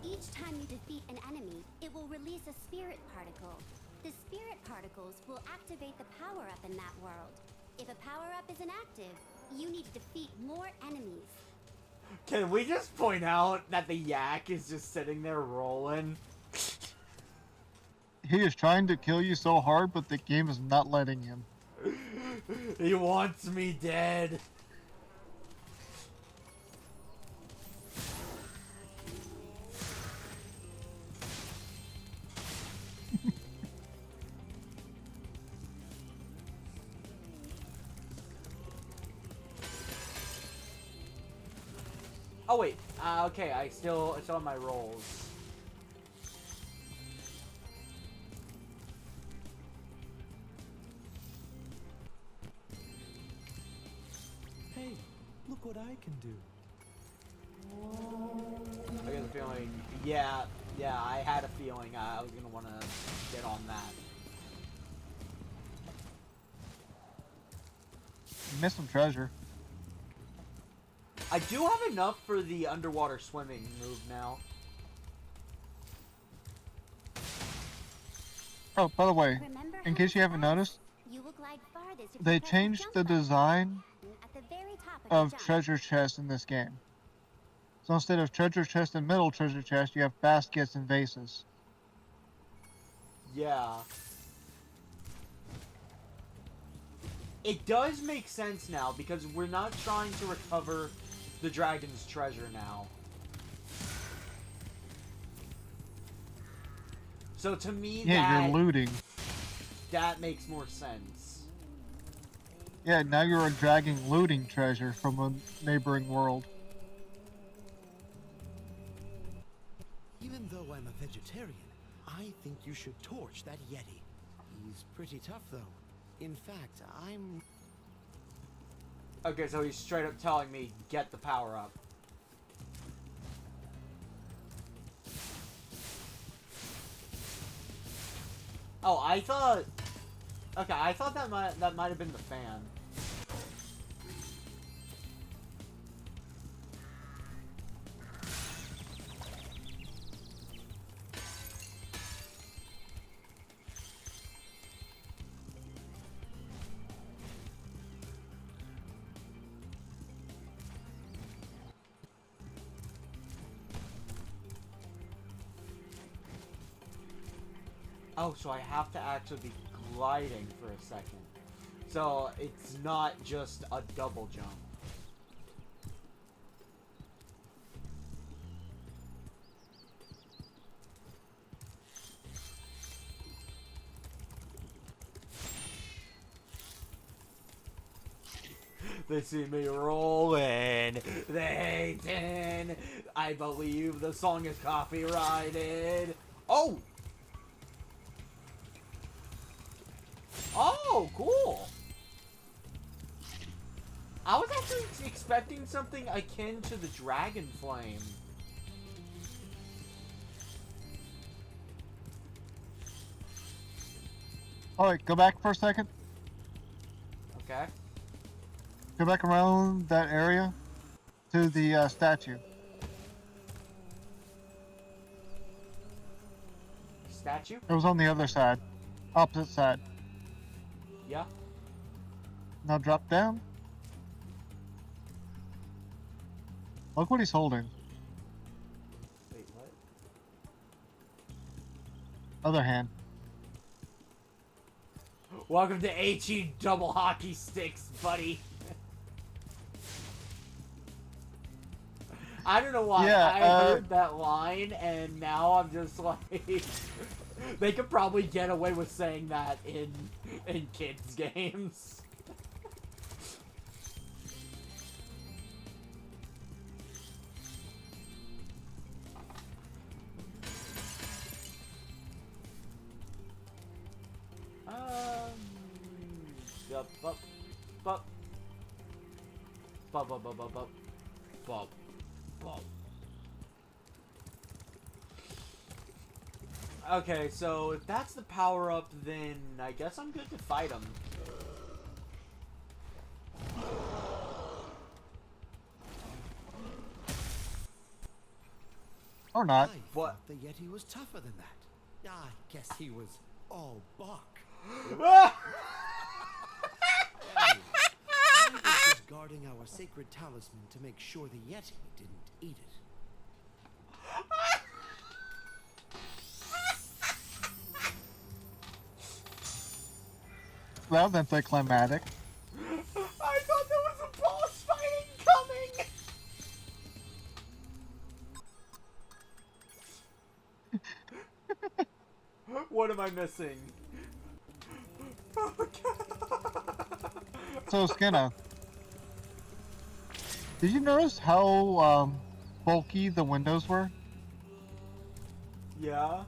Each time you defeat an enemy, it will release a spirit particle. The spirit particles will activate the power-up in that world. If a power-up is inactive, you need to defeat more enemies. Can we just point out that the yak is just sitting there rolling? He is trying to kill you so hard, but the game is not letting him. He wants me dead. Oh wait, okay, it's on my rolls. Hey, look what I can do. I get the feeling, yeah, I had a feeling I was gonna want to get on that. You missed some treasure. I do have enough for the underwater swimming move now. Oh, by the way, Remember in how case you it haven't starts? noticed, You will glide farthest if they you press the changed jump the button design at the very top of of the jump. treasure chests in this game. So instead of treasure chest and middle treasure chest, you have baskets and vases. Yeah. It does make sense now because we're not trying to recover the dragon's treasure now. So to me, Yeah, you're looting. that makes more sense. Yeah, now you're dragging looting treasure from a neighboring world. Even though I'm a vegetarian, I think you should torch that Yeti. He's pretty tough, though. In fact, I'm... Okay, so he's straight up telling me, get the power up. Oh, I thought... Okay, I thought that might have been the fan. Oh, so I have to actually be gliding for a second. So it's not just a double jump. They see me rolling. They hating. I believe the song is copyrighted. Oh! Oh, cool. I was actually expecting something akin to the Dragon Flame. Alright, go back for a second. Okay. Go back around that area to the statue. Statue? It was on the other side. Opposite side. Yeah. Now drop down. Look what he's holding. Wait, what? Other hand. Welcome to HE double hockey sticks, buddy. I don't know why I heard that line and now I'm just like they could probably get away with saying that in kids games. Yup, bup, bup, bup, bup, bup, bup, bup, bup, bup. Okay, so if that's the power up, then I guess I'm good to fight him. Or not. I What? thought the Yeti was tougher than that. I guess he was all bark. I was just guarding our sacred talisman to make sure the Yeti didn't eat it. Well, anticlimactic. I thought there was a boss fighting coming! What am I missing? Oh, God. So, Skena, did you notice how bulky the windows were? Yeah?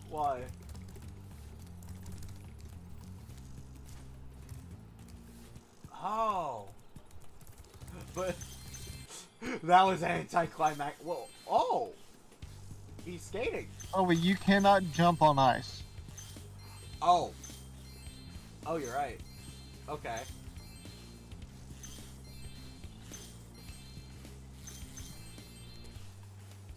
Why? Oh. But that was anticlimactic. Whoa. Oh. He's skating. Oh, but you cannot jump on ice. Oh. Oh, you're right. Okay.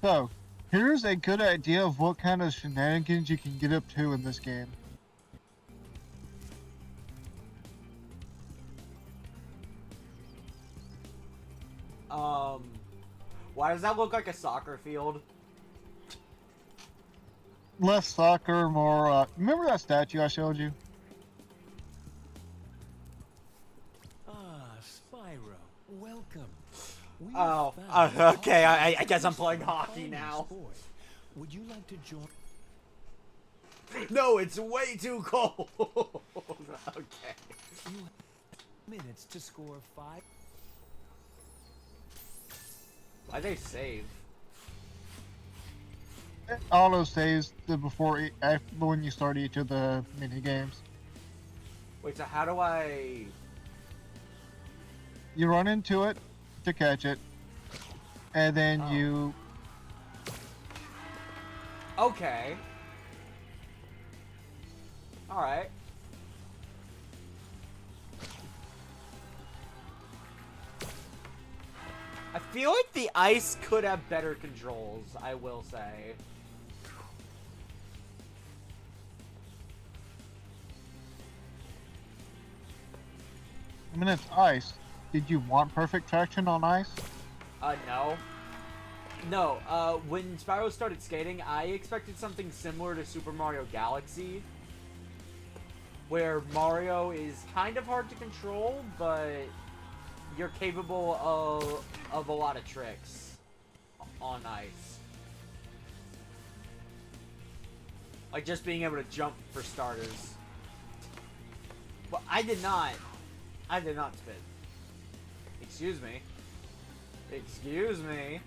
So, here's a good idea of what kind of shenanigans you can get up to in this game. Why does that look like a soccer field? Less soccer, more, remember that statue I showed you? Ah, Spyro, welcome. We Oh, have found okay, I hockey guess I'm is playing a hockey fine now. sport. Would you like to join? No, it's way too cold. Okay. You have minutes to score 5. Why they save? It auto saves when you start each of the mini games. Wait, so how do I? You run into it to catch it, and then Oh. you. Okay. All right. I feel like the ice could have better controls, I will say. I mean, it's ice. Did you want perfect traction on ice? No. No, when Spyro started skating, I expected something similar to Super Mario Galaxy, where Mario is kind of hard to control, but you're capable of a lot of tricks on ice. Like just being able to jump for starters. But I did not spin. Excuse me. Excuse me.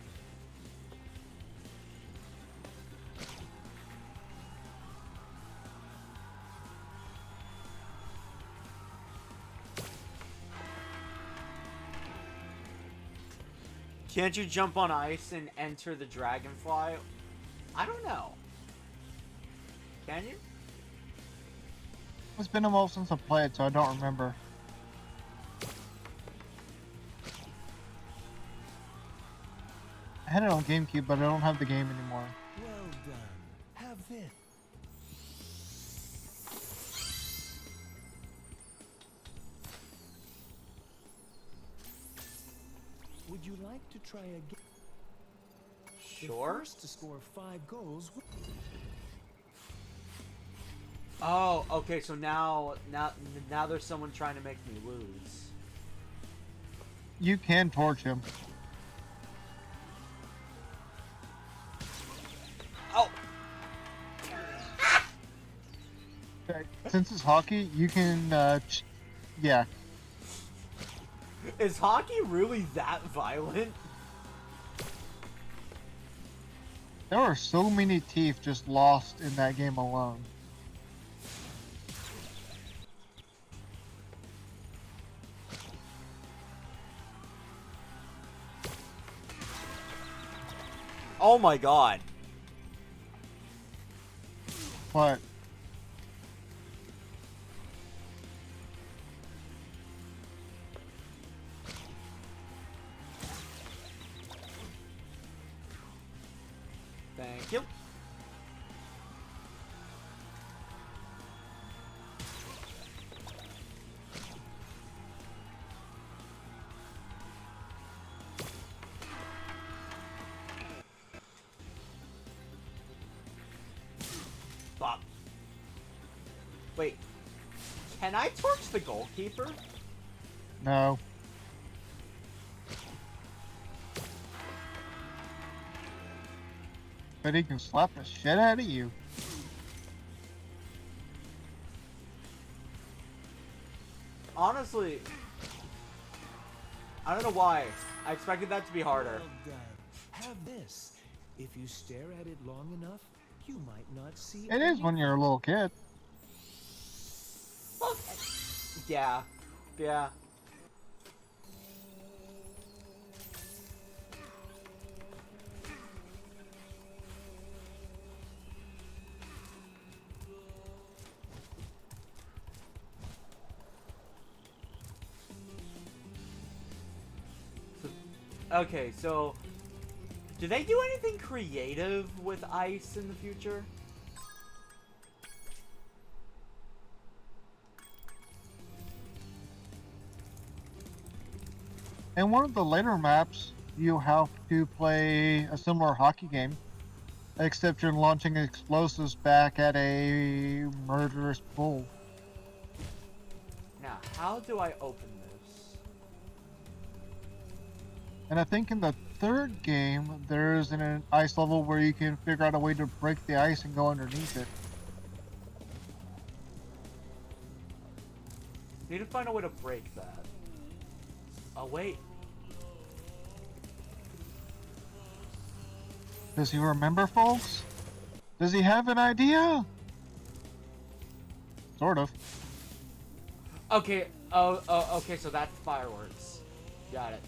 Can't you jump on ice and enter the dragonfly? I don't know. Can you? It's been a while since I played, so I don't remember. I had it on GameCube, but I don't have the game anymore. Well done. Have this. Would you like to try again? Sure. The first to score 5 goals. Oh, okay. So now there's someone trying to make me lose. You can torch him. Oh. Okay. Since it's hockey, you can, yeah. Is hockey really that violent? There are so many teeth just lost in that game alone. Oh my god. What? Thank you. Bop. Wait. Can I torch the goalkeeper? No. But he can slap the shit out of you. Honestly, I don't know why. I expected that to be harder. Well done. Have this. If you stare at it long enough, you might not see It is when you're a little kid. Well, yeah. Yeah. Okay, so Do they do anything creative with ice in the future? In one of the later maps, you have to play a similar hockey game, except you're launching explosives back at a murderous bull. Now, how do I open this? And I think in the third game, there's an ice level where you can figure out a way to break the ice and go underneath it. Need to find a way to break that. Oh, wait. Does he remember, folks? Does he have an idea? Sort of. Okay, okay, so that's fireworks. Got it.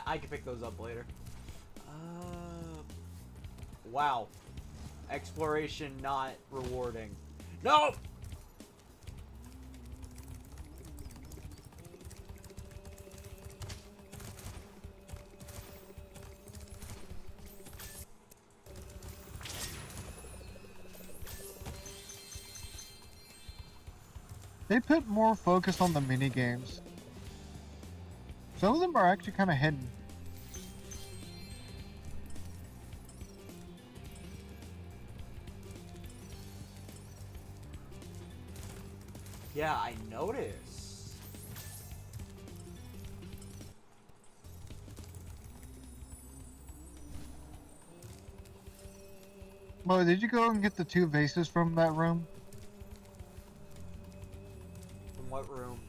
I can pick those up later. Wow. Exploration not rewarding. No! They put more focus on the mini games. Some of them are actually kind of hidden. Yeah, I noticed. Well, did you go and get the 2 vases from that room? From what room?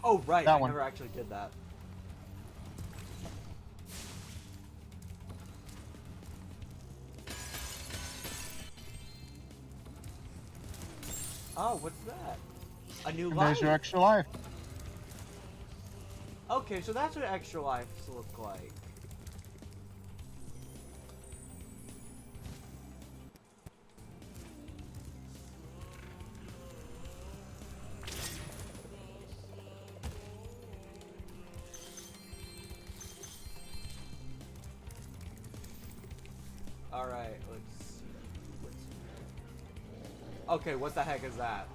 Oh, right, That I one. never actually did that. Oh, what's that? A new And life? there's your extra life. Okay, so that's what extra lives look like. Alright, let's see. Okay, what the heck is that?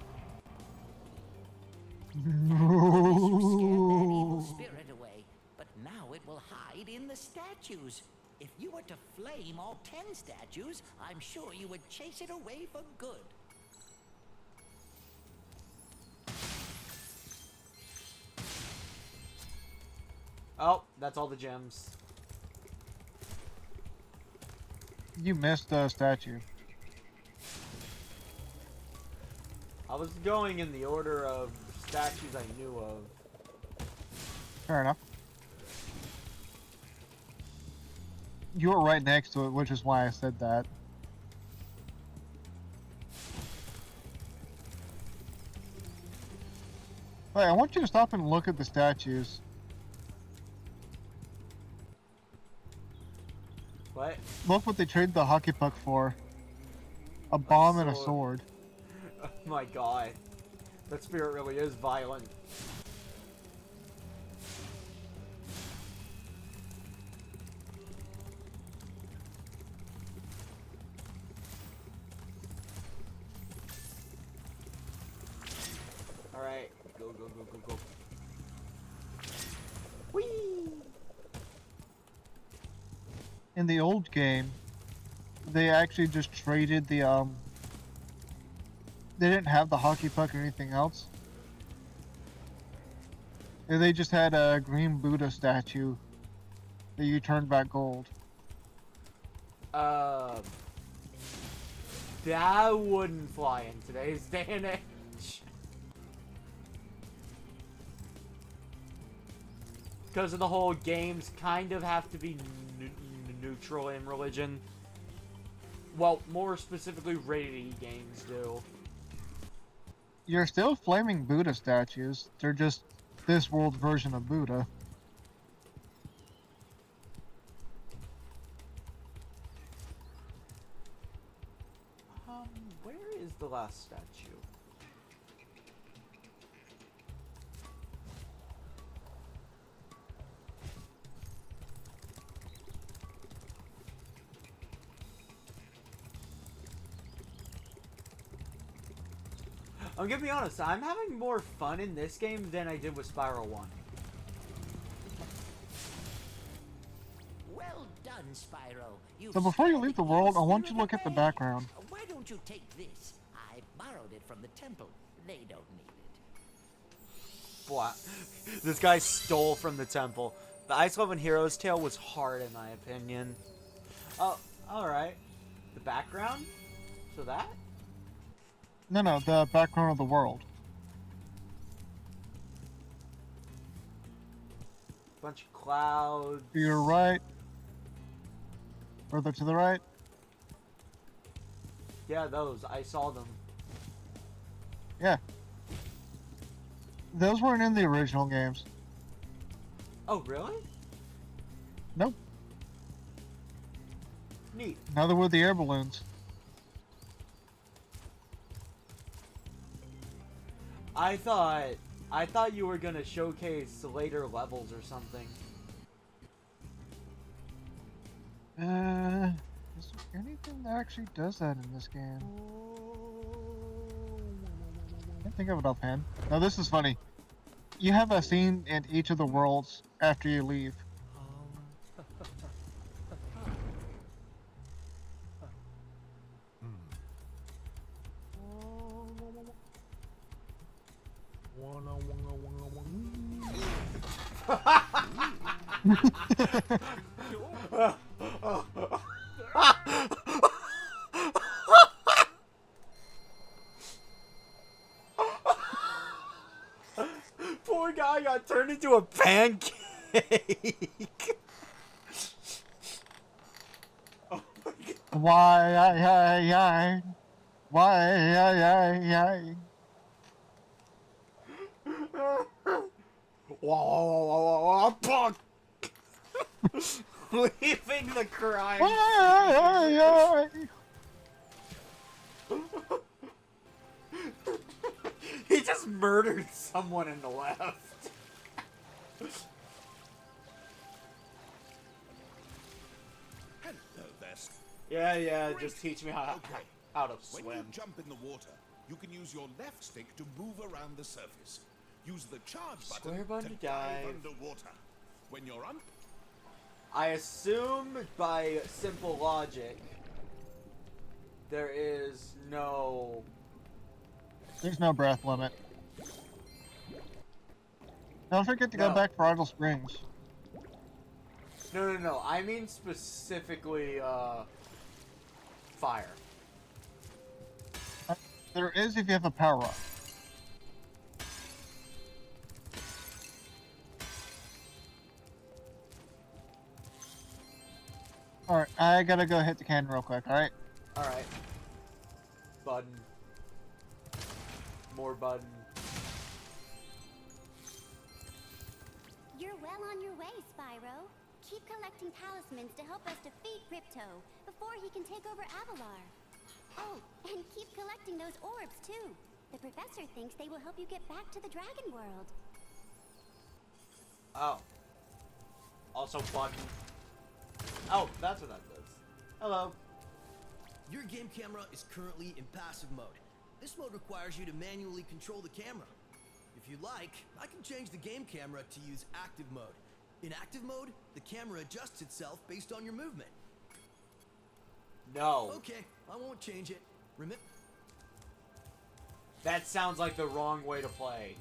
Evil spirit away, but now it will hide in the statues. If you were to flame all 10 statues, I'm sure you would chase it away for good. Oh, that's all the gems. You missed a statue. I was going in the order of statues I knew of. Fair enough. You were right next to it, which is why I said that. Wait, I want you to stop and look at the statues. What? Look what they traded the hockey puck for. A bomb and a sword. Oh my god. That spirit really is violent. Alright, go, go, go, go, go. Whee! In the old game, they actually just traded the they didn't have the hockey puck or anything else. And they just had a green Buddha statue that you turned back gold. That wouldn't fly in today's day and age. Because of the whole games kind of have to be neutral in religion. Well, more specifically, rated E games do. You're still flaming Buddha statues. They're just this world version of Buddha. Where is the last glass statue. I'm gonna be honest, I'm having more fun in this game than I did with Spyro 1. Well done, Spyro. So before you leave the world, I want you to look at the background. Why don't you take this? I borrowed it from the temple. They don't need it. What? This guy stole from the temple. The Ice Love and Hero's Tale was hard in my opinion. Oh, alright. The background? So that? No, the background of the world. Bunch of clouds. To your right. Further to the right. Yeah, those. I saw them. Yeah. Those weren't in the original games. Oh, really? Nope. Neat. Neither were the air balloons. I thought you were gonna showcase later levels or something. Is there anything that actually does that in this game? I can't think of it offhand. Now this is funny. You have a scene in each of the worlds after you leave. Poor guy got turned into a pancake. Oh my god. Why? Whoa, punk. Leaving the crime. He just murdered someone in the left. Hello there. Yeah, just teach me how to swim. When you jump in the water, you can use your left stick to move around the surface. Use the charge Square button button to to dive. underwater. When you're on, I assume by simple logic, there is no... There's no breath limit. Don't forget to go back for Idle Springs. No. I mean specifically, fire. There is if you have a power-up. Alright, I gotta go hit the cannon real quick, alright? Alright. Button. More button. You're well on your way, Spyro. Keep collecting talismans to help us defeat Ripto before he can take over Avalar. Oh, and keep collecting those orbs too. The professor thinks they will help you get back to the Dragon World. Oh. Also button. Oh, that's what that does. Hello. Your game camera is currently in passive mode. This mode requires you to manually control the camera. If you like, I can change the game camera to use active mode. In active mode, the camera adjusts itself based on your movement. No. Okay, I won't change it. Remember. That sounds like the wrong way to play.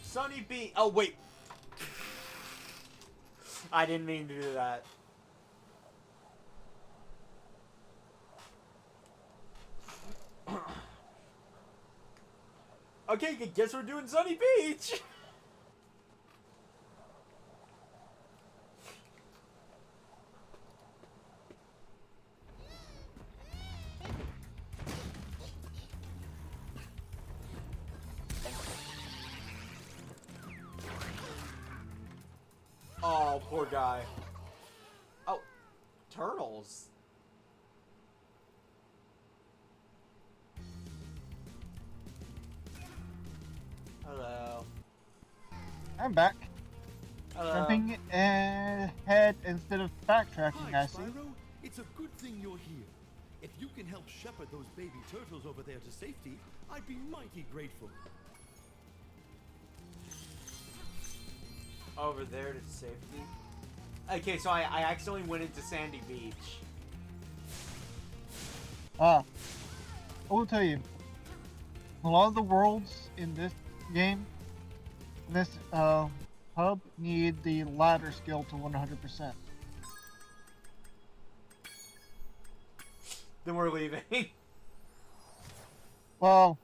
Sunny B. Oh, wait. I didn't mean to do that. Okay, guess we're doing Sunny Beach. Oh, poor guy. Oh, turtles. Hello. I'm back. Hello. Jumping ahead instead of backtracking, Hi, I see. Spyro. It's a good thing you're here. If you can help shepherd those baby turtles over there to safety, I'd be mighty grateful. Over there to safety. Okay, so I accidentally went into Sandy Beach. I will tell you, a lot of the worlds in this game, this hub, need the ladder skill to 100%. Then we're leaving. Well,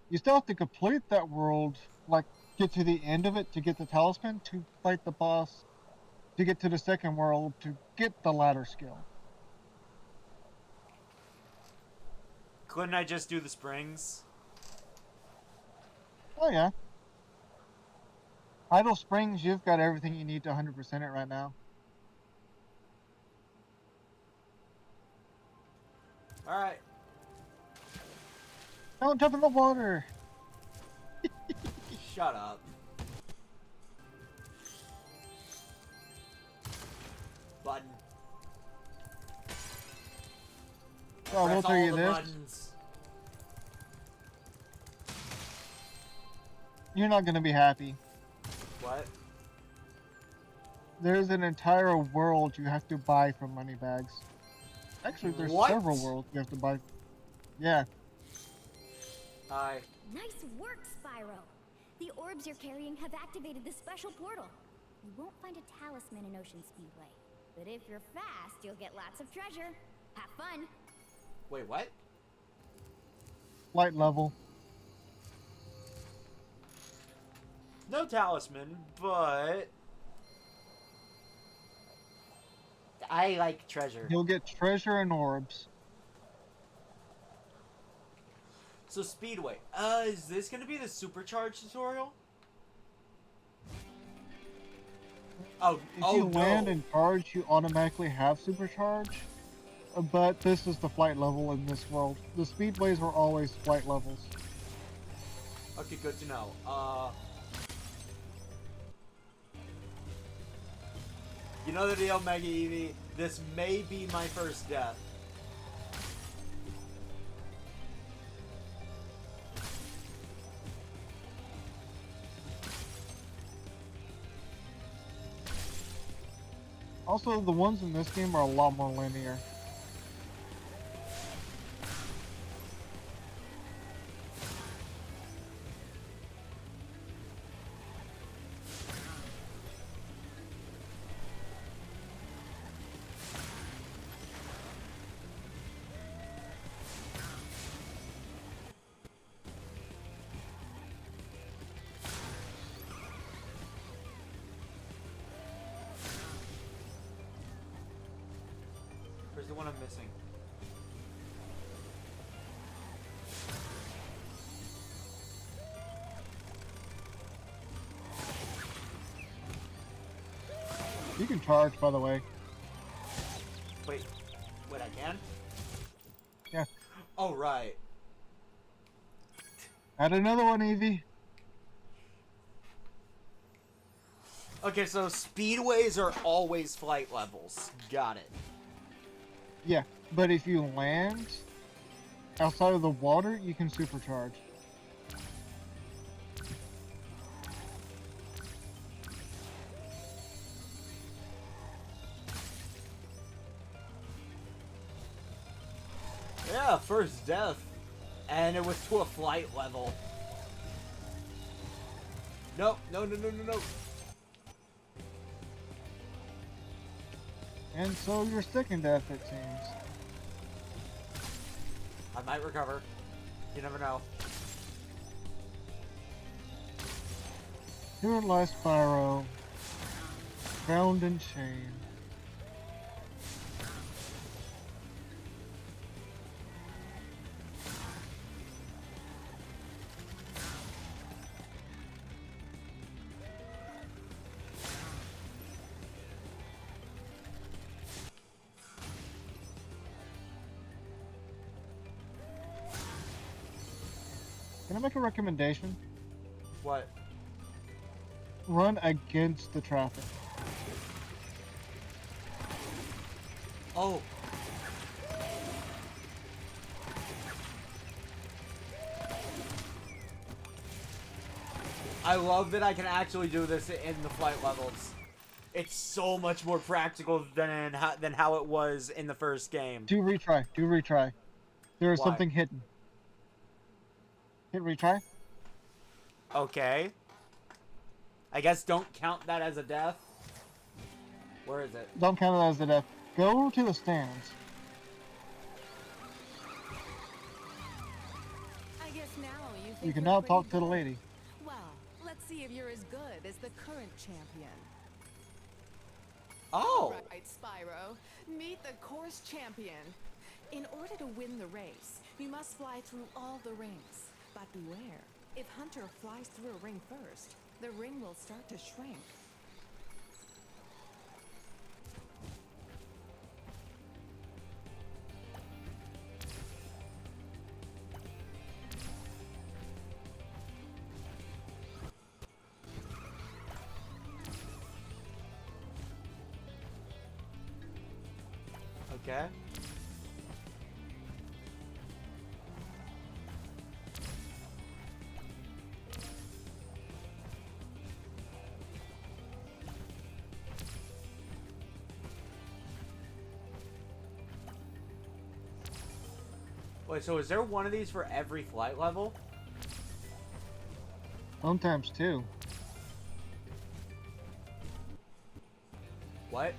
you still have to complete that world, like get to the end of it to get the talisman, to fight the boss, to get to the second world, to get the ladder skill. Couldn't I just do the springs? Oh yeah. Idle Springs, you've got everything you need to 100% it right now. Alright. Don't jump in the water! Shut up. Button. So I will Press tell all you the this. buttons. You're not going to be happy. What? There's an entire world you have to buy from Moneybags. Actually, there's What? several worlds you have to buy. Yeah. Hi. Nice work, Spyro. The orbs you're carrying have activated the special portal. You won't find a talisman in Ocean Speedway. But if you're fast, you'll get lots of treasure. Have fun. Wait, what? Light level. No talisman, but I like treasure. You'll get treasure and orbs. So Speedway. Is this gonna be the supercharge tutorial? Oh, If you land and charge, you automatically have supercharge. But this is the flight level in this world. The speedways were always flight levels. Okay, good to know. You know the deal, Mega Eevee? This may be my first death. Also, the ones in this game are a lot more linear. Where's the one I'm missing? You can charge, by the way. Wait, I can? Yeah. Oh, right. Add another one, Eevee. Okay, so speedways are always flight levels. Got it. Yeah, but if you land outside of the water, you can supercharge. Yeah, first death. And it was to a flight level. Nope, no. And so your second death, it seems. I might recover. You never know. Here lies Spyro, bound and chained. Can I make a recommendation? What? Run against the traffic. Oh. I love that I can actually do this in the flight levels. It's so much more practical than how it was in the first game. Do retry. Do retry. There is Why? something hidden. Hit retry. Okay. I guess don't count that as a death. Where is it? Don't count it as a death. Go to the stands. I guess now you think You can you're now pretty talk to the good. lady. Well, let's see if you're as good as the current champion. Oh. Right, Spyro. Meet the course champion. In order to win the race, you must fly through all the rings. But beware, if Hunter flies through a ring first, the ring will start to shrink. Okay. Wait, so is there one of these for every flight level? Sometimes two. What?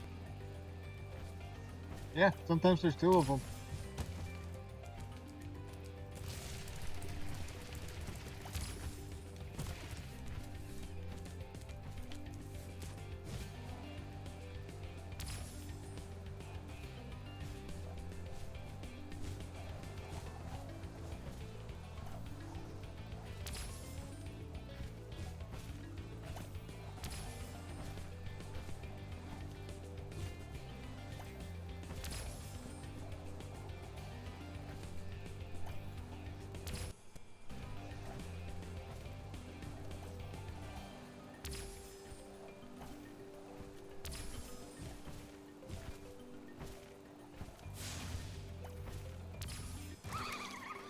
Yeah, sometimes there's two of them.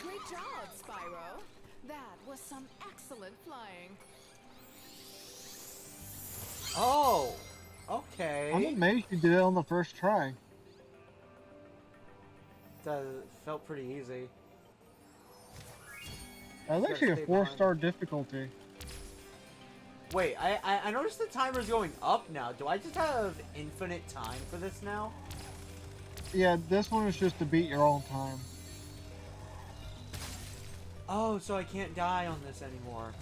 Great job, Spyro. That was some excellent flying. Oh. I'm Okay. amazed you did it on the first try. That felt pretty easy. That's Gotta actually a stay 4-star difficulty. Wait, I noticed the timer's going up now. Do I just have infinite time for this now? Yeah, this one is just to beat your own time. Oh, so I can't die on this anymore.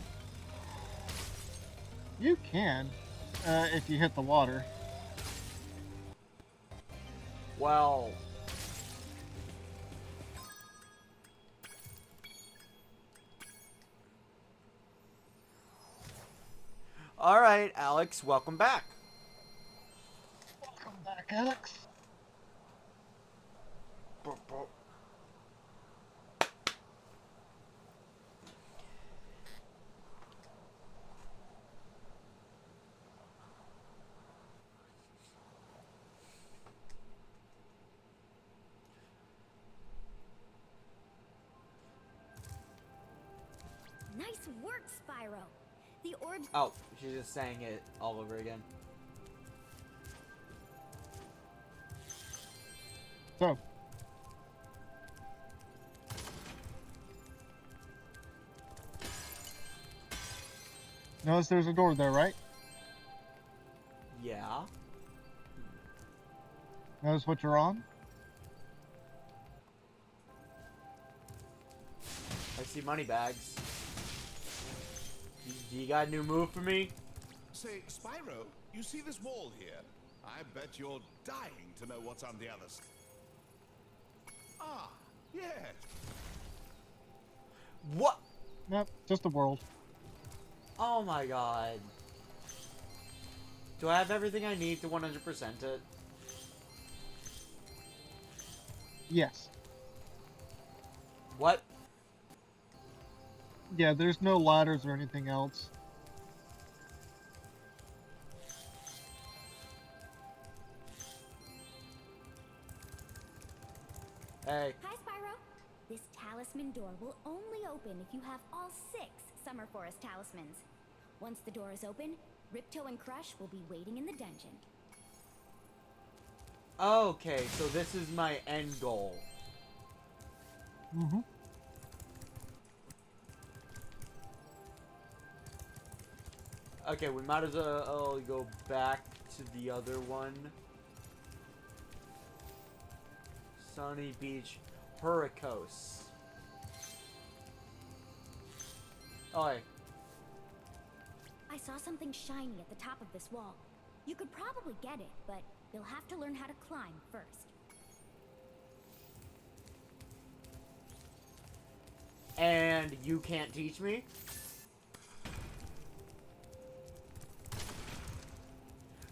You can, if you hit the water. Well... Alright, Alex, welcome back. Welcome back, Alex. Nice work, Spyro. The orbs. Oh, she's just saying it all over again. So. Notice there's a door there, right? Yeah. Notice what you're on? I see money bags. You got a new move for me? Say, Spyro, you see this wall here? I bet you're dying to know what's on the other side. Ah, yes. What? Nope, just a world. Oh my god. Do I have everything I need to 100% it? Yes. What? Yeah, there's no ladders or anything else. Hey. Hi, Spyro. This talisman door will only open if you have all 6 Summer Forest talismans. Once the door is open, Ripto and Crush will be waiting in the dungeon. Okay, so this is my end goal. Mm-hmm. Okay, we might as well go back to the other one. Sunny Beach Hurricos. Oh, hey. I saw something shiny at the top of this wall. You could probably get it, but you'll have to learn how to climb first. And you can't teach me?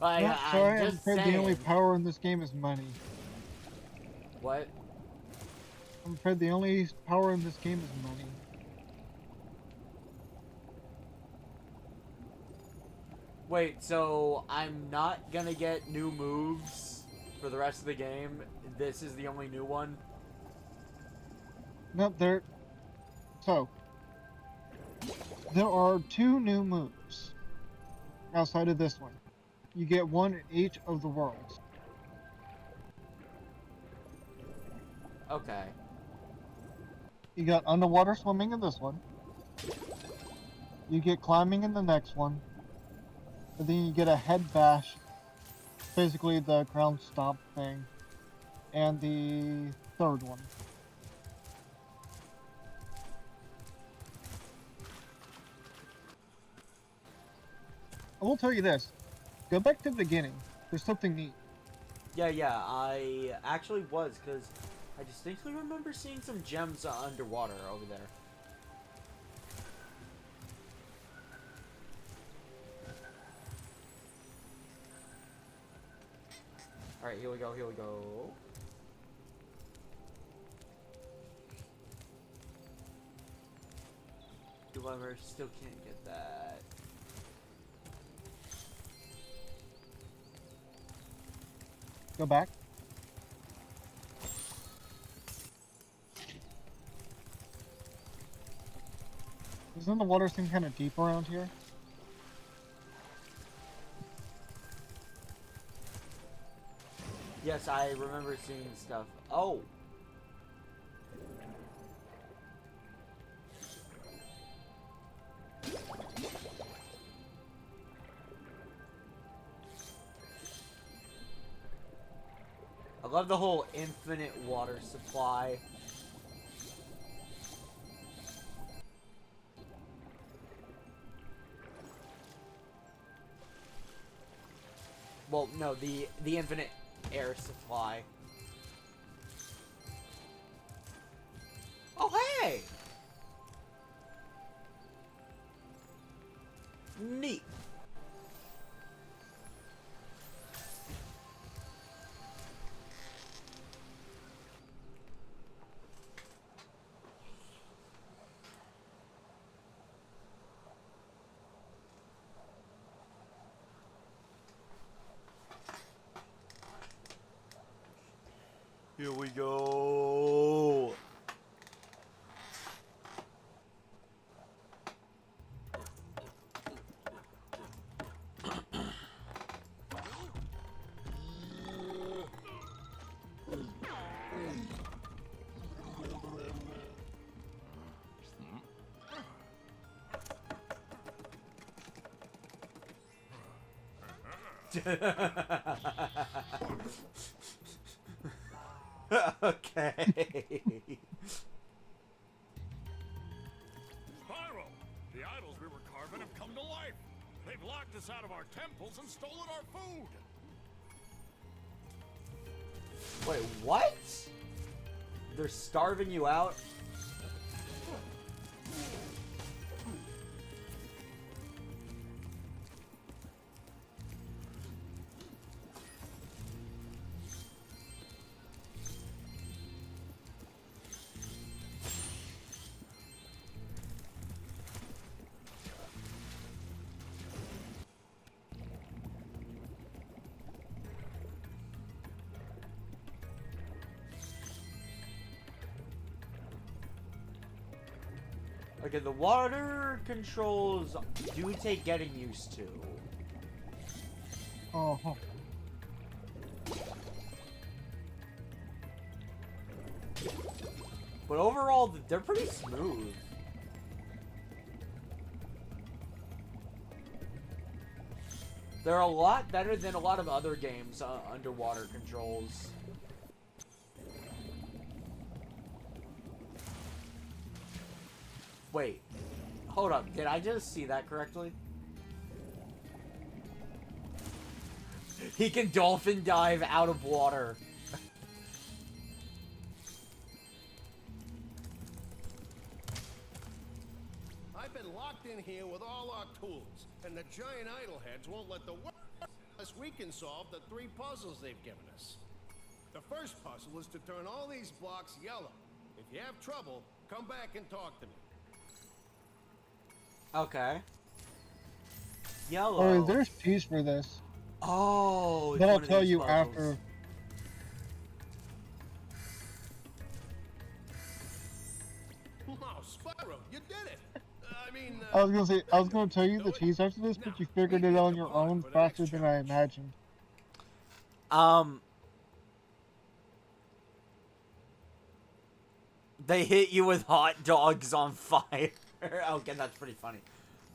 Like, No, sorry, I'm I'm just afraid saying. the only power in this game is money. What? I'm afraid the only power in this game is money. Wait, so I'm not gonna get new moves for the rest of the game? This is the only new one? No, there are 2 new moves outside of this one. You get one in each of the worlds. Okay. You got underwater swimming in this one. You get climbing in the next one. And then you get a head bash, basically the ground stomp thing, and the third one. I will tell you this. Go back to the beginning. There's something neat. Yeah, I actually was, because I distinctly remember seeing some gems underwater over there. Alright, here we go, here we go. However, still can't get that. Go back. Isn't the water seem kind of deep around here? Yes, I remember seeing stuff. Oh! I love the whole infinite water supply. Well, no, the infinite air supply. Oh, hey! Neat. Here we go. Okay. Spyro, the idols we were carving have come to life. They've locked us out of our temples and stolen our food. Wait, what? They're starving you out? Okay, the water controls do take getting used to. Oh. But overall, they're pretty smooth. They're a lot better than a lot of other games underwater controls. Wait, hold up. Did I just see that correctly? He can dolphin dive out of water. I've been locked in here with all our tools, and the giant idleheads won't let the work unless we can solve the 3 puzzles they've given us. The first puzzle is to turn all these blocks yellow. If you have trouble, come back and talk to me. Okay. Yellow. Oh, there's keys for this. Oh, But I'll tell you after. Wow, Spyro, you did it! I mean, I was gonna tell you the keys after this, but you figured it on your own faster than I imagined. They hit you with hot dogs on fire. Okay, that's pretty funny.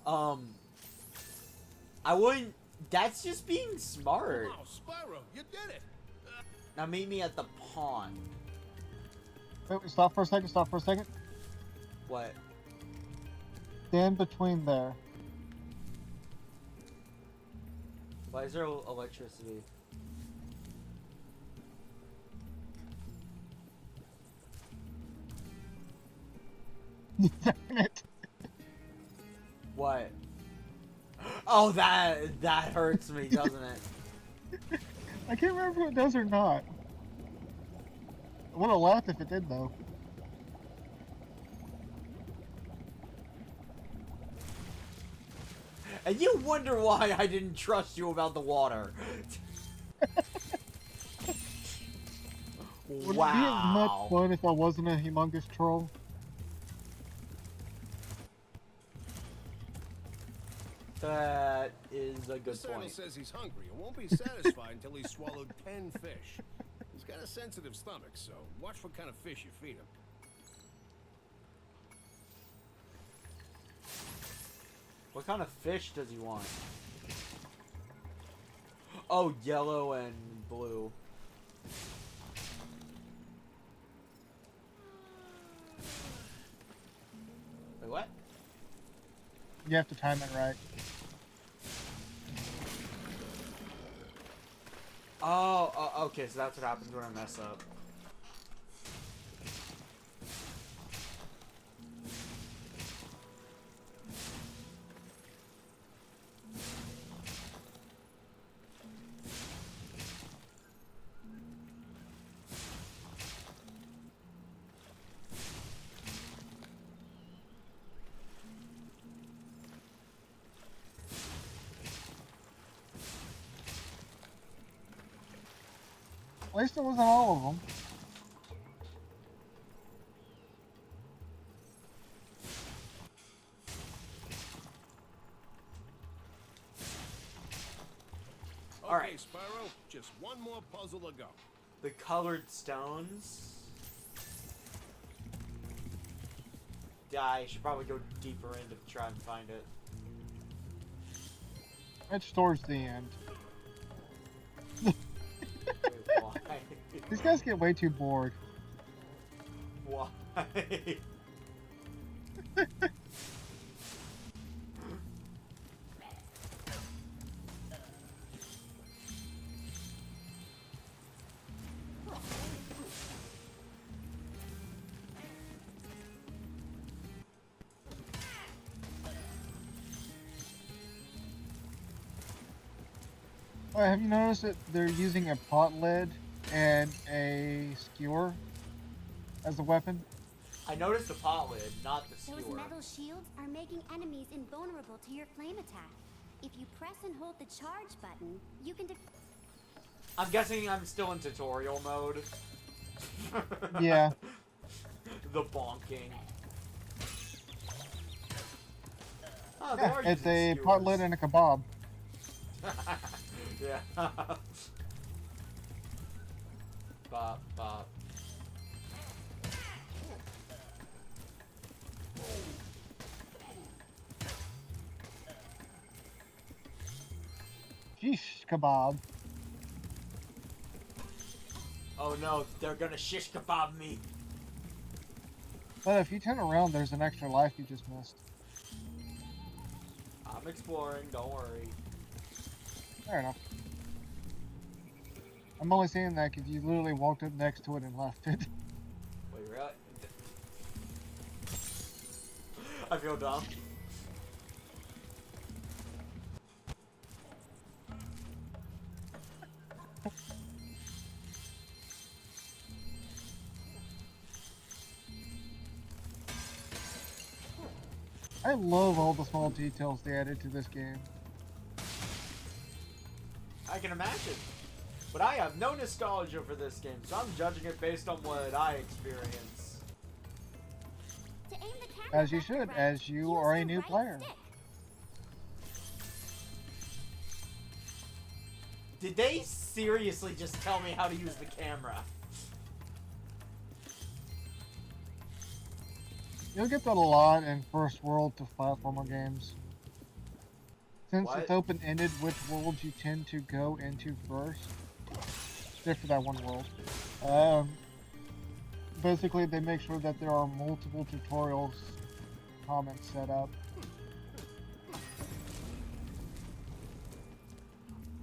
I wouldn't. That's just being smart. Wow, Spyro, you did it! Now meet me at the pond. Wait, stop for a second. Stop for a second. What? Stand between there. Why is there electricity? Damn it. What? Oh, that hurts me, doesn't it? I can't remember if it does or not. I would have laughed if it did, though. And you wonder why I didn't trust you about the water. Would it be as much fun if I wasn't a humongous troll? That is a good This animal point. says he's hungry and won't be satisfied until he's swallowed 10 fish. He's got a sensitive stomach, so watch what kind of fish you feed him. What kind of fish does he want? Oh, yellow and blue. Wait, what? You have to time it right. Oh, okay, so that's what happens when I mess up. At least it wasn't all of them. Okay, Alright. Spyro, just one more puzzle to go. The colored stones. Yeah, I should probably go deeper in to try and find it. It's towards the end. Wait, why? These guys get way too bored. Why? Oh, have you noticed that they're using a pot lid and a skewer as a weapon? I noticed the pot lid, not the Those skewer. metal shields are making enemies invulnerable to your flame attack. If you press and hold the charge button, you can I'm guessing I'm still in tutorial mode. Yeah. The bonking. Oh, they Yeah, are it's using a skewers. partlet and a kebab. Yeah. Bop, bop. Sheesh kebab. Oh no, they're gonna shish kebab me. But if you turn around, there's an extra life you just missed. I'm exploring, don't worry. Fair enough. I'm only saying that because you literally walked up next to it and left it. Wait, really? I feel dumb. I love all the small details they added to this game. I can imagine. But I have no nostalgia for this game, so I'm judging it based on what I experience. To aim the camera As you left or should, right, as you use are a the new right player. stick. Did they seriously just tell me how to use the camera? You'll get that a lot in first world to platformer games. Since What? it's open-ended, which worlds you tend to go into first, except for that one world. Basically, they make sure that there are multiple tutorials comments set up.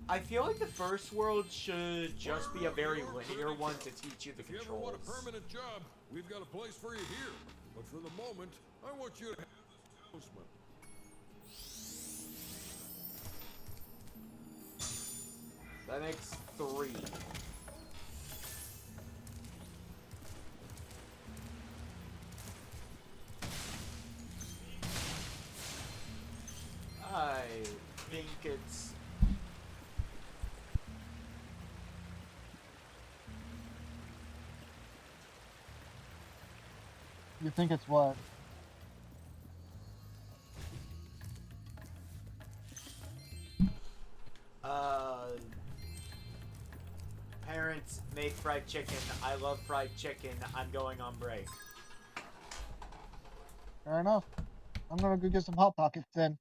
I feel like the first world should just be a very linear one to teach you the If you ever want controls. a permanent job, we've got a place for you here. But for the moment, I want you to have this talisman. That makes 3. I think it's... You think it's what? Parents make fried chicken. I love fried chicken. I'm going on break. Fair enough. I'm gonna go get some Hot Pockets then.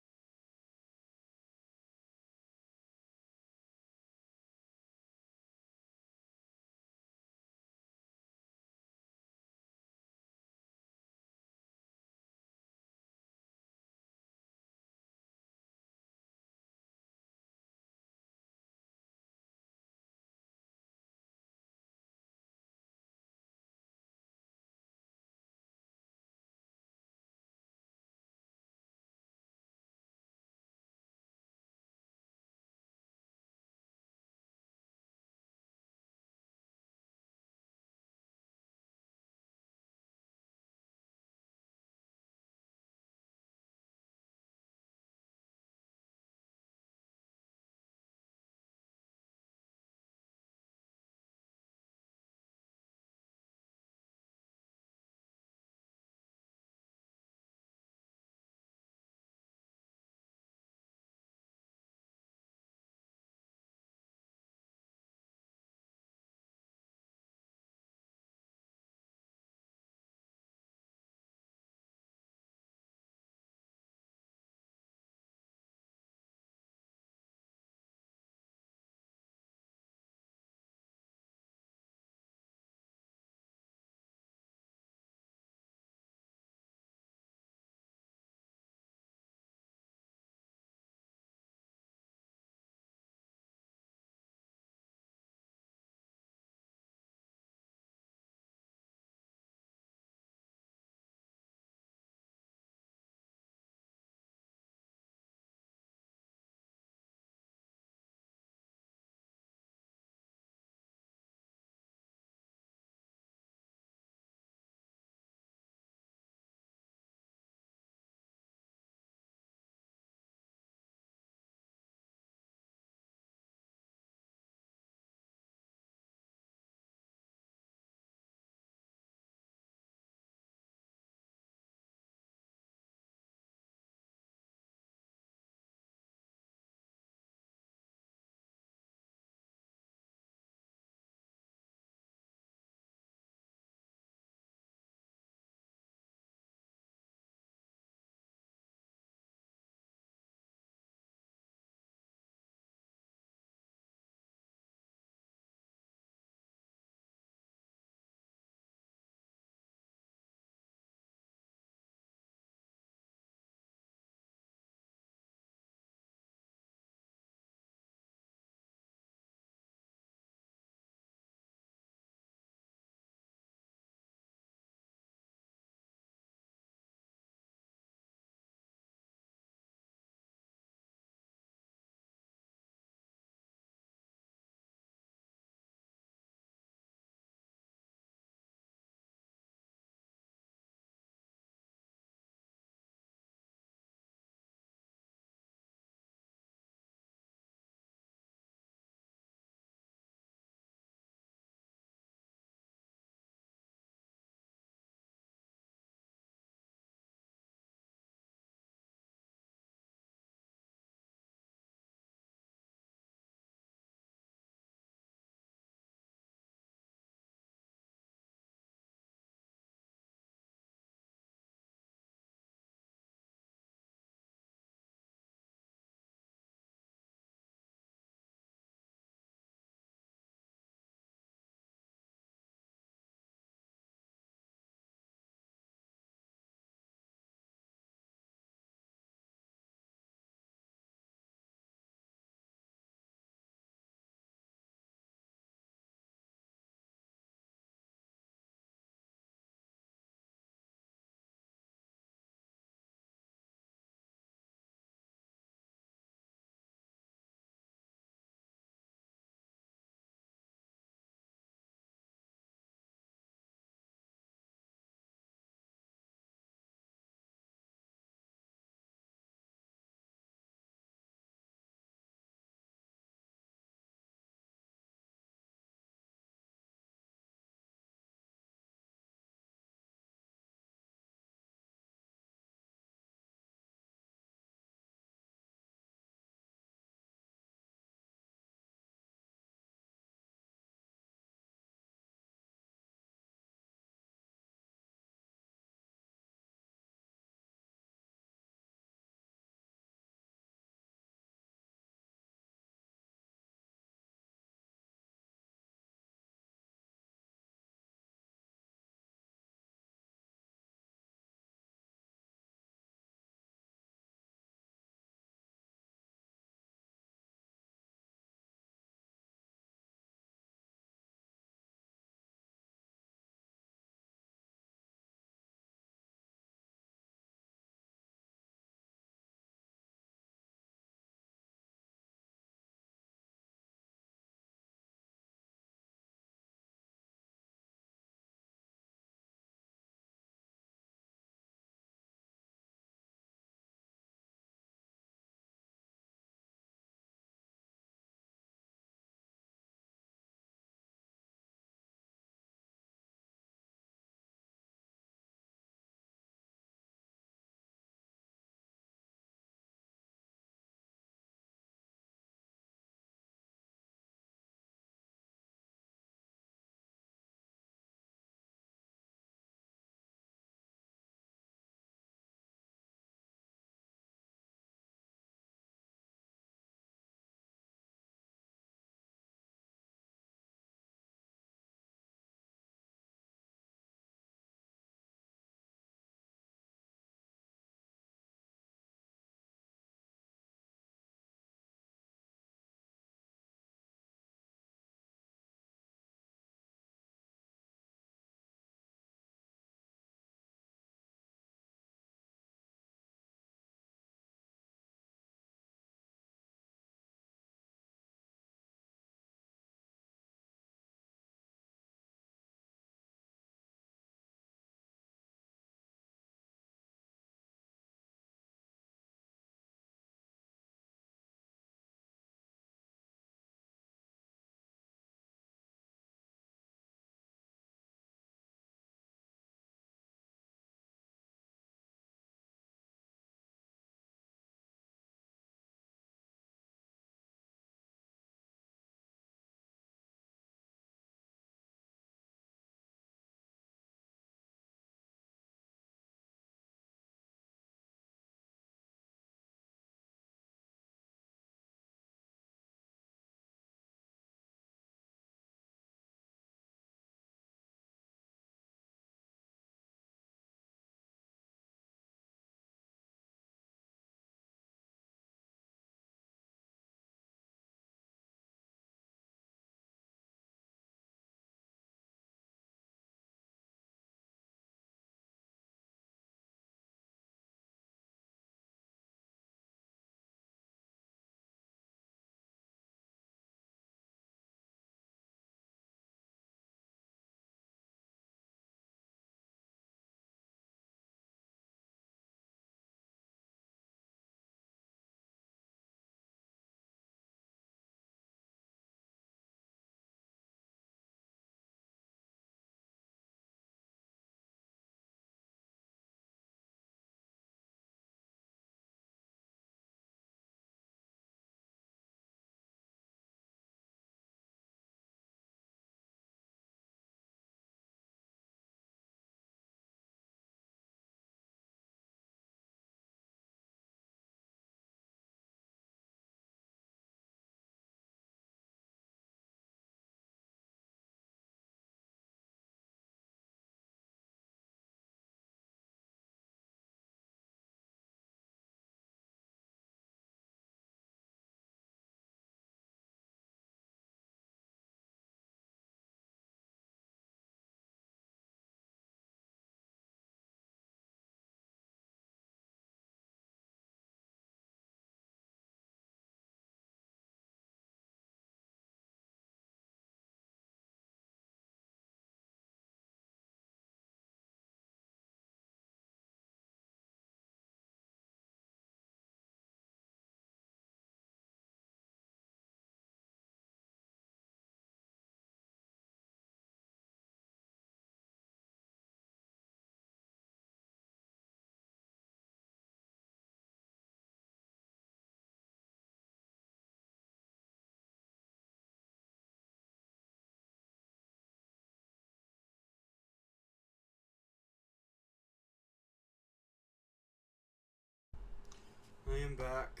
I'm back.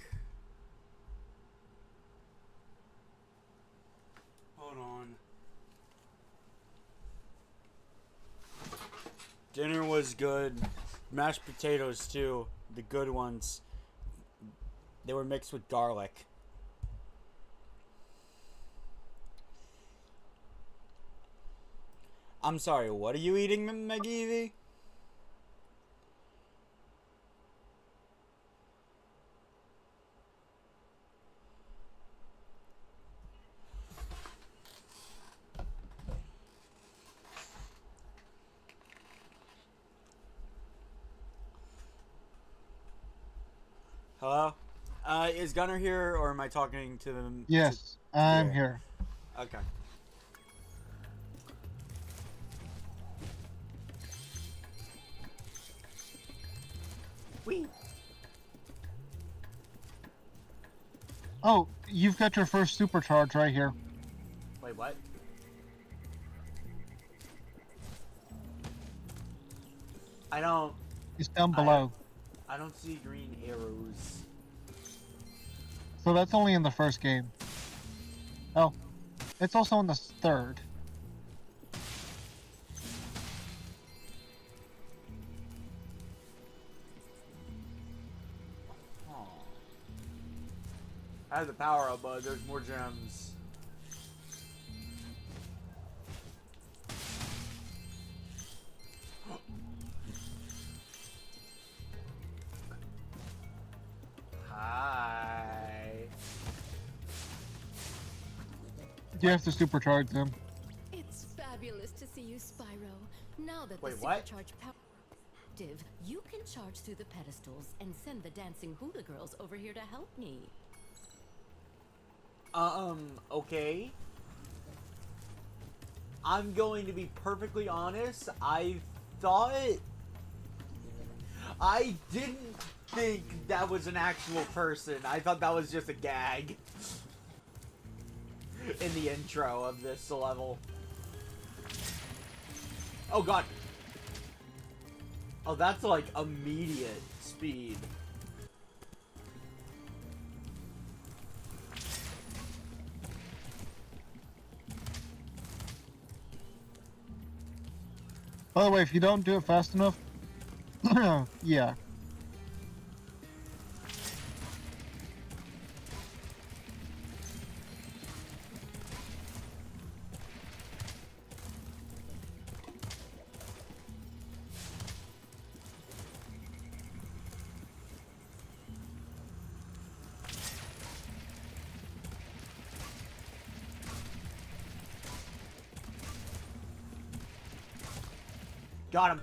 Hold on. Dinner was good. Mashed potatoes too. The good ones. They were mixed with garlic. I'm sorry, what are you eating, McGeevy? Hello? Is Gunner here, or am I talking to them? Yes, I'm here. Okay. Whee! Oh, you've got your first supercharge right here. Wait, what? I don't... It's down below. I don't see green arrows. So that's only in the first game. Oh, it's also in the third. Oh. I have the power up, but there's more gems. Hi. You have to supercharge them. It's fabulous to see you, Spyro. Now that Wait, the what? supercharge power active, you can charge through the pedestals and send the dancing hula girls over here to help me. Okay. I'm going to be perfectly honest. I didn't think that was an actual person. I thought that was just a gag in the intro of this level. Oh god. Oh, that's like immediate speed. By the way, if you don't do it fast enough, yeah. Got him.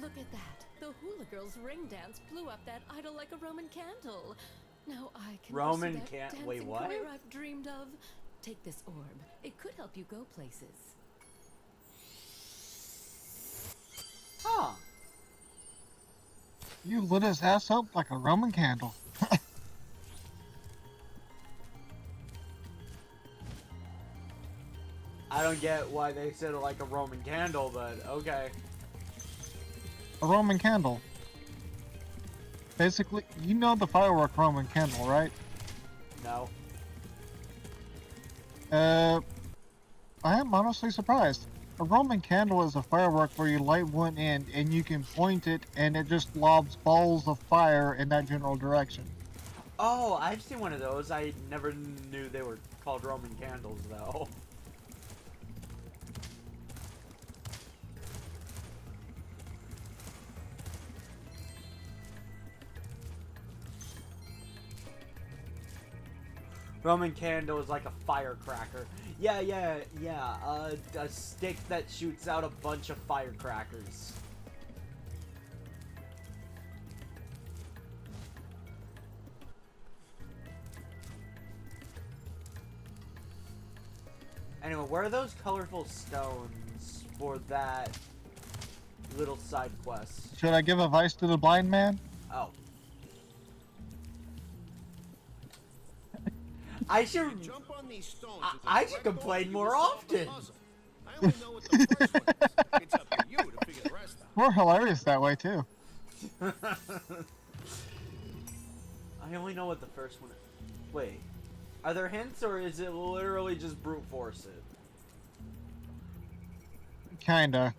Look at that. The hula girls' ring dance blew up that idol like a Roman candle. Now I can Roman pursue that can- wait, dancing what? career I've dreamed of. Take this orb. It could help you go places. Huh. You lit his ass up like a Roman candle. I don't get why they said it like a Roman candle, but okay. A Roman candle. Basically, you know the firework Roman candle, right? No. I am honestly surprised. A Roman candle is a firework where you light one end and you can point it and it just lobs balls of fire in that general direction. Oh, I've seen one of those. I never knew they were called Roman candles, though. Roman candle is like a firecracker. Yeah. A stick that shoots out a bunch of firecrackers. Anyway, where are those colorful stones for that little side quest? Should I give advice to the blind man? Oh. I should... Jump on these stones is I a should direct order complain you more to solve the often. puzzle. I only know what the first one is. It's up to you to figure the rest out. We're hilarious that way too. I only know what the first one is. Wait. Are there hints or is it literally just brute force it? Kinda.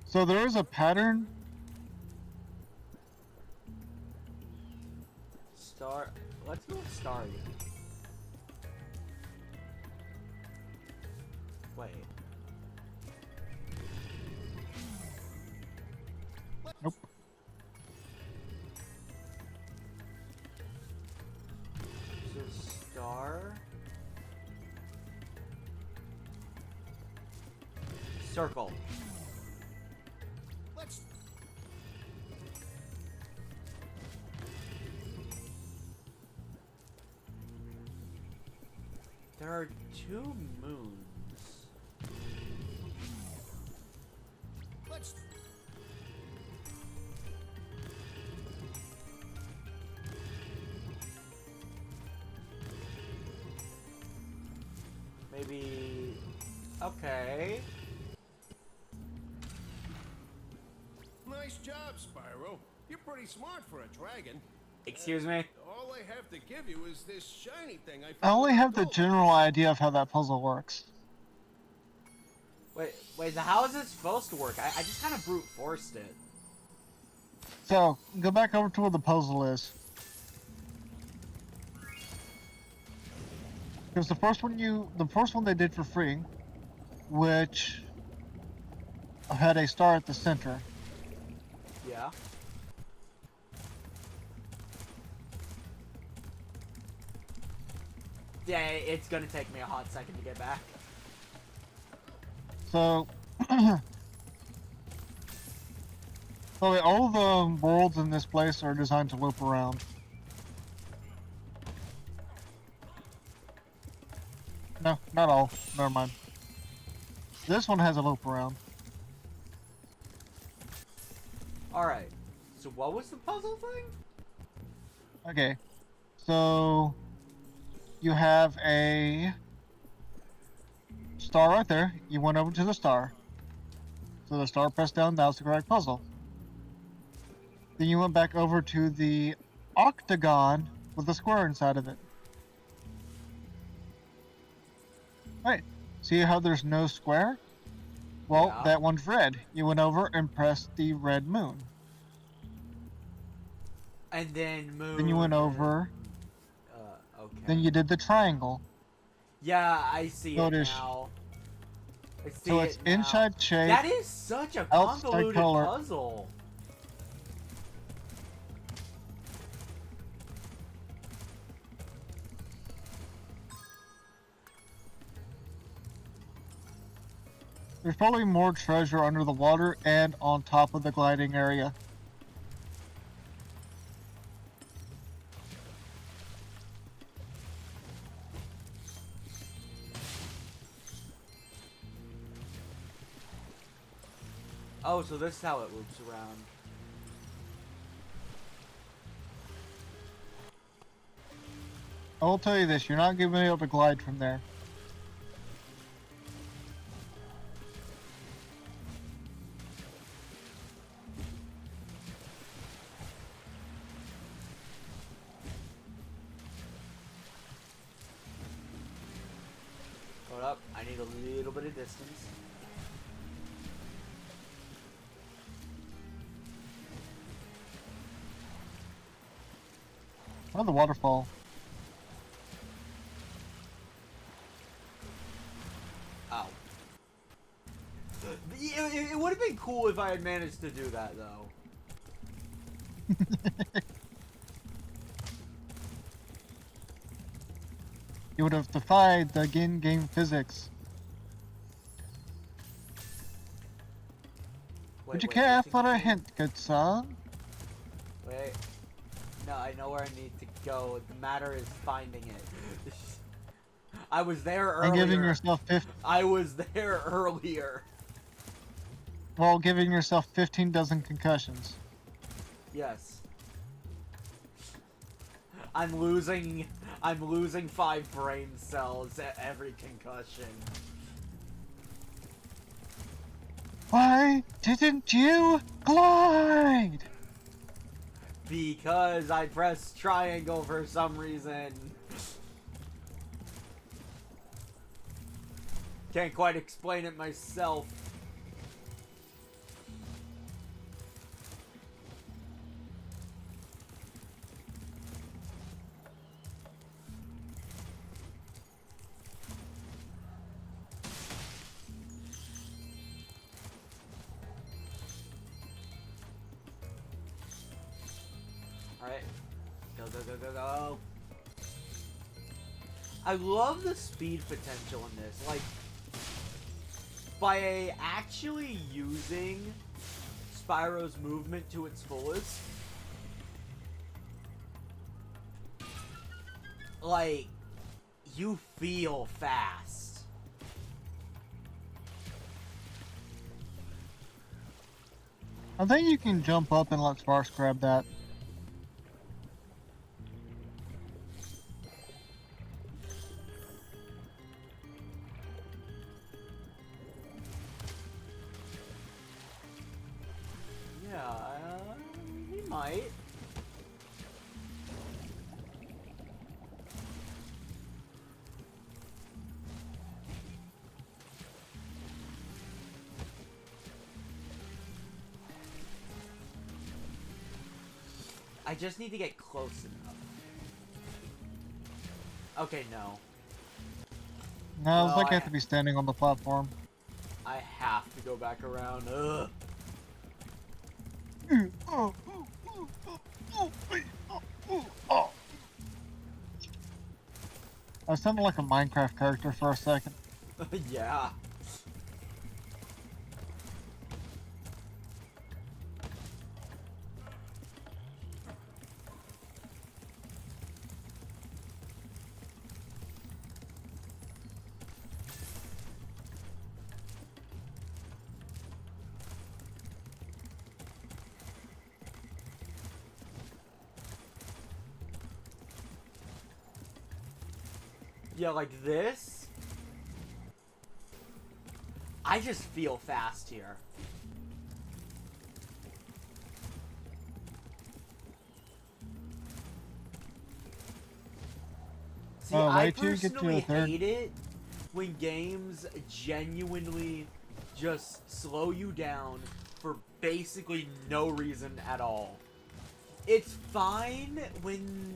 So there is a pattern. Star. Let's go with Star again. Wait. Nope. So Star. Circle. Let's. There are 2 moons. Let's. Maybe. Okay. Nice job, Spyro. You're pretty smart for a dragon. Excuse me? All I have to give you is this shiny thing I found. I only in have the gold. general idea of how that puzzle works. Wait, how is it supposed to work? I just kind of brute forced it. So, go back over to where the puzzle is. Because the first one they did for free, which had a star at the center. Yeah. Yeah, it's gonna take me a hot second to get back. So, all the worlds in this place are designed to loop around. No, not all. Never mind. This one has a loop around. Alright. So what was the puzzle thing? Okay. So, you have a star right there. You went over to the star. So the star pressed down, that was the correct puzzle. Then you went back over to the octagon with a square inside of it. Right. See how there's no square? Well, Yeah. that one's red. You went over and pressed the red moon. And then moon. Then you went over. Okay. Then you did the triangle. Yeah, I see So it it is- now. I see So it it's now. inside shape. That is such a outside convoluted color. puzzle. There's probably more treasure under the water and on top of the gliding area. Oh, so this is how it loops around. I will tell you this, you're not going to be able to glide from there. Hold up, I need a little bit of distance. Oh, the waterfall. Ow. It would have been cool if I had managed to do that, though. You would have defied the in-game physics. Would you care for a hint, good son? Wait. No, I know where I need to go. The matter is finding it. I was there earlier. And giving yourself I was there earlier. Well, giving yourself 15 dozen concussions. Yes. I'm losing 5 brain cells at every concussion. Why didn't you glide? Because I pressed triangle for some reason. Can't quite explain it myself. Alright. Go, go, go, go, go. I love the speed potential in this. Like, by actually using Spyro's movement to its fullest, like, you feel fast. I think you can jump up and let Sparks grab that. Yeah, he might. I just need to get close enough. Okay, no. No, it's No, like I have to be standing on the platform. I have to go back around. Ugh. I sounded like a Minecraft character for a second. Yeah. Yeah, like this. I just feel fast here. See, I wait till you get to personally the third. hate it when games genuinely just slow you down for basically no reason at all. It's fine when...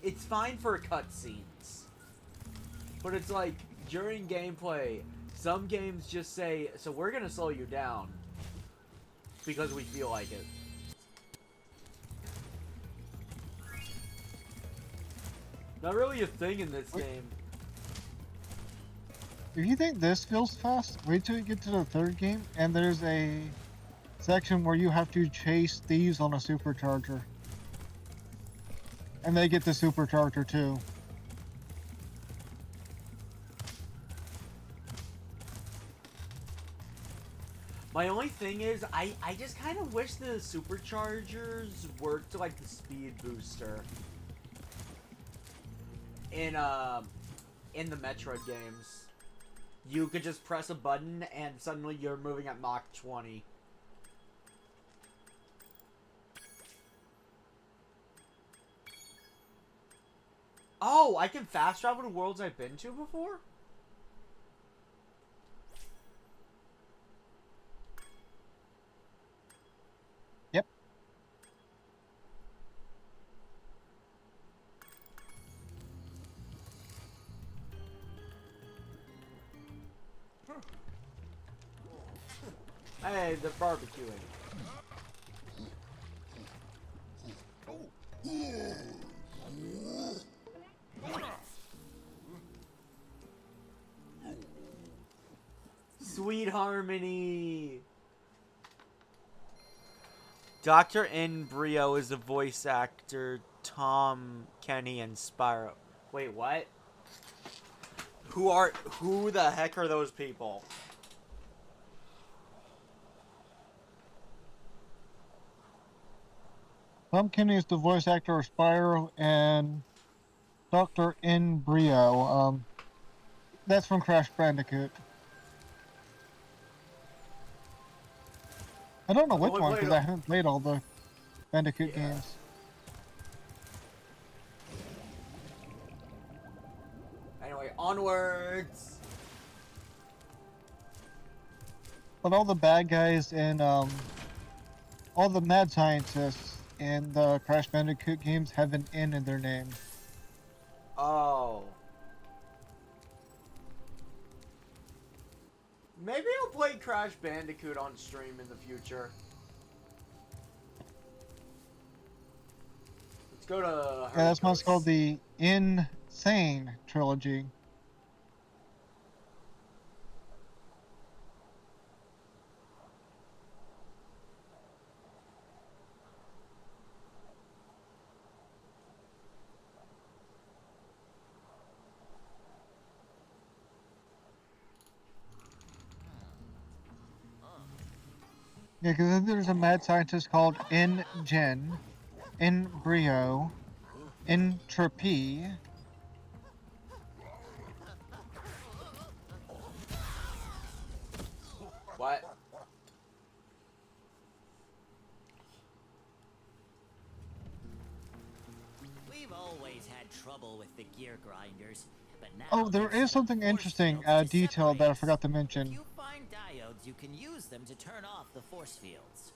It's fine for cutscenes. But it's like, during gameplay, some games just say, so we're gonna slow you down. Because we feel like it. Not really a thing in this game. If you think this feels fast, wait till you get to the third game, and there's a section where you have to chase thieves on a supercharger. And they get the supercharger too. My only thing is, I just kind of wish the superchargers worked like the speed booster in the Metroid games. You could just press a button and suddenly you're moving at Mach 20. Oh, I can fast travel to worlds I've been to before? Yep. Hey, they're barbecuing. Sweet Harmony. Dr. Embryo is the voice actor Tom Kenny and Spyro. Wait, what? Who the heck are those people? Tom Kenny is the voice actor of Spyro and Dr. Brio. That's from Crash Bandicoot. I don't know I've which only one played because I haven't played all the Bandicoot games. Anyway, onwards. But all the bad guys and all the mad scientists in the Crash Bandicoot games have an N in their name. Oh. Maybe I'll play Crash Bandicoot on stream in the future. Let's go to... Yeah, that's what's called the Insane Trilogy. Yeah, because then there's a mad scientist called N-Gen, N-Brio, Entropy. What? We've always had trouble with the gear grinders, but now Oh, there is something interesting detail that I forgot to mention. if you find diodes, you can use them to turn off the force fields.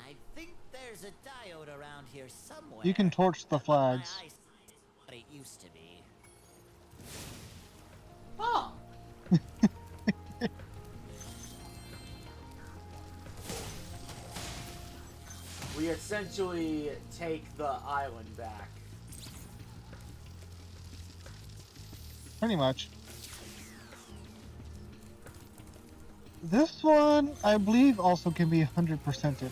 I think there's a diode around here somewhere. You can torch the flags. My eyesight isn't what it used to be. Huh. We essentially take the island back. Pretty much. This one, I believe, also can be 100%ed.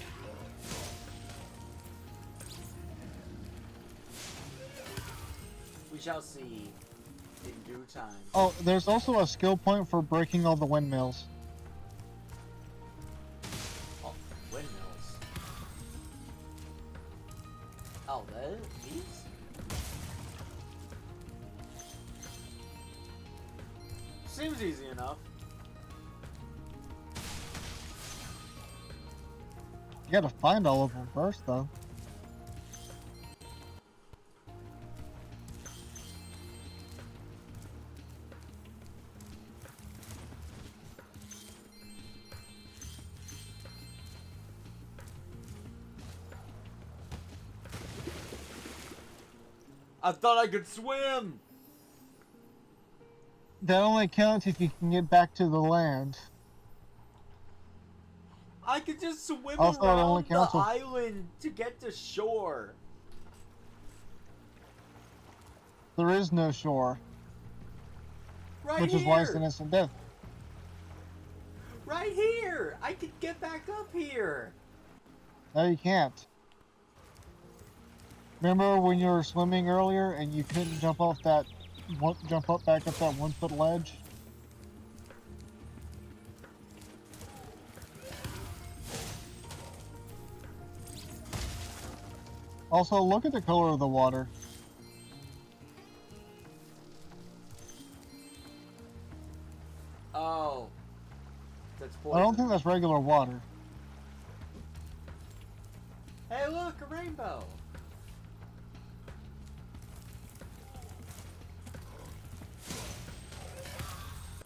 We shall see in due time. Oh, there's also a skill point for breaking all the windmills. Oh, windmills. Oh, these? Seems easy enough. You gotta find all of them first, though. I thought I could swim! That only counts if you can get back to the land. I could just swim Also, it only around the counts if- island to get to shore. There is no shore. Right Which here! is why it's an instant death. Right here! I could get back up here! No, you can't. Remember when you were swimming earlier and you couldn't jump off that, jump up back up that 1 foot ledge? Also, look at the color of the water. Oh. That's I poison. don't think that's regular water. Hey look, a rainbow!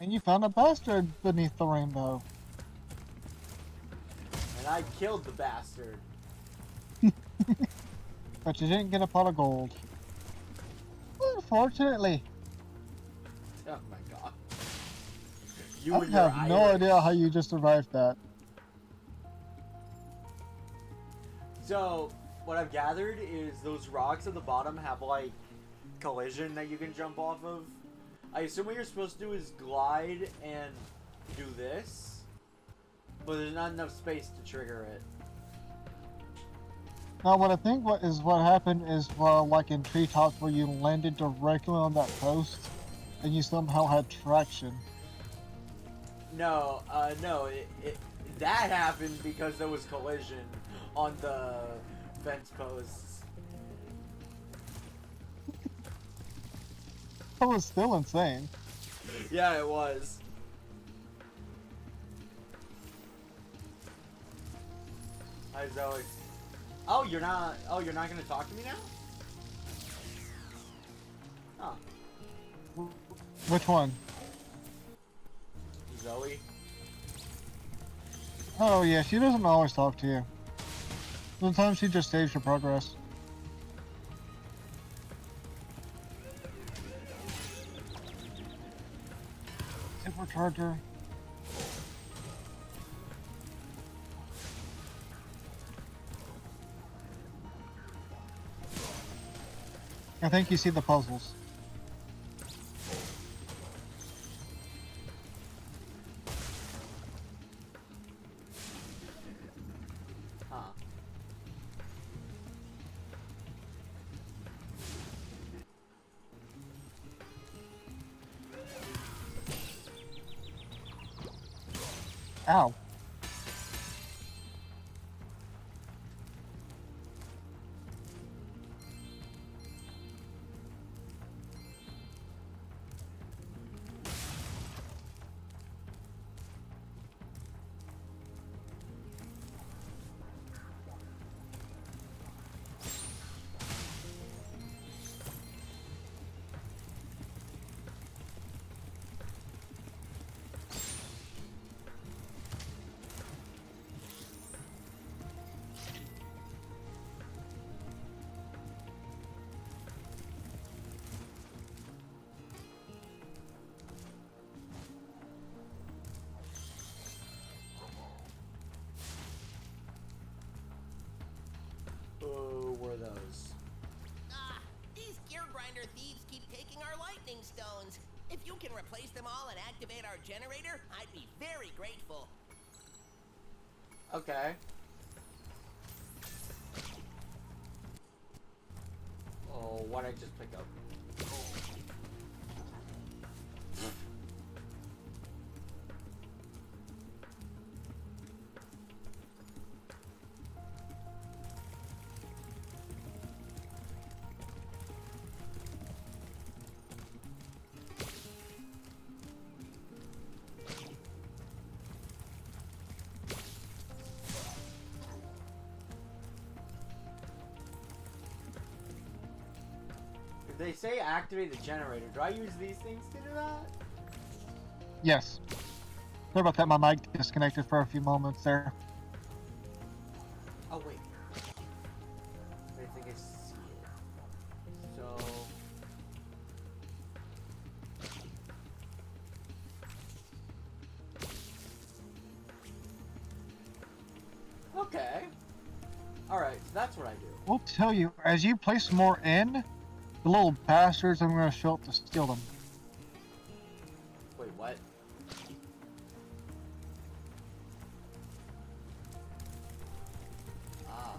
And you found a bastard beneath the rainbow. And I killed the bastard. But you didn't get a pot of gold. Unfortunately. Oh my god. You I and your have no Irish. idea how you just survived that. So, what I've gathered is those rocks at the bottom have like collision that you can jump off of. I assume what you're supposed to do is glide and do this, but there's not enough space to trigger it. Now, what I think what happened is, like in treetops, where you landed directly on that post, and you somehow had traction. No, that happened because there was collision on the Fence posts. That was still insane. Yeah, it was. Hi, Zoe. Oh, you're not gonna talk to me now? Huh. Which one? Zoe? Oh yeah, she doesn't always talk to you. Sometimes she just saves your progress. Supercharger. I think you see the puzzles. Huh. Ow. Oh, were those? Ah, these gear grinder thieves keep taking our lightning stones. If you can replace them all and activate our generator, I'd be very grateful. Okay. Oh, what I just picked up? If they say activate the generator, do I use these things to do that? Yes. Sorry about that, my mic disconnected for a few moments there. Oh, wait. I think I see it. So... Okay. Alright, so that's what I do. We'll tell you, as you place more in, the little bastards are going to show up to steal them. Wait, what? Ah.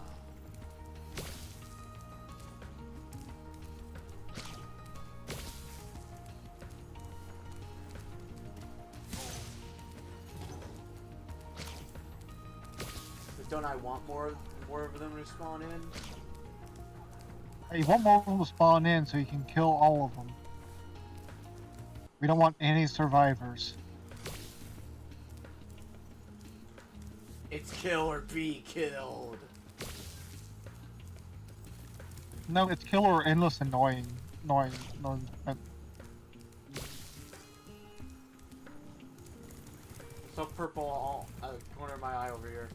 But don't I want more of them to spawn in? You want more of them to spawn in so you can kill all of them. We don't want any survivors. It's kill or be killed. No, it's kill or endless annoying. So purple all corner of my eye over here.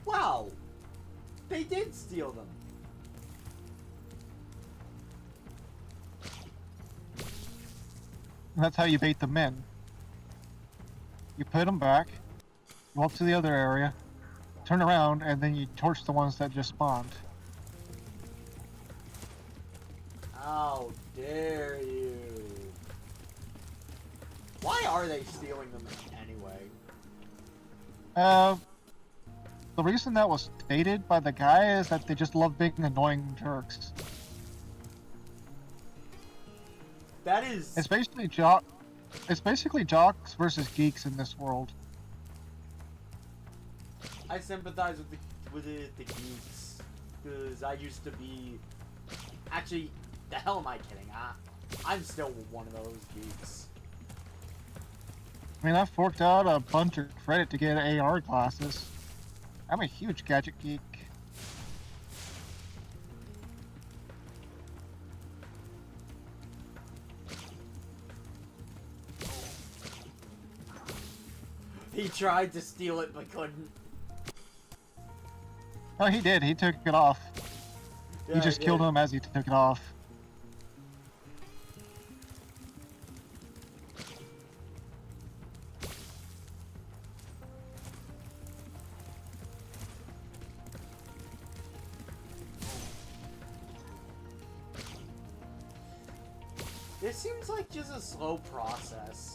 Wow! They did steal them. And that's how you bait them in. You put them back, go up to the other area, turn around, and then you torch the ones that just spawned. How dare you? Why are they stealing them anyway? The reason that was stated by the guy is that they just love being annoying jerks. That is... It's basically jocks versus geeks in this world. I sympathize with the geeks, because I used to be. Actually, the hell am I kidding? I'm still one of those geeks. I mean, I forked out a bunch of credit to get AR glasses. I'm a huge gadget geek. He tried to steal it but couldn't. Oh, he did. He took it off. Yeah, he just killed him as he took it off. This seems like just a slow process.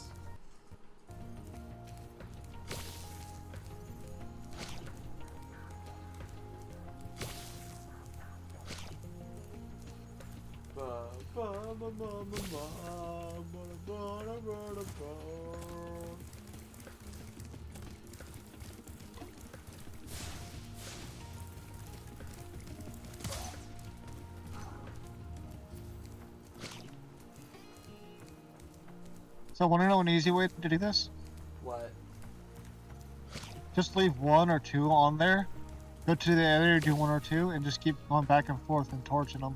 So, want to know an easy way to do this? What? Just leave 1 or 2 on there. Go to the other, do 1 or 2, and just keep going back and forth and torching them.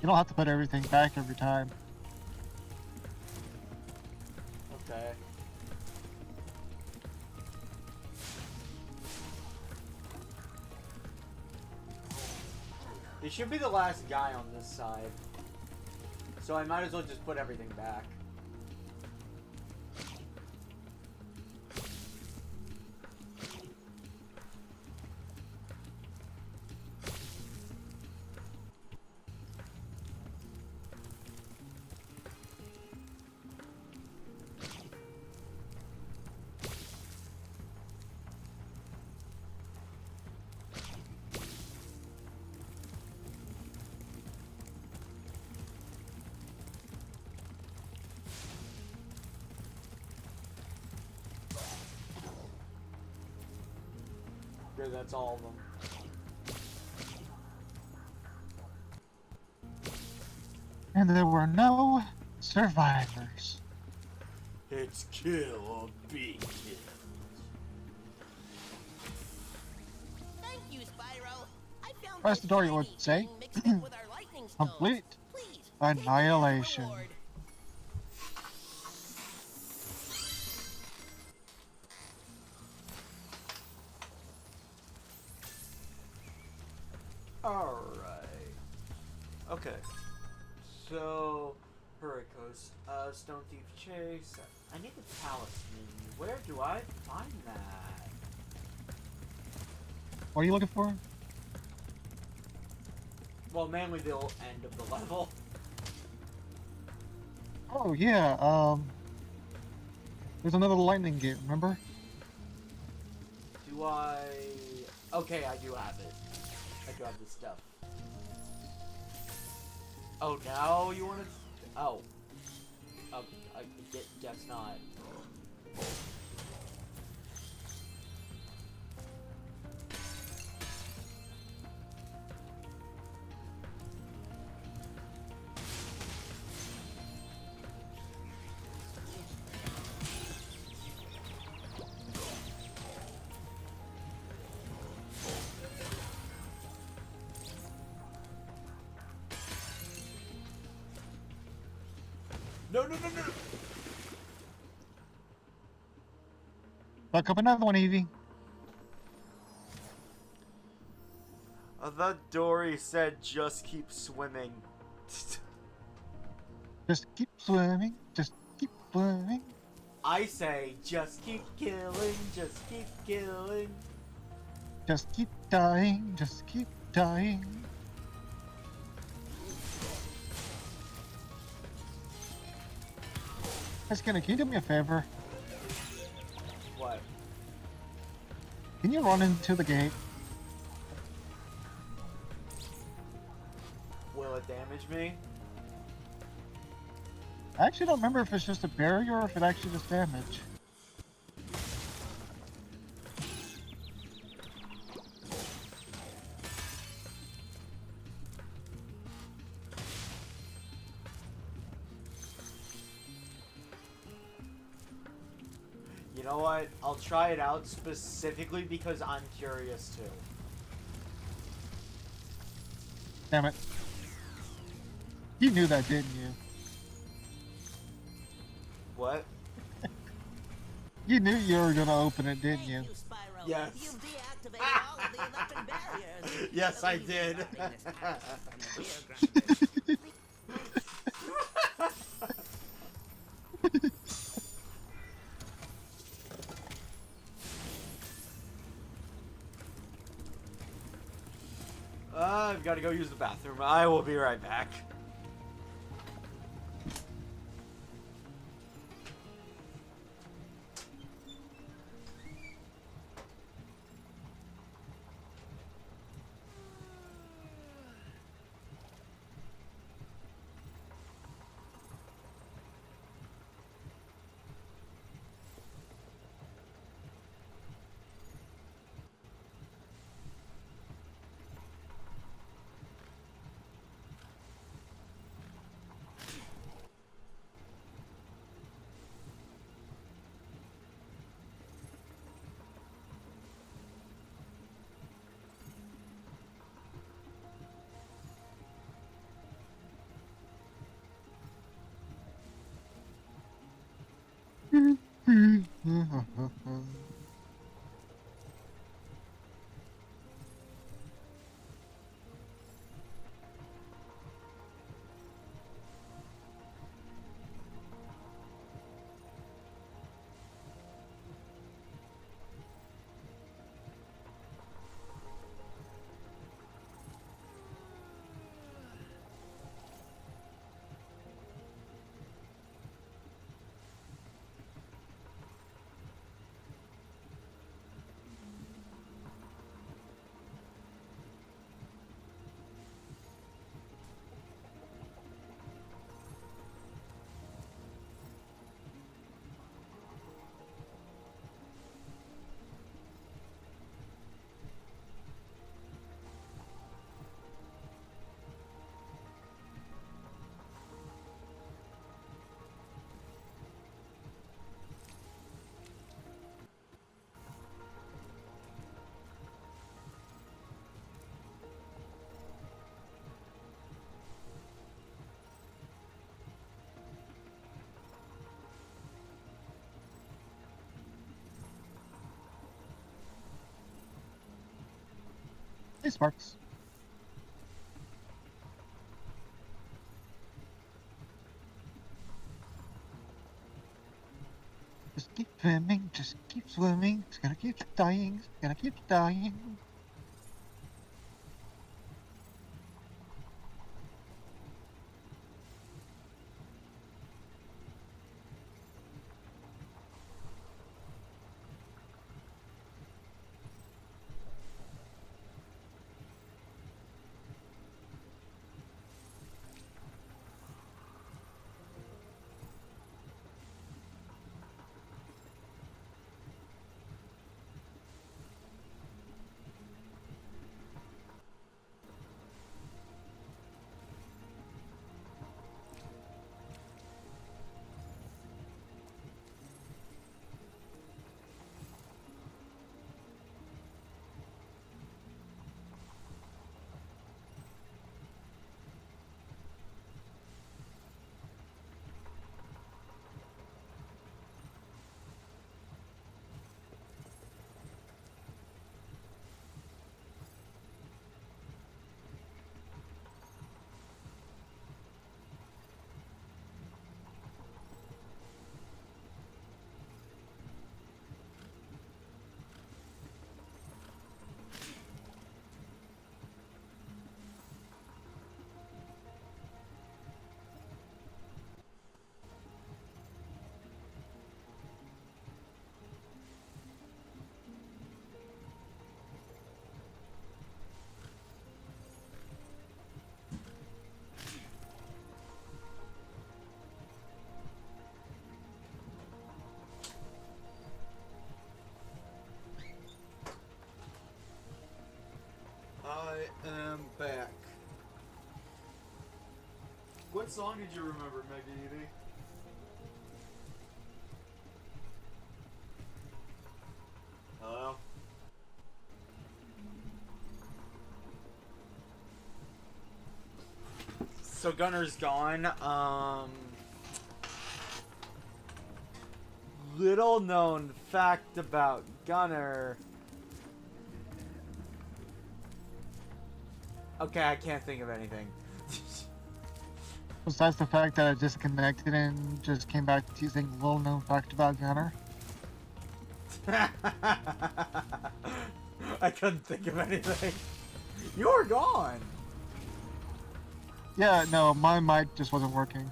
You don't have to put everything back every time. Okay. He should be the last guy on this side. So I might as well just put everything back. Good, that's all of them. And there were no survivors. It's kill or be killed. Thank you, Spyro. I found Press the door, you would say. Complete annihilation. Alright. Okay. So, Hurricos, Stone Thief Chase. I need the talisman. Where do I find that? What are you looking for? Well, mainly the end of the level. Oh, yeah, there's another lightning gate, remember? Do I... Okay, I do have it. I do have this stuff. Oh, now you want to... Oh. I guess not. No, no, no, no! Look up another one, Evie. I thought Dory said just keep swimming. Just keep swimming, just keep swimming. I say just keep killing, just keep killing. Just keep dying, just keep dying. Hey, Skinner, can you do me a favor? What? Can you run into the gate? Will it damage me? I actually don't remember if it's just a barrier or if it actually does damage. know what? I'll try it out specifically because I'm curious too. Damn it. You knew that, didn't you? What? You knew you were gonna open it, didn't you? Yes. You deactivated all of the weapon barriers. Yes, I did. I've got to go use the bathroom. I will be right back. Hey, Sparks. Just keep swimming, just keep swimming. It's gonna keep dying, it's gonna keep dying. I am back. What song did you remember, Meggy Edie? So Gunner's gone. Little known fact about Gunner. Okay, I can't think of anything. Besides the fact that I disconnected and just came back to using little known fact about Gunner. I couldn't think of anything. You're gone. Yeah, no, my mic just wasn't working.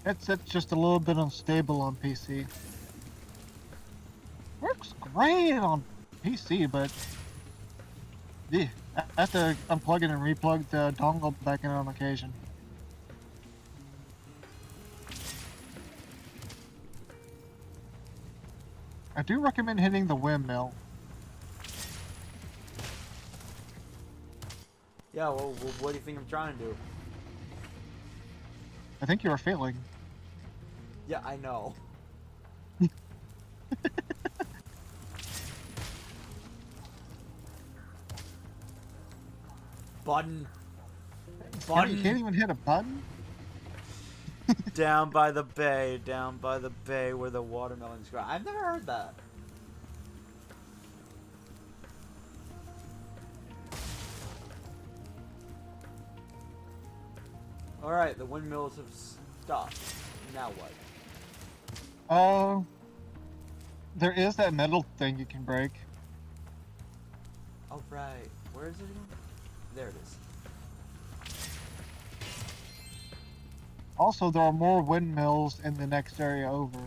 It's just a little bit unstable on PC. Works great on PC, but yeah, I have to unplug it and replug the dongle back in on occasion. I do recommend hitting the windmill. Yeah, well, what do you think I'm trying to do? I think you are failing. Yeah, I know. Button. You can't even hit a button? Down by the bay where the watermelons grow. I've never heard that. Alright, the windmills have stopped. Now what? There is that metal thing you can break. Oh, right. Where is it again? There it is. Also, there are more windmills in the next area over,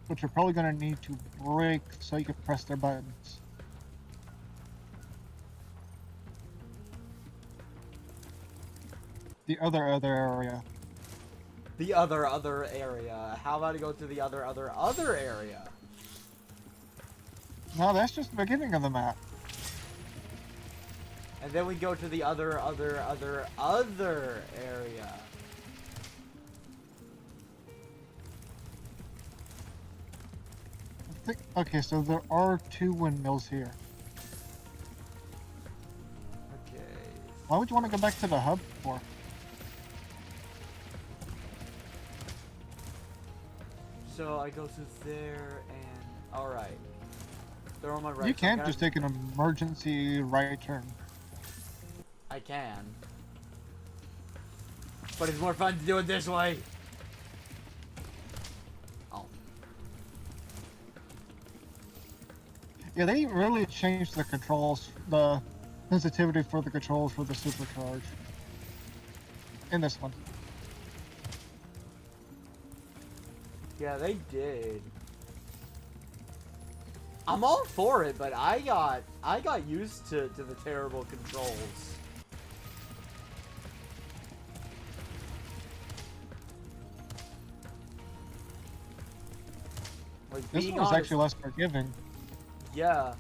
which you're probably going to need to break so you can press their buttons. The other area. The other area. How about I go to the other area? No, that's just the beginning of the map. And then we go to the other area. Okay, so there are 2 windmills here. Okay. Why would you want to go back to the hub for? So I go to there and... Alright. They're on my right. You can just take an emergency right turn. I can. But it's more fun to do it this way. Oh. Yeah, they really changed the controls, the sensitivity for the controls for the supercharge. In this one. Yeah, they did. I'm all for it, but I got used to the terrible controls. Like, This one was actually less forgiving. Yeah.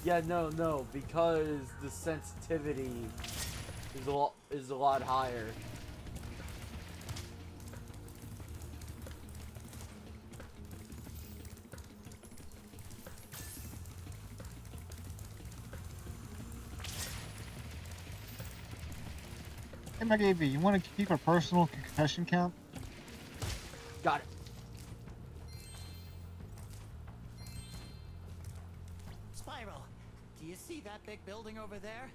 Yeah, no, because the sensitivity is a lot higher. Hey, McAV, you want to keep a personal concussion count? Got it. Spyro, do you see that big building over there?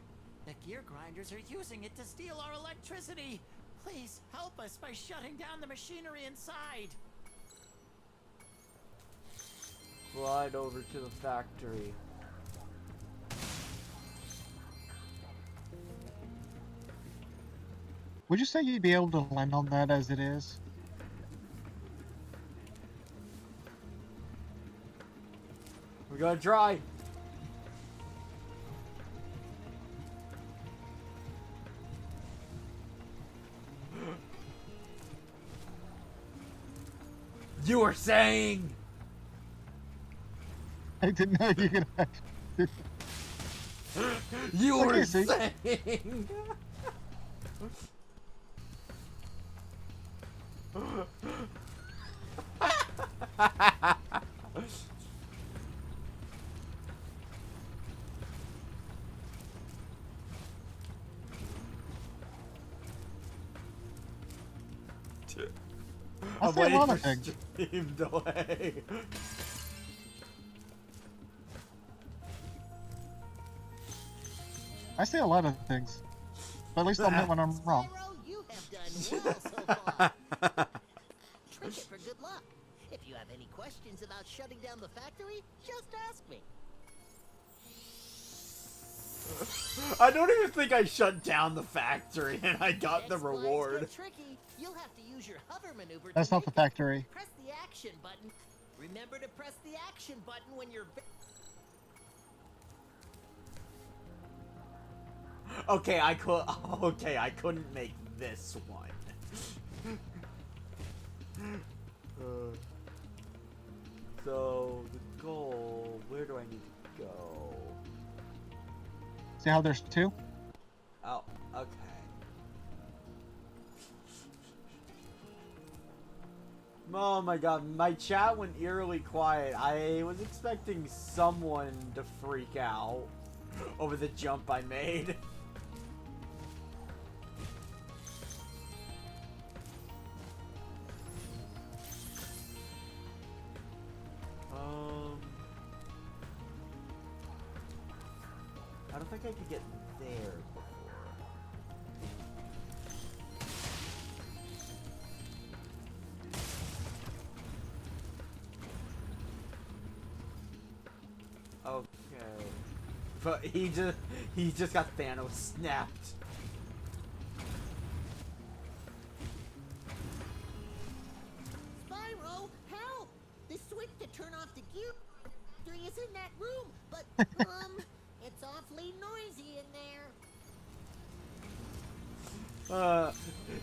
The gear grinders are using it to steal our electricity. Please help us by shutting down the machinery inside. Slide over to the factory. Would you say you'd be able to land on that as it is? We're gonna try. You were saying. I didn't know you could actually... You were Okay, saying. I say a lot of things. Stream delay. I say a lot of things. But at least I'll admit when I'm wrong. Spyro, you have done well so far. Trick it for good luck. If you have any questions about shutting down the factory, just ask me. I don't even think I shut down the factory and I got the Next flights reward. get tricky. You'll have to use your hover maneuver. That's to not the factory. Press the action button. Remember to press the action button when you're. Okay, I couldn't make this one. So the goal, where do I need to go? See how there's two? Oh, okay. Oh my god, my chat went eerily quiet. I was expecting someone to freak out over the jump I made. I don't think I could get there before. Okay. But he just got Thanos snapped. Spyro, help! The switch to turn off the gear is in that room, but it's awfully noisy in there.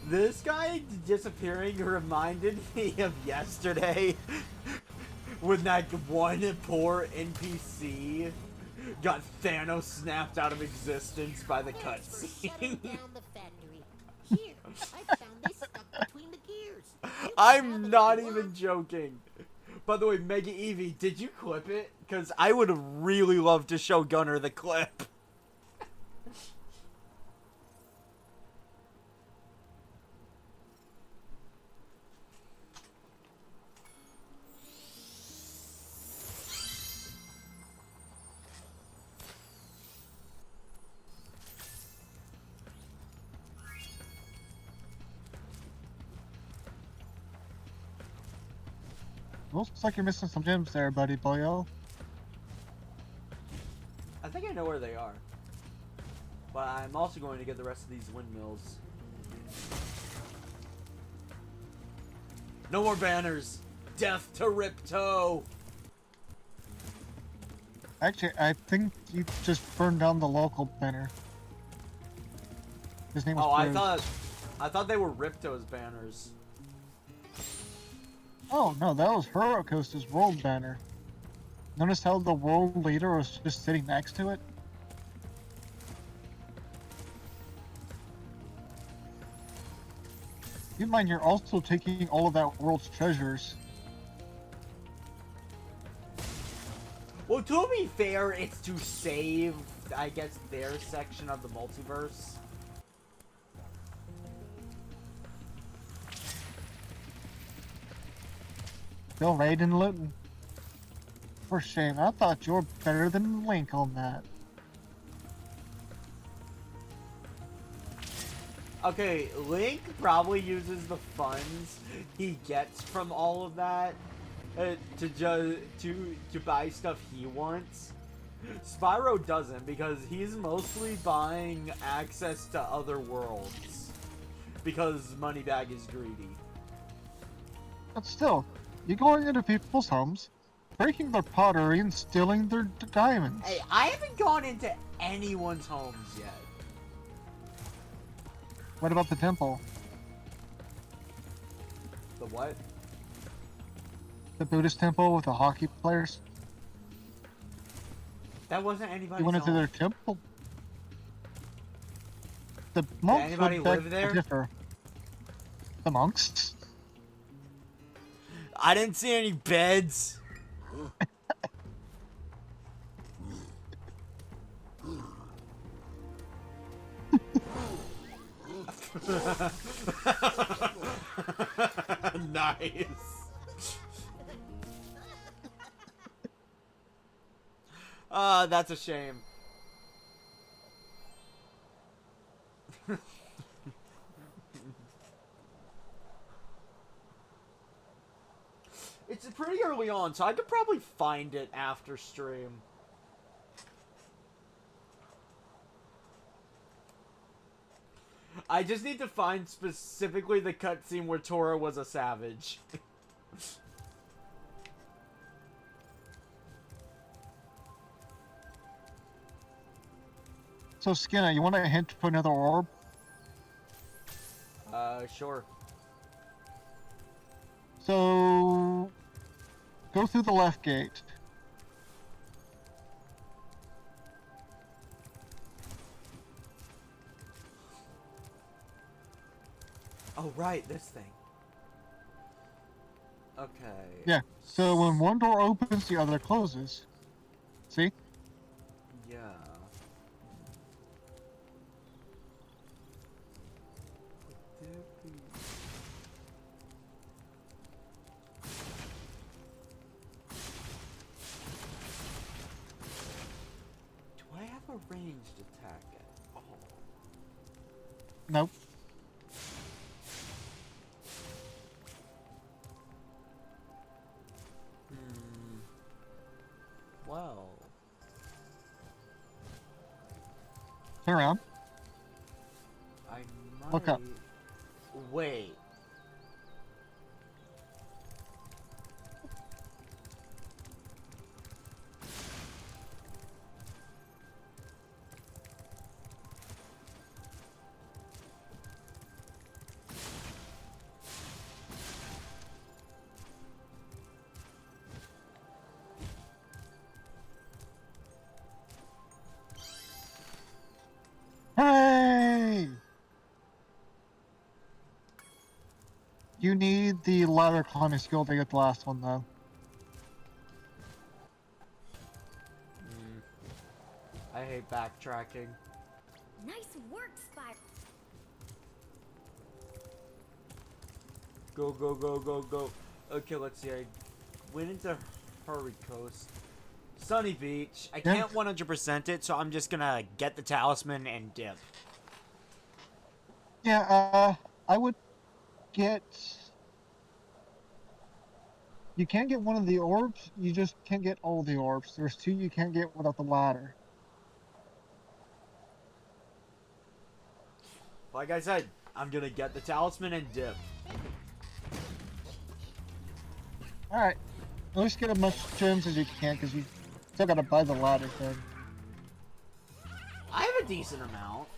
This guy disappearing reminded me of yesterday when that one poor NPC got Thanos snapped out of existence by the cutscene. Here, I found this stuck between the gears. I'm not even joking. By the way, Mega Eevee, did you clip it? Because I would have really loved to show Gunnar the clip. Looks like you're missing some gems there, buddy boyo. I think I know where they are. But I'm also going to get the rest of these windmills. No more banners! Death to Ripto! Actually, I think you just burned down the local banner. His name was I thought they were Ripto's banners. Oh, no, that was Horocoast's world banner. Notice how the world leader was just sitting next to it? Keep in mind, you're also taking all of that world's treasures. Well, to be fair, it's to save, I guess, their section of the multiverse. Still raiding and looting. For shame, I thought you were better than Link on that. Okay, Link probably uses the funds he gets from all of that to buy stuff he wants. Spyro doesn't, because he's mostly buying access to other worlds because Moneybag is greedy. But still, you're going into people's homes, breaking their pottery and stealing their diamonds. Hey, I haven't gone into anyone's homes yet. What about the temple? The what? The Buddhist temple with the hockey players? That wasn't anybody's You went into home. their temple? The monks anybody would beg live there? to differ. The monks? I didn't see any beds. Nice. That's a shame. It's pretty early on, so I could probably find it after stream. I just need to find specifically the cutscene where Tora was a savage. So Skinner, you want a hint for another orb? Sure. So go through the left gate. Oh, right, this thing. Okay. Yeah. So when one door opens, the other closes. See? Yeah. Do I have a ranged attack at all? Nope. Well. Turn around. I might... Look up. Wait. Hooray! You need the ladder climbing skill to get the last one, though. I hate backtracking. Nice work, Spyro. Go, go, go, go, go. Okay, let's see. I went into Hurry Coast. Sunny Beach. I can't 100% it, so I'm just gonna get the talisman and dip. Yeah, I would get... You can get one of the orbs, you just can't get all the orbs. There's two you can't get without the ladder. Like I said, I'm gonna get the talisman and dip. Alright. At least get as much gems as you can, because you still gotta buy the ladder thing. I have a decent amount.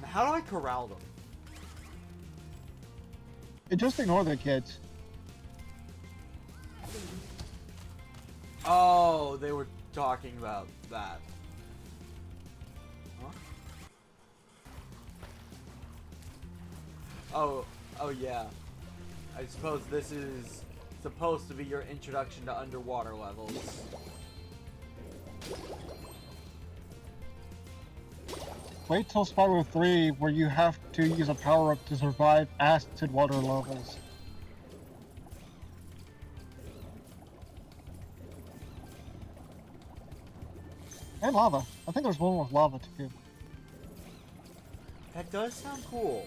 Now, how do I corral them? Just ignore the kids. Oh, they were talking about that. Huh? Oh yeah. I suppose this is supposed to be your introduction to underwater levels. Wait till Spyro 3, where you have to use a power-up to survive acid water levels. And lava. I think there's one with lava too. That does sound cool.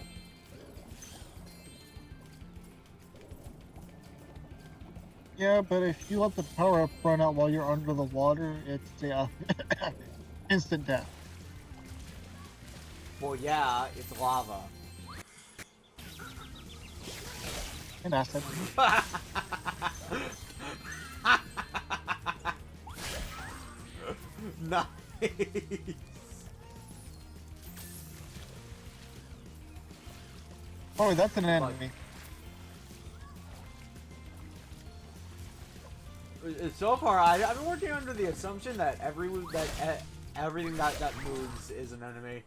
Yeah, but if you let the power-up run out while you're under the water, it's instant death. Well, yeah, it's lava. And acid. Nice. Oh, that's an enemy. So far, I've been working under the assumption that everything that moves is an enemy.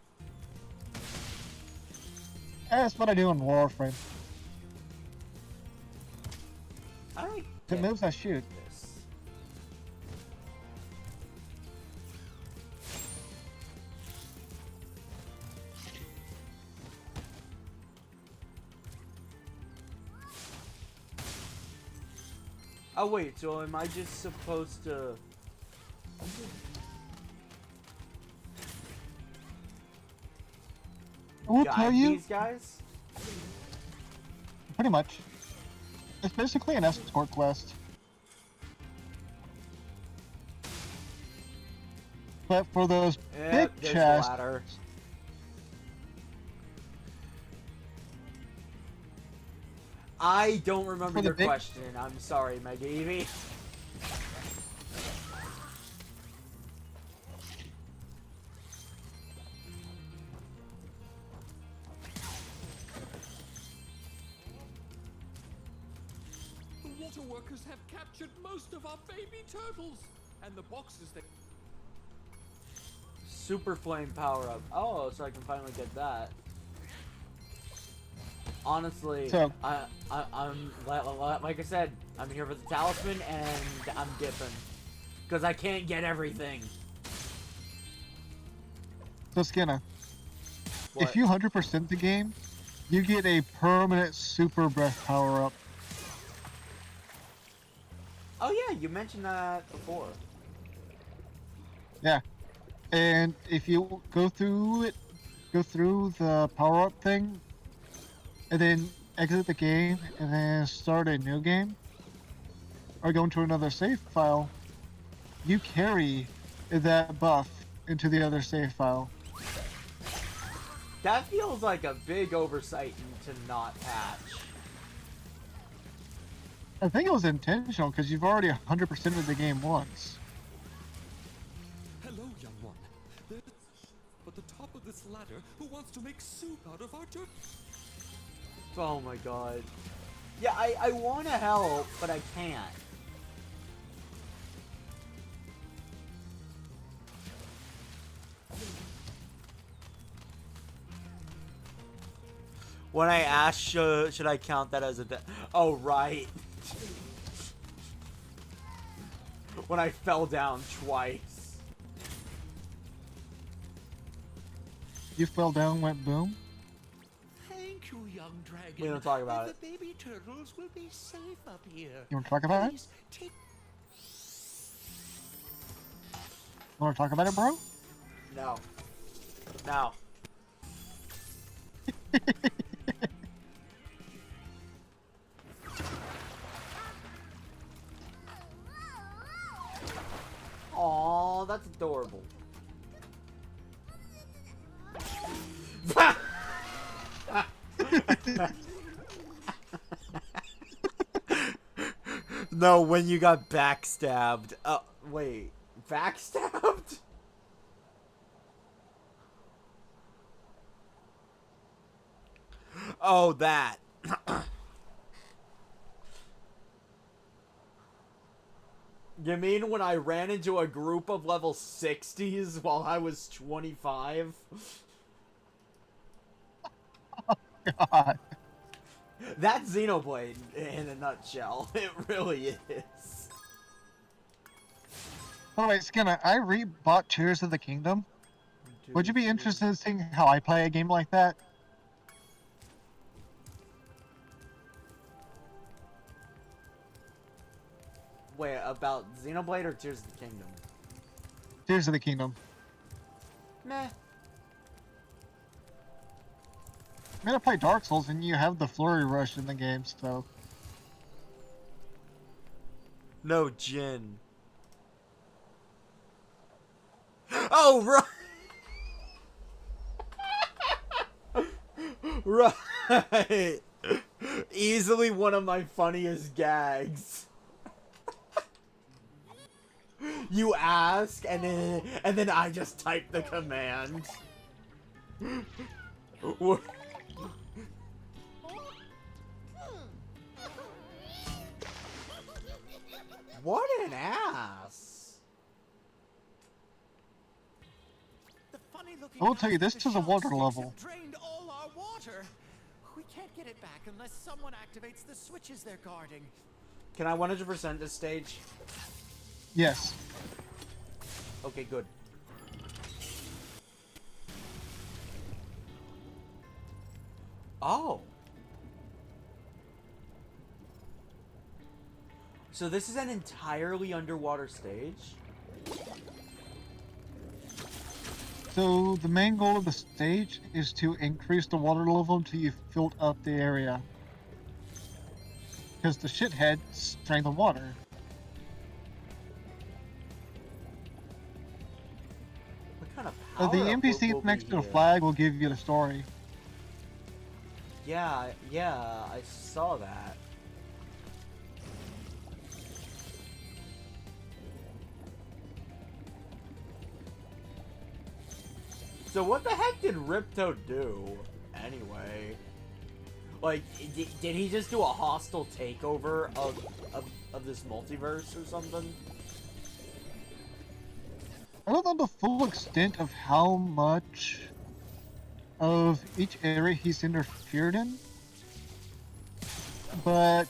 That's what I do in Warframe. I If it moves, I shoot. This. Oh wait, so am I just supposed to... I will guide tell you, these guys? pretty much. It's basically an escort quest. But for those Yep, big there's the chests, ladder. I don't remember For the your big- question. I'm sorry, Mega Eevee. The water workers have captured most of our baby turtles, and the boxes they... Super Flame power up. Oh, so I can finally get that. Honestly, So- I'm like I said, I'm here for the talisman and I'm dipping because I can't get everything. so Skinna, What? if you 100% the game, you get a permanent super breath power up. Oh yeah, you mentioned that before. Yeah. And if you go through the power up thing, and then exit the game, and then start a new game, or go into another save file, you carry that buff into the other save file. That feels like a big oversight to not patch. I think it was intentional, because you've already 100% of the game once. Hello, young one. There's at the top of this ladder who wants to make soup out of our turtle. Oh my god. Yeah, I want to help, but I can't. When I asked, should I count that as a oh, right. When I fell down twice. You fell down, went boom? Thank you, young dragon. We don't talk about it. The baby turtles will be safe up here. You want to talk about it? Please take... You want to talk about it, bro? No. No. Aw, that's adorable. No, when you got backstabbed. Wait. Backstabbed? Oh, that. You mean when I ran into a group of level 60s while I was 25? God. That's Xenoblade in a nutshell. It really is. By the way, Skinna, I rebought Tears of the Kingdom. Would you be interested in seeing how I play a game like that? Wait, about Xenoblade or Tears of the Kingdom? Tears of the Kingdom. Meh. I mean, I play Dark Souls, and you have the Flurry Rush in the game, so... No, Jin. Oh, right! Right! Easily one of my funniest gags. You ask, and then I just type the command. What an ass! The funny looking I will tell you, guys this with the is a shark water sticks level. have drained all our water. We can't get it back unless someone activates the switches they're guarding. Can I 100% this stage? Yes. Okay, good. Oh. So this is an entirely underwater stage? So the main goal of the stage is to increase the water level until you've filled up the area. Because the shitheads drain the water. What kind of The power-up NPC will next be to the here? flag will give you the story. Yeah, I saw that. So what the heck did Ripto do, anyway? Like, did he just do a hostile takeover of this multiverse or something? I don't know the full extent of how much of each area he's interfered in, but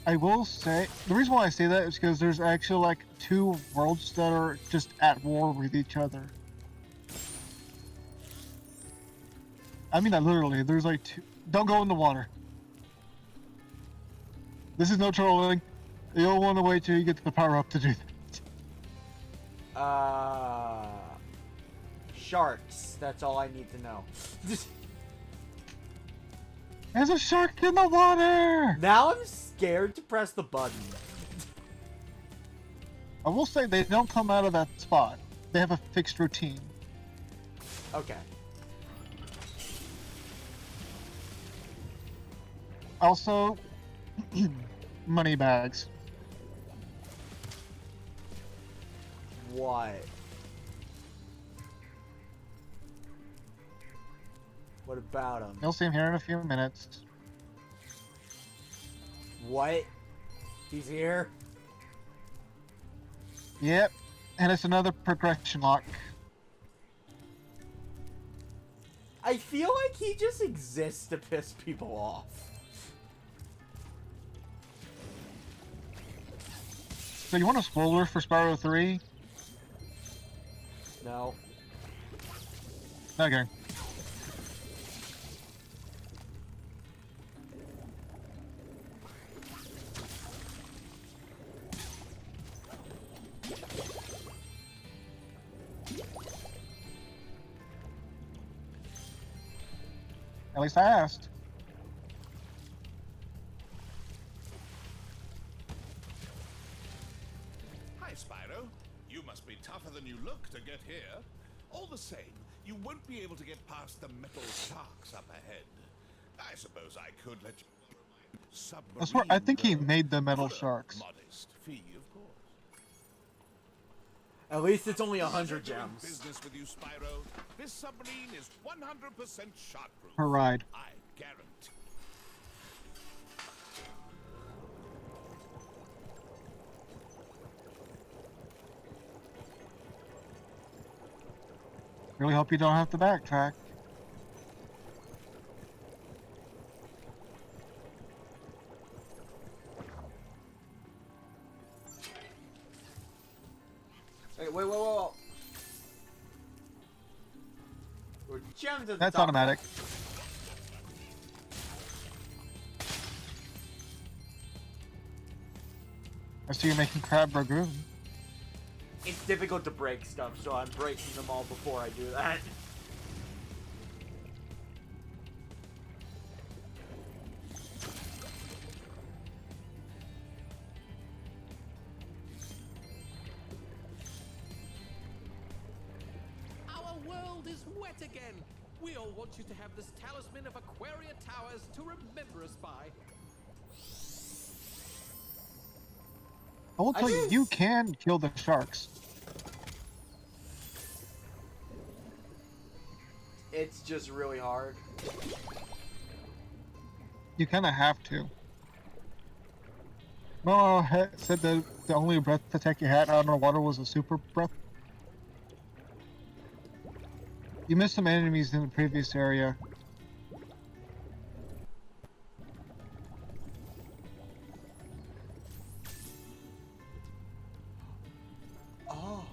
I will say, the reason why I say that is because there's actually like 2 worlds that are just at war with each other. I mean that literally, there's like 2, don't go in the water. This is no trolling. You'll want to wait till you get the power up to do that. Sharks. That's all I need to know. There's a shark in the water! Now I'm scared to press the button. I will say they don't come out of that spot. They have a fixed routine. Okay. Also, money bags. What? What about him? You'll see him here in a few minutes. What? He's here? Yep, and it's another progression lock. I feel like he just exists to piss people off. So you want a spoiler for Spyro 3? No. Okay. At least I asked. Hi, Spyro. You must be tougher than you look to get here. All the same, you won't be able to get past the metal sharks up ahead. I suppose I could let you... I swear, I think he made the metal sharks. Modest fee, of course. At least it's only 100 gems. Business with you, Spyro. This submarine is 100% shark-proof. Per ride. I guarantee. Really hope you don't have to backtrack. Hey, wait. We're gems at the That's top. automatic. I see you're making crab ragoon. It's difficult to break stuff, so I'm breaking them all before I do that. Our world is wet again. We all want you to have this talisman of Aquaria Towers to remember us by. I will tell you, you can kill the sharks. It's just really hard. You kind of have to. Well, said that the only breath attack you had underwater was a super breath. You missed some enemies in the previous area. Oh.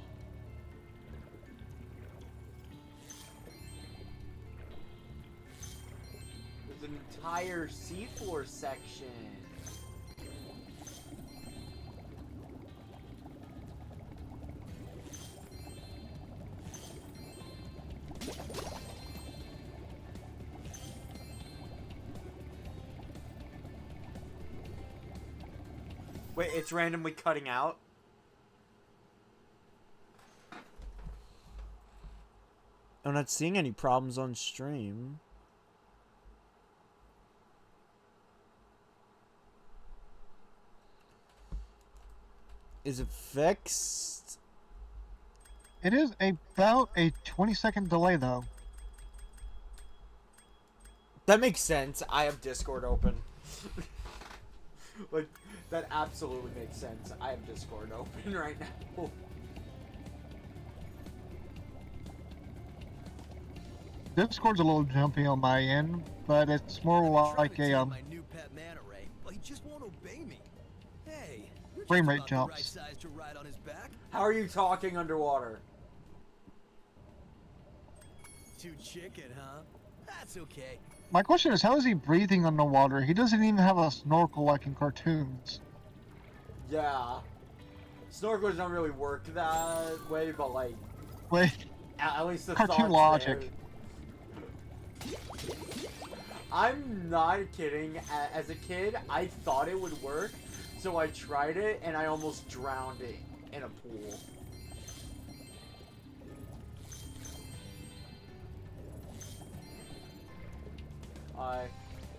There's an entire seafloor section. Wait, it's randomly cutting out? I'm not seeing any problems on stream. Is it fixed? It is about a 20-second delay, though. That makes sense. I have Discord open. Like, that absolutely makes sense. I have Discord open right now. Discord's a little jumpy on my end, but it's more like a my new pet manta ray, but he just won't obey me. Hey, you're just frame rate about the jumps. right size to ride on his back. How are you talking underwater? Too chicken, huh? That's okay. My question is, how is he breathing underwater? He doesn't even have a snorkel like in cartoons. Yeah. Snorkelers don't really work that way, but like... Wait. At least the Cartoon thought's logic. there. I'm not kidding. As a kid, I thought it would work, so I tried it, and I almost drowned it in a pool.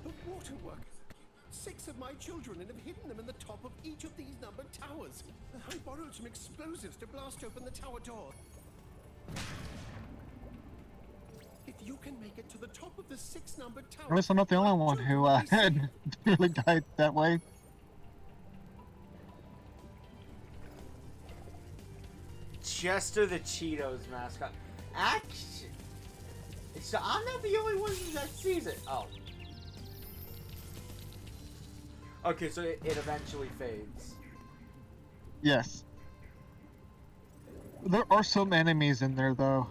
The water workers have 6 of my children and have hidden them in the top of each of these numbered towers. I borrowed some explosives to blast open the tower door. If you can make it to the top of the 6 numbered towers... At least I'm not the only one who had nearly died that way. Chester the Cheetos mascot. Actually, so I'm not the only one that sees it. Oh. Okay, so it eventually fades. Yes. There are some enemies in there, though.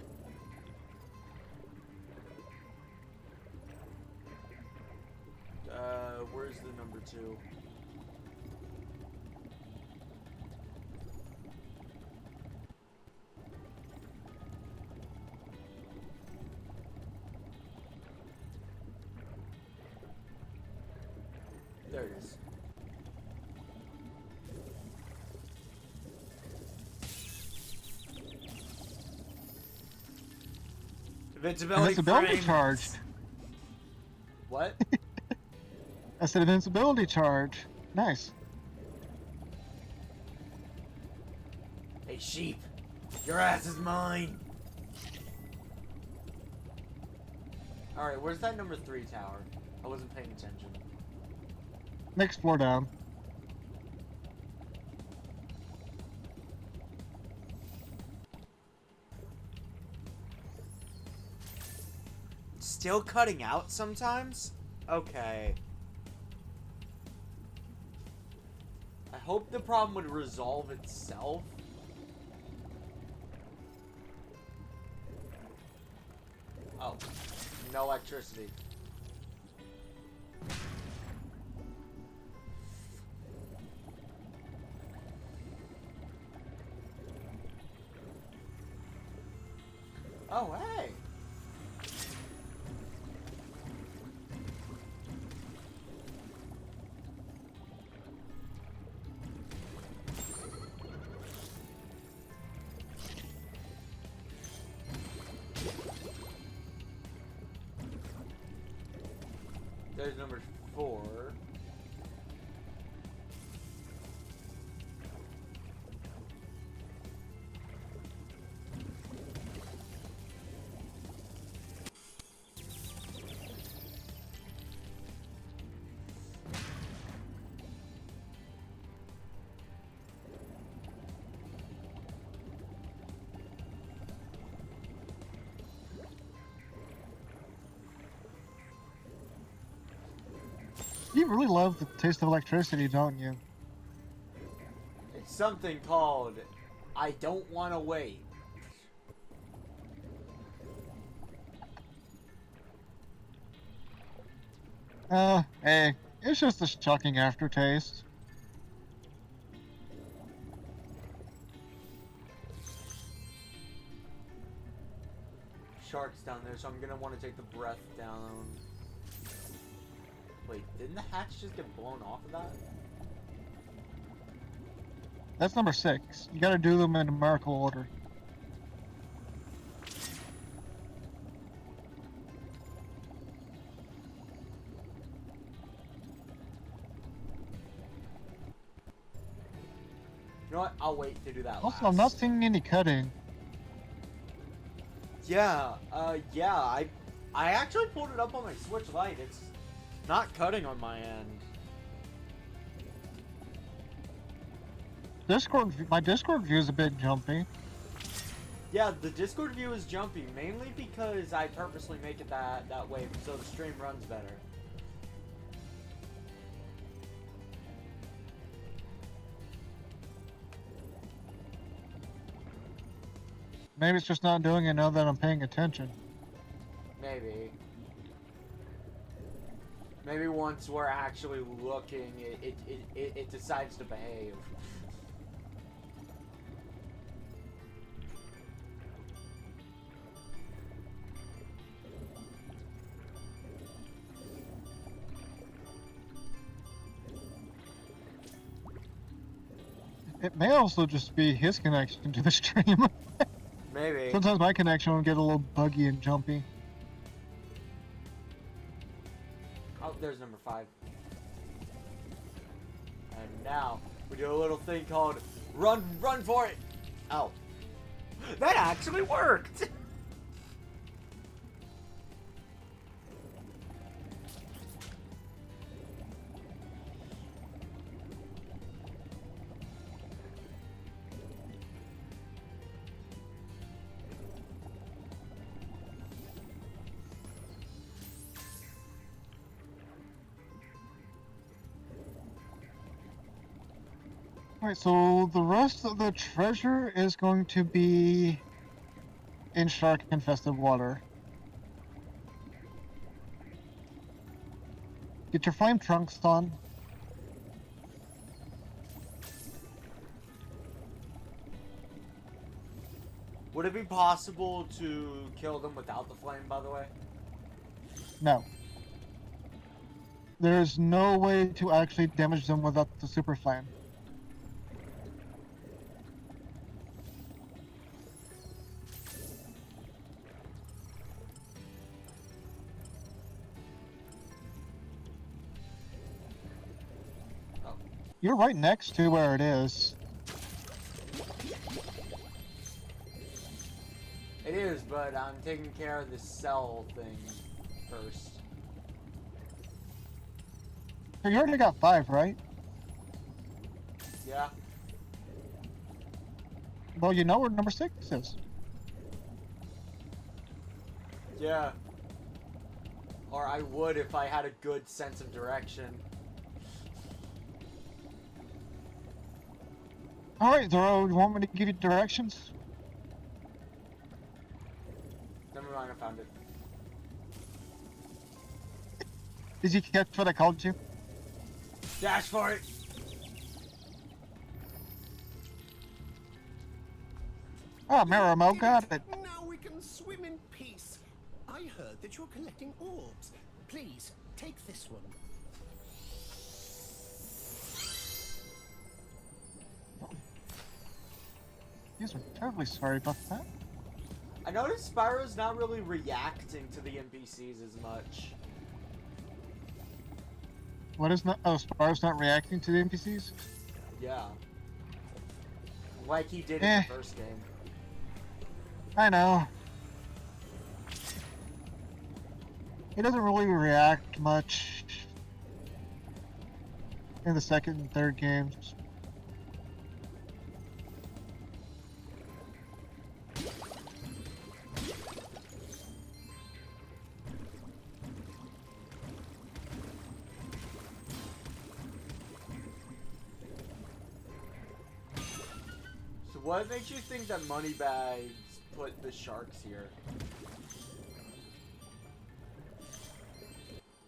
Where's the number 2? There it is. Invincibility charged. What? I said invincibility charge. Nice. Hey, sheep. Your ass is mine. Alright, where's that number 3 tower? I wasn't paying attention. Next floor down. Still cutting out sometimes? Okay. I hope the problem would resolve itself. Oh. No electricity. Oh, hey! There's number 4. You really love the taste of electricity, don't you? It's something called I don't want to wait. Hey, it's just a shocking aftertaste. Sharks down there, so I'm gonna want to take the breath down. Wait, didn't the hatch just get blown off of that? That's number 6. You gotta do them in numerical order. You know what? I'll wait to do that Also, last. I'm not seeing any cutting. Yeah, I actually pulled it up on my Switch Lite. It's not cutting on my end. My Discord view is a bit jumpy. Yeah, the Discord view is jumpy, mainly because I purposely make it that way so the stream runs better. Maybe it's just not doing it now that I'm paying attention. Maybe. Maybe once we're actually looking, it decides to behave. It may also just be his connection to the stream. Maybe. Sometimes my connection will get a little buggy and jumpy. Oh, there's number 5. And now, we do a little thing called run for it! Oh. That actually worked! Alright, so the rest of the treasure is going to be in shark-infested water. Get your flame trunks on. Would it be possible to kill them without the flame, by the way? No. There's no way to actually damage them without the super flame. You're right next to where it is. It is, but I'm taking care of the cell thing first. You already got 5, right? Yeah. Well, you know where number 6 is. Yeah. Or I would if I had a good sense of direction. Alright, Zoro, you want me to give you directions? Never mind, I found it. Did you catch what I called you? Dash for it! Oh, Marimo got it. Now we can swim in peace. I heard that you're collecting orbs. Please, take this one. Yes, we're terribly sorry about that. I noticed Spyro's not really reacting to the NPCs as much. What is not? Oh, Spyro's not reacting to the NPCs? Yeah. Like he did in the first game. I know. He doesn't really react much in the second and third games. So what makes you think that Moneybags put the sharks here?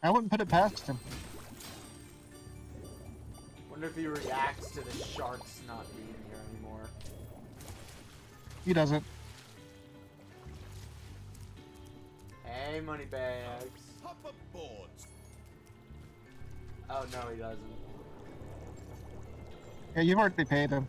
I wouldn't put it past him. Wonder if he reacts to the sharks not being here anymore. He doesn't. Hey, Moneybags. Hop aboard. Oh, no, he doesn't. Yeah, you've already paid him.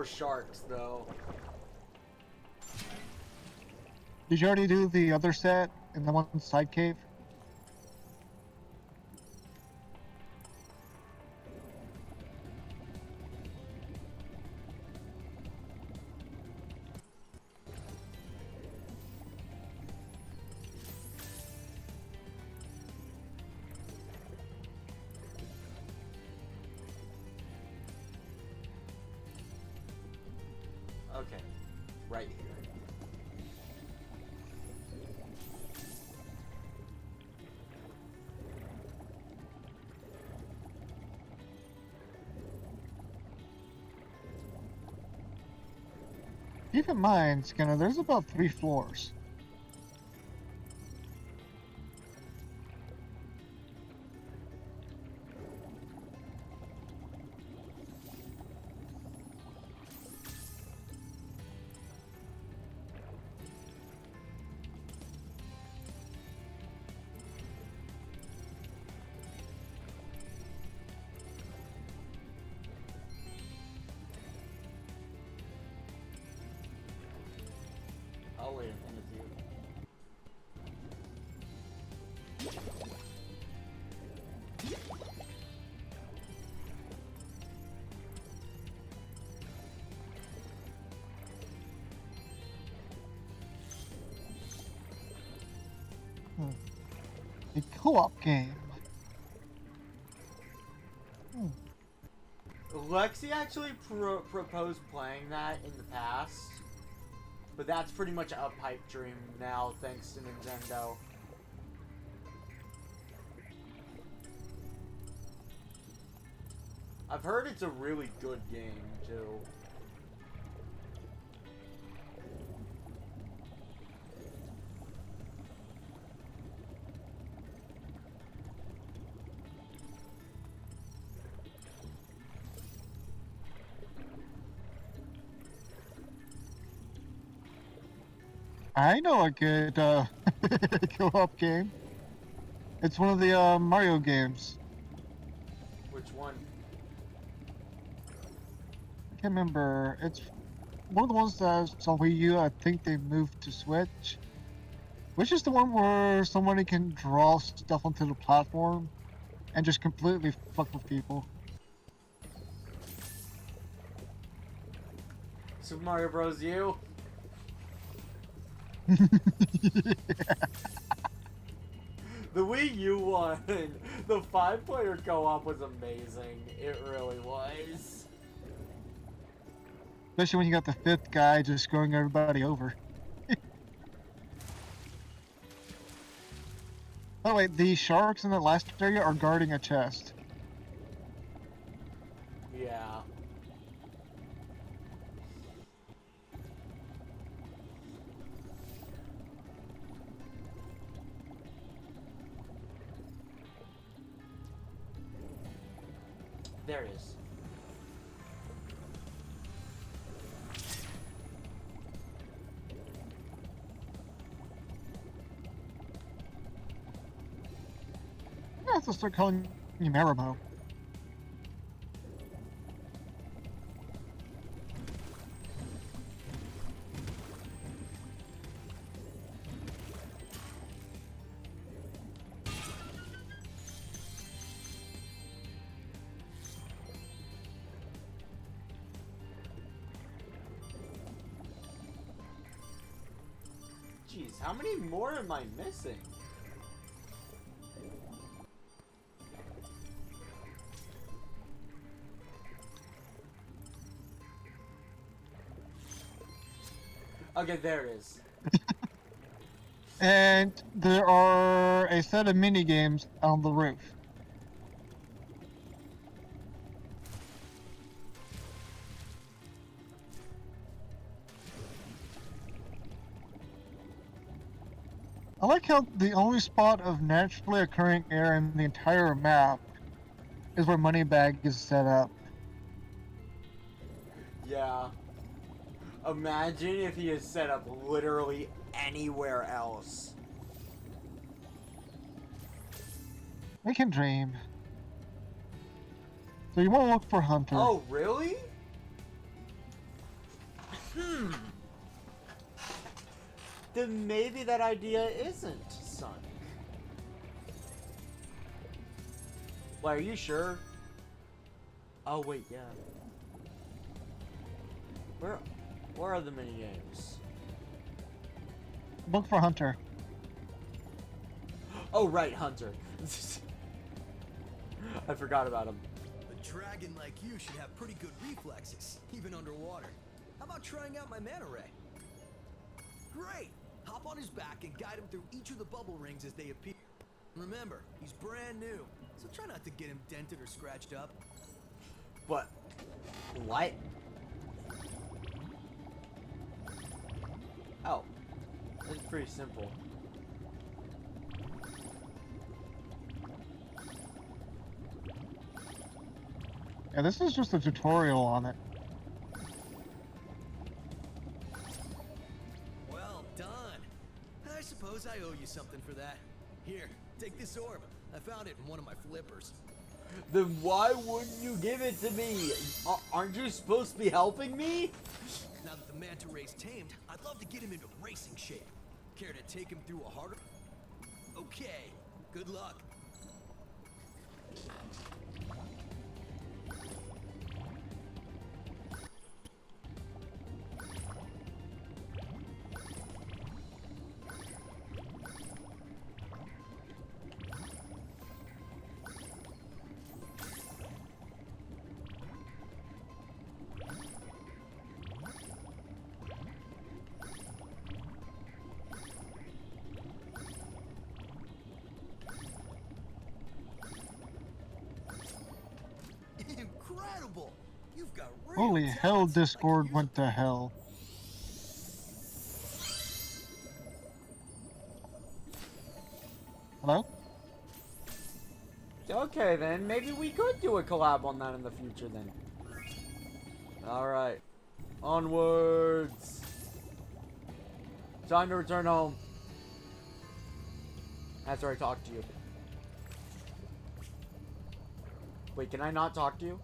more sharks, though. Did you already do the other set in the one side cave? Okay, right here. Keep in mind, Skinner, there's about 3 floors. I'll wait in with you. A co-op game. Lexi actually proposed playing that in the past, but that's pretty much a pipe dream now, thanks to Nintendo. I've heard it's a really good game, too. I know a good co-op game. It's one of the Mario games. Which one? I can't remember. It's one of the ones that's on Wii U. I think they moved to Switch. Which is the one where somebody can draw stuff onto the platform and just completely fuck with people. Super Mario Bros. U? The Wii U one, the 5-player co-op was amazing. It really was. Especially when you got the 5th guy just screwing everybody over. Oh wait, the sharks in the last area are guarding a chest. Yeah. There it is. I have to start calling you Marimo. Jeez, how many more am I missing? Okay, there it is. And there are a set of mini games on the roof. I like how the only spot of naturally occurring air in the entire map is where Moneybag is set up. Yeah. Imagine if he is set up literally anywhere else. We can dream. So you want to look for Hunter. Oh, really? Then maybe that idea isn't sunk. Wait, are you sure? Oh wait, yeah. Where are the mini games? Look for Hunter. Oh right, Hunter. I forgot about him. A dragon like you should have pretty good reflexes, even underwater. How about trying out my mana ray? Great! Hop on his back and guide him through each of the bubble rings as they appear. Remember, he's brand new, so try not to get him dented or scratched up. But what? Oh, it's pretty simple. Yeah, this is just a tutorial on it. Well done. I suppose I owe you something for that. Here, take this orb. I found it in one of my flippers. Then why wouldn't you give it to me? Aren't you supposed to be helping me? Now that the manta ray's tamed, I'd love to get him into racing shape. Care to take him through a harder? Okay, good luck. Incredible! You've got real Holy hell, Discord went to hell. Hello? Okay then, maybe we could do a collab on that in the future then. Alright. Onwards. Time to return home. After I talk to you. Wait, can I not talk to you?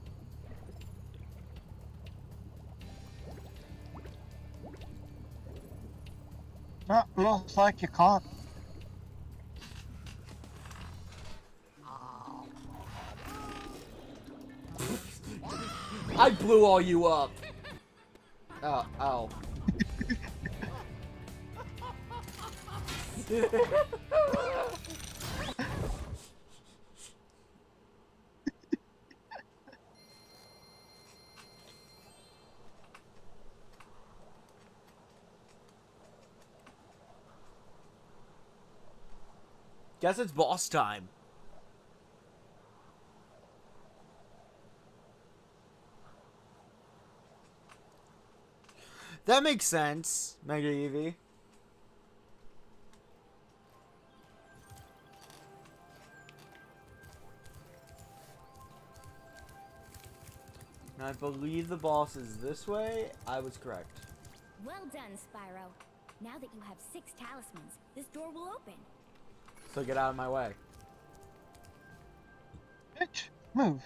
No, looks like you can't. I blew all you up. Oh, ow. Guess it's boss time. That makes sense, Mega Eevee. And I believe the boss is this way. I was correct. Well done, Spyro. Now that you have 6 talismans, this door will open. So get out of my way. Bitch, move.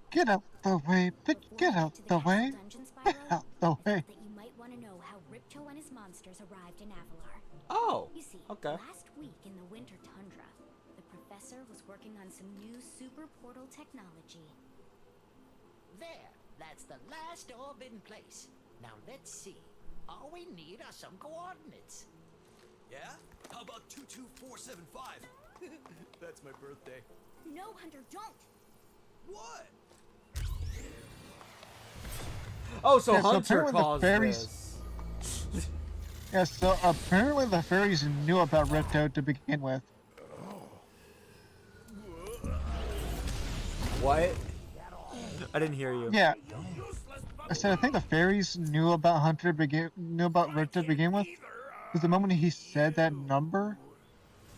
Get out the way, bitch, get out the way. Get out the way. That you might want to know how Ripto and his monsters arrived in Avalar. Oh, you see, okay. Last week in the winter tundra, the professor was working on some new super portal technology. There, that's the last orb in place. Now let's see. All we need are some coordinates. Yeah? How about 22475? That's my birthday. No, Hunter, don't! What? Oh, so Yeah, so Hunter apparently the caused fairies- this. Yeah, so apparently the fairies knew about Ripto to begin with. What? I didn't hear you. Yeah. I said I think the fairies knew about Ripto to begin with. Because the moment he said that number,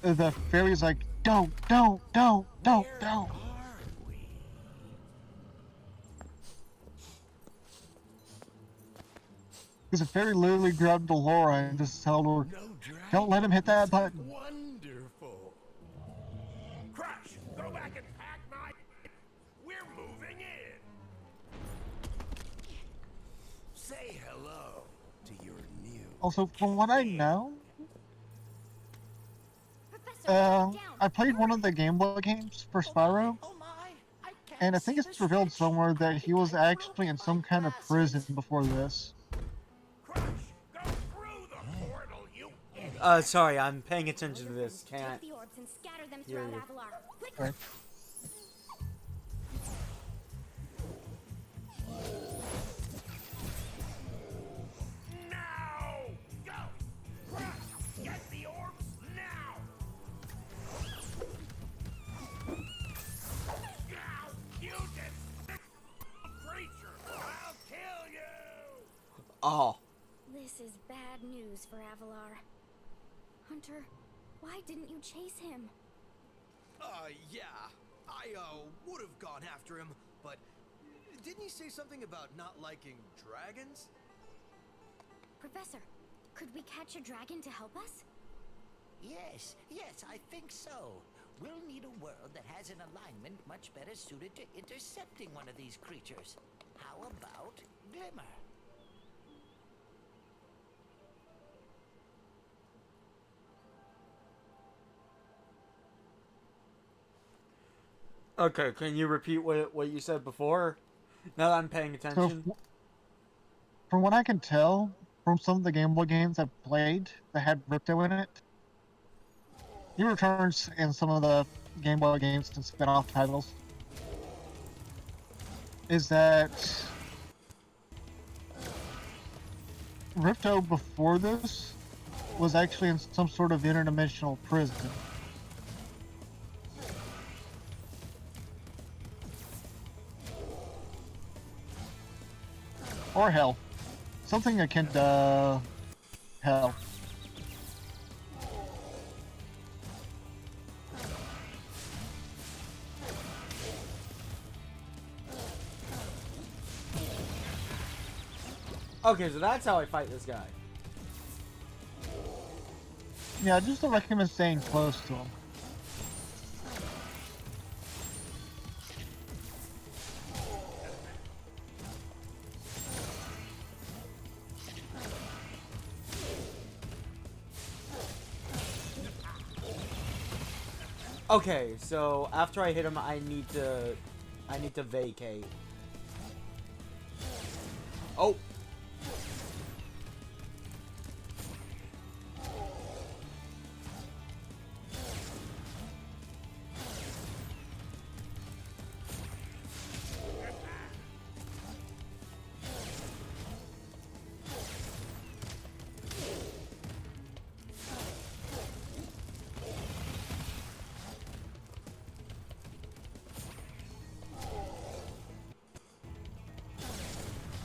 the fairy's like, don't. Because the fairy literally grabbed Laura and just told her, don't let him hit that button. Wonderful. Crash, go back and pack my... We're moving in. Say hello to your Also, from what I know, I played one of the Game Boy games for Spyro, and I think it's revealed somewhere that he was actually in some kind of prison before this. Sorry, I'm paying attention to this. Can't Take the orbs and scatter them hear throughout you. Avalar. Quick! Right. Now! Go! Crash! Get the orbs now! Now! You despicable creature! I'll kill you! Oh. This is bad news for Avalar. Hunter, why didn't you chase him? Yeah. I, would have gone after him, but didn't he say something about not liking dragons? Professor, could we catch a dragon to help us? Yes, I think so. We'll need a world that has an alignment much better suited to intercepting one of these creatures. How about Glimmer? Okay, can you repeat what you said before? Now that I'm paying attention. So, from what I can tell, from some of the Game Boy games I've played that had Ripto in it, he returns in some of the Game Boy games and spin-off titles. Is that Ripto before this was actually in some sort of interdimensional prison. Or hell. Something akin to hell. Okay, so that's how I fight this guy. Yeah, just to recommend staying close to him. Okay, so after I hit him, I need to vacate. Oh.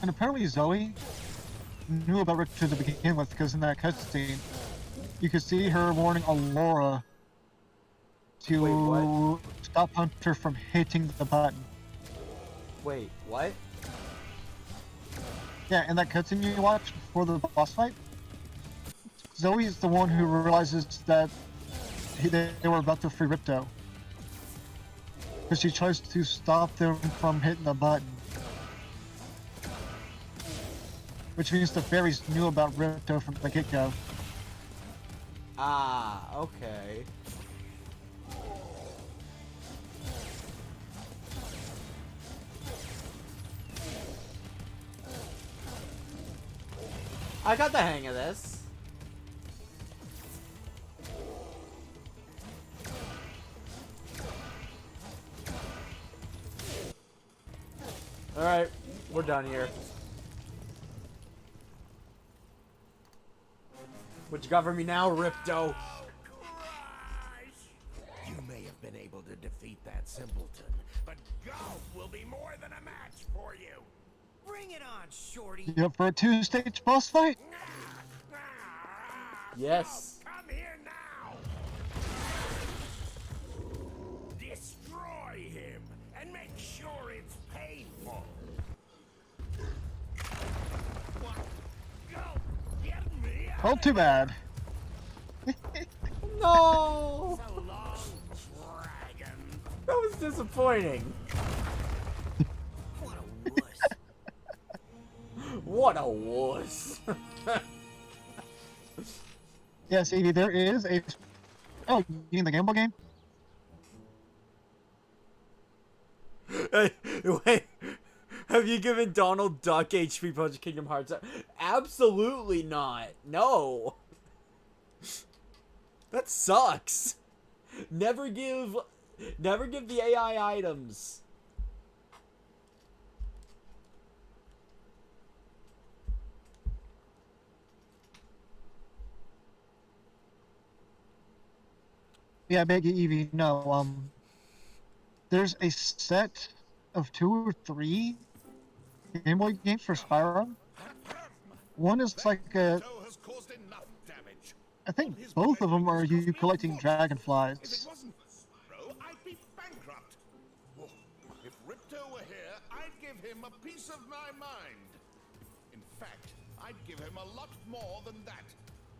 And apparently Zoe knew about Rick to begin with, because in that cutscene, you could see her warning Allura to stop Hunter from hitting the button. Wait, what? Yeah, in that cutscene you watched before the boss fight, Zoe's the one who realizes that they were about to free Ripto. Because she tries to stop them from hitting the button. Which means the fairies knew about Ripto from the get-go. Ah, okay. I got the hang of this. Alright, we're done here. What you got for me now, Ripto? You may have been able to defeat that simpleton, but golf will be more than a match for you. Bring it on, shorty. You up for a two-stage boss fight? Yes. Come here now. Destroy him and make sure it's painful. Go, get me out. Oh, too bad. No! So long, dragon. That was disappointing. What a wuss. What a wuss. Yes, Evie, there is a... Oh, you mean the Game Boy game? Wait, have you given Donald Duck HP points to Kingdom Hearts? Absolutely not. No. That sucks. Never give the AI items. Yeah, beg you, Evie, no, there's a set of 2 or 3 Game Boy games for Spyro. One is like a... I think both of them are you collecting dragonflies. If it wasn't for Spyro, I'd be bankrupt. Oh, if Ripto were here, I'd give him a piece of my mind. In fact, I'd give him a lot more than that.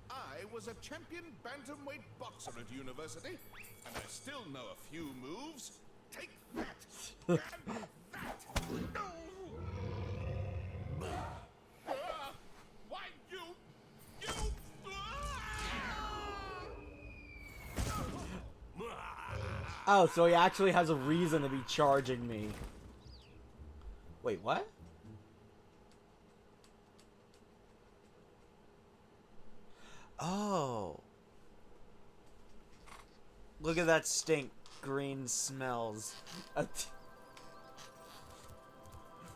I was a champion bantamweight boxer at university, and I still know a few moves. Take that! And that! Why, you... Oh, so he actually has a reason to be charging me. Wait, what? Oh. Look at that stink. Green smells.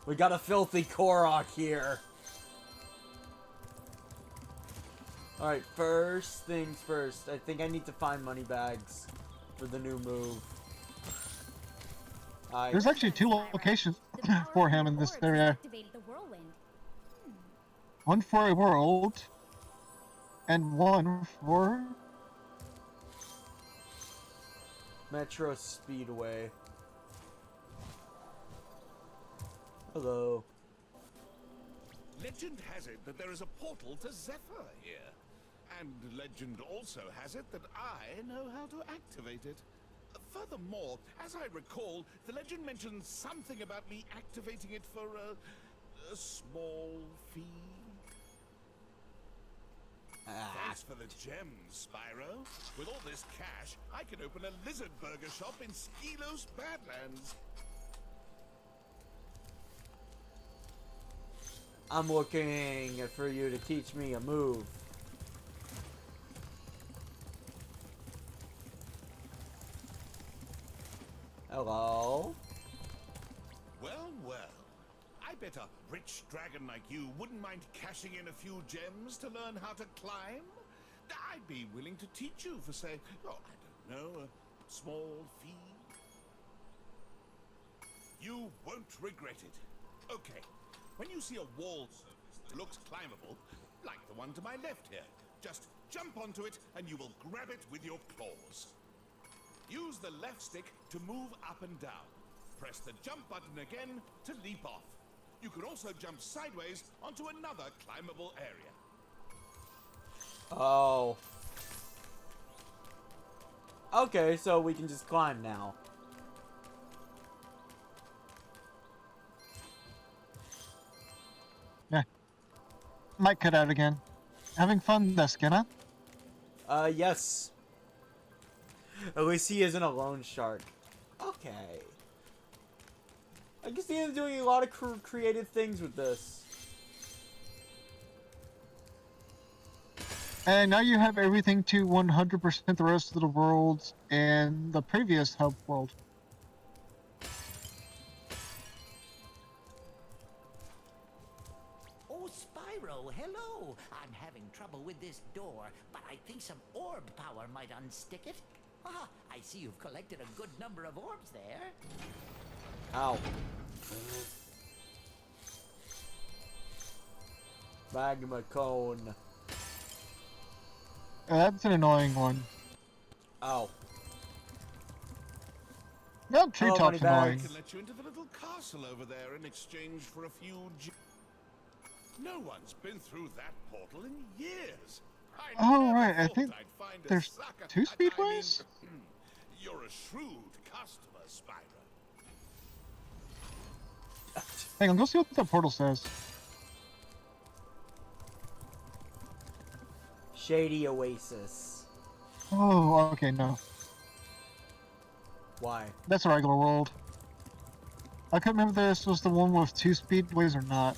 We got a filthy Korok here. Alright, first things first. I think I need to find money bags for the new move. There's actually 2 locations for him in this area. One for a world, and one for... Metro Speedway. Hello. Legend has it that there is a portal to Zephyr here. And legend also has it that I know how to activate it. Furthermore, as I recall, the legend mentions something about me activating it for a small fee. Thanks for the gems, Spyro. With all this cash, I can open a lizard burger shop in Skelos Badlands. I'm looking for you to teach me a move. Hello? Well, well. I bet a rich dragon like you wouldn't mind cashing in a few gems to learn how to climb. I'd be willing to teach you for, say, oh, I don't know, a small fee. You won't regret it. Okay, when you see a wall surface that looks climbable, like the one to my left here, just jump onto it and you will grab it with your claws. Use the left stick to move up and down. Press the jump button again to leap off. You can also jump sideways onto another climbable area. Oh. Okay, so we can just climb now. Yeah. Might cut out again. Having fun, Skinna? Yes. At least he isn't a loan shark. Okay. I guess he is doing a lot of creative things with this. And now you have everything to 100% the rest of the worlds and the previous hub world. Oh, Spyro, hello. I'm having trouble with this door, but I think some orb power might unstick it. Ah, I see you've collected a good number of orbs there. Ow. Magma cone. That's an annoying one. Ow. No, treetop's annoying. I can let you into the little castle over there in exchange for a few No one's been through that portal in years. Oh, right, I think there's 2 speedways? You're a shrewd customer, Spyro. Hang on, go see what the portal says. Shady Oasis. Oh, okay, no. Why? That's a regular world. I couldn't remember if this was the one with 2 speedways or not.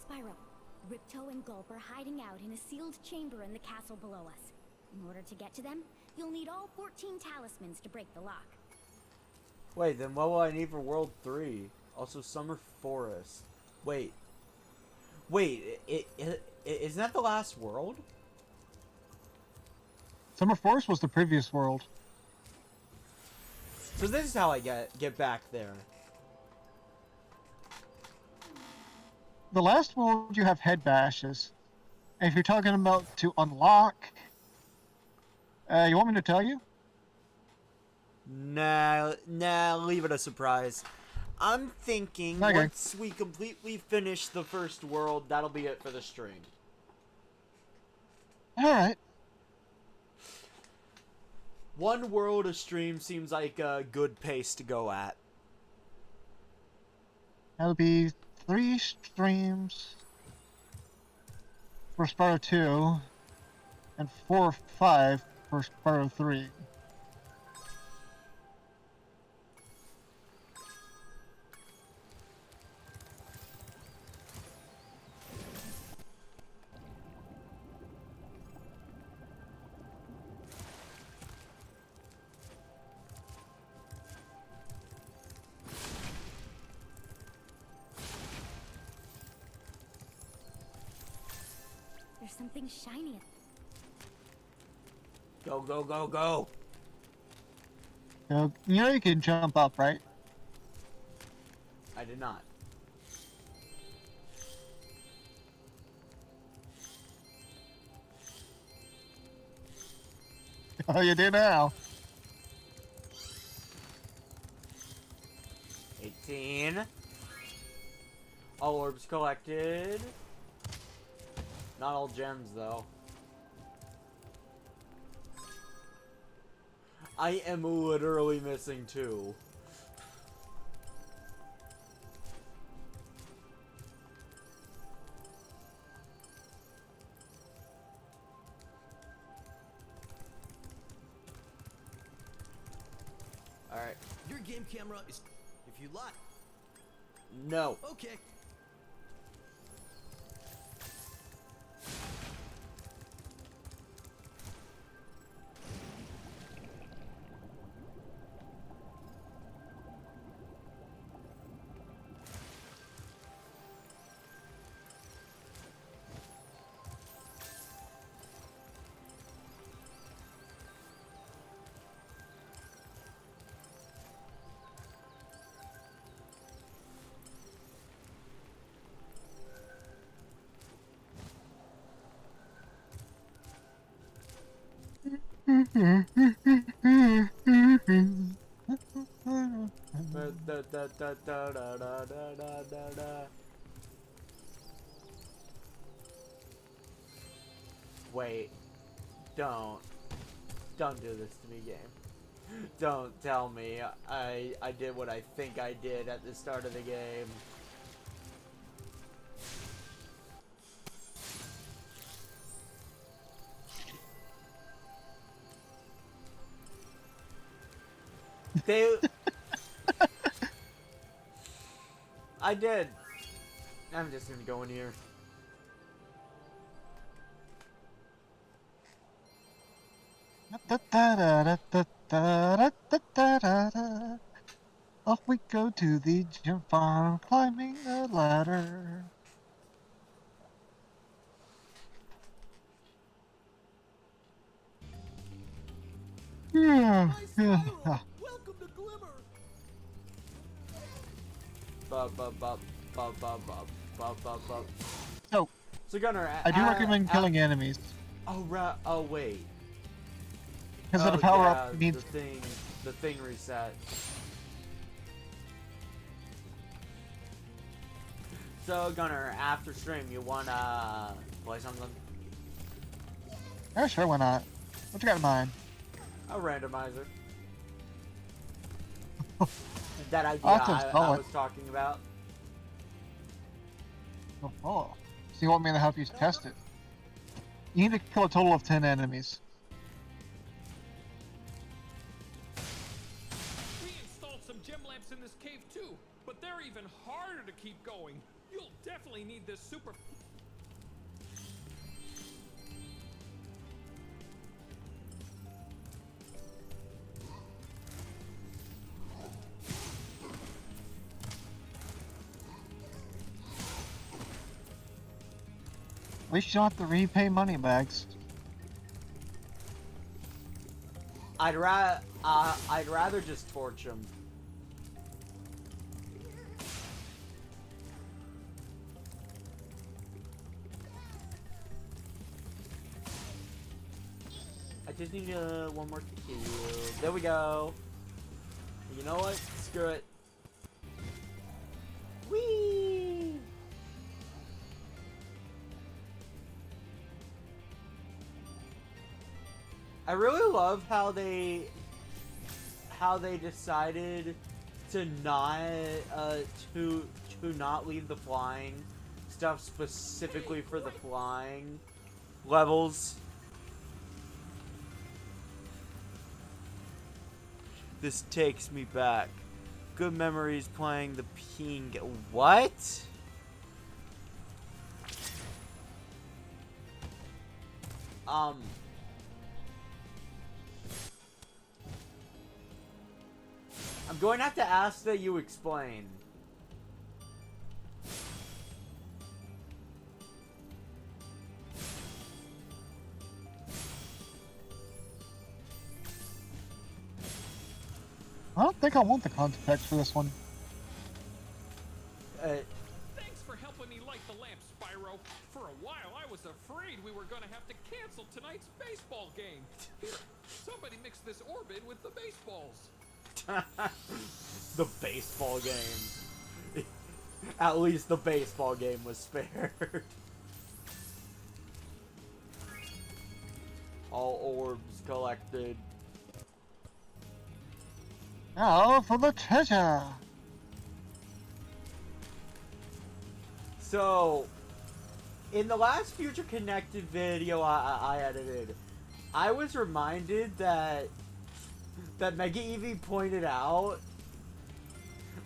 Spyro, Ripto and Gulp are hiding out in a sealed chamber in the castle below us. In order to get to them, you'll need all 14 talismans to break the lock. Wait, then what will I need for World 3? Also, Summer Forest. Wait. Wait, isn't that the last world? Summer Forest was the previous world. So this is how I get back there. The last world you have head bashes. And if you're talking about to unlock, you want me to tell you? Nah, leave it a surprise. I'm thinking Okay. once we completely finish the first world, that'll be it for the stream. Alright. One world a stream seems like a good pace to go at. That'll be 3 streams for Spyro 2 and 4 or 5 for Spyro 3. There's something shiny. Go, go, go, go! You know you can jump up, right? I did not. Oh, you do now. 18. All orbs collected. Not all gems, though. I am literally missing 2. Alright. Your game camera is... If you like. No. Okay. Wait. Don't do this to me, game. Don't tell me I did what I think I did at the start of the game. I did. I'm just gonna go in here. Off we go to the gym farm, climbing a ladder. Yeah. Welcome to Glimmer. So, Gunner, I do recommend killing enemies. Oh, oh wait. Because of the power up, you need the thing reset. So, Gunner, after stream, you wanna play something? Yeah, sure, why not? What you got in mind? A randomizer. That idea I'll have to I install was it. talking about. Oh. So you want me to help you test it? You need to kill a total of 10 enemies. We installed some gem lamps in this cave too, but they're even harder to keep going. You'll definitely need this super... At least you don't have to repay money bags. I'd rather just torch him. I just need one more kill. There we go. You know what? Screw it. Whee! I really love how they decided to not to not leave the flying stuff specifically for the flying levels. This takes me back. Good memories playing the ping. What? I'm going to have to ask that you explain. I don't think I want the context for this one. Thanks for helping me light the lamp, Spyro. For a while, I was afraid we were gonna have to cancel tonight's baseball game. Somebody mixed this orbit with the baseballs. The baseball game. At least the baseball game was spared. All orbs collected. Now for the treasure! So, in the last Future Connected video I edited, I was reminded that Mega Eevee pointed out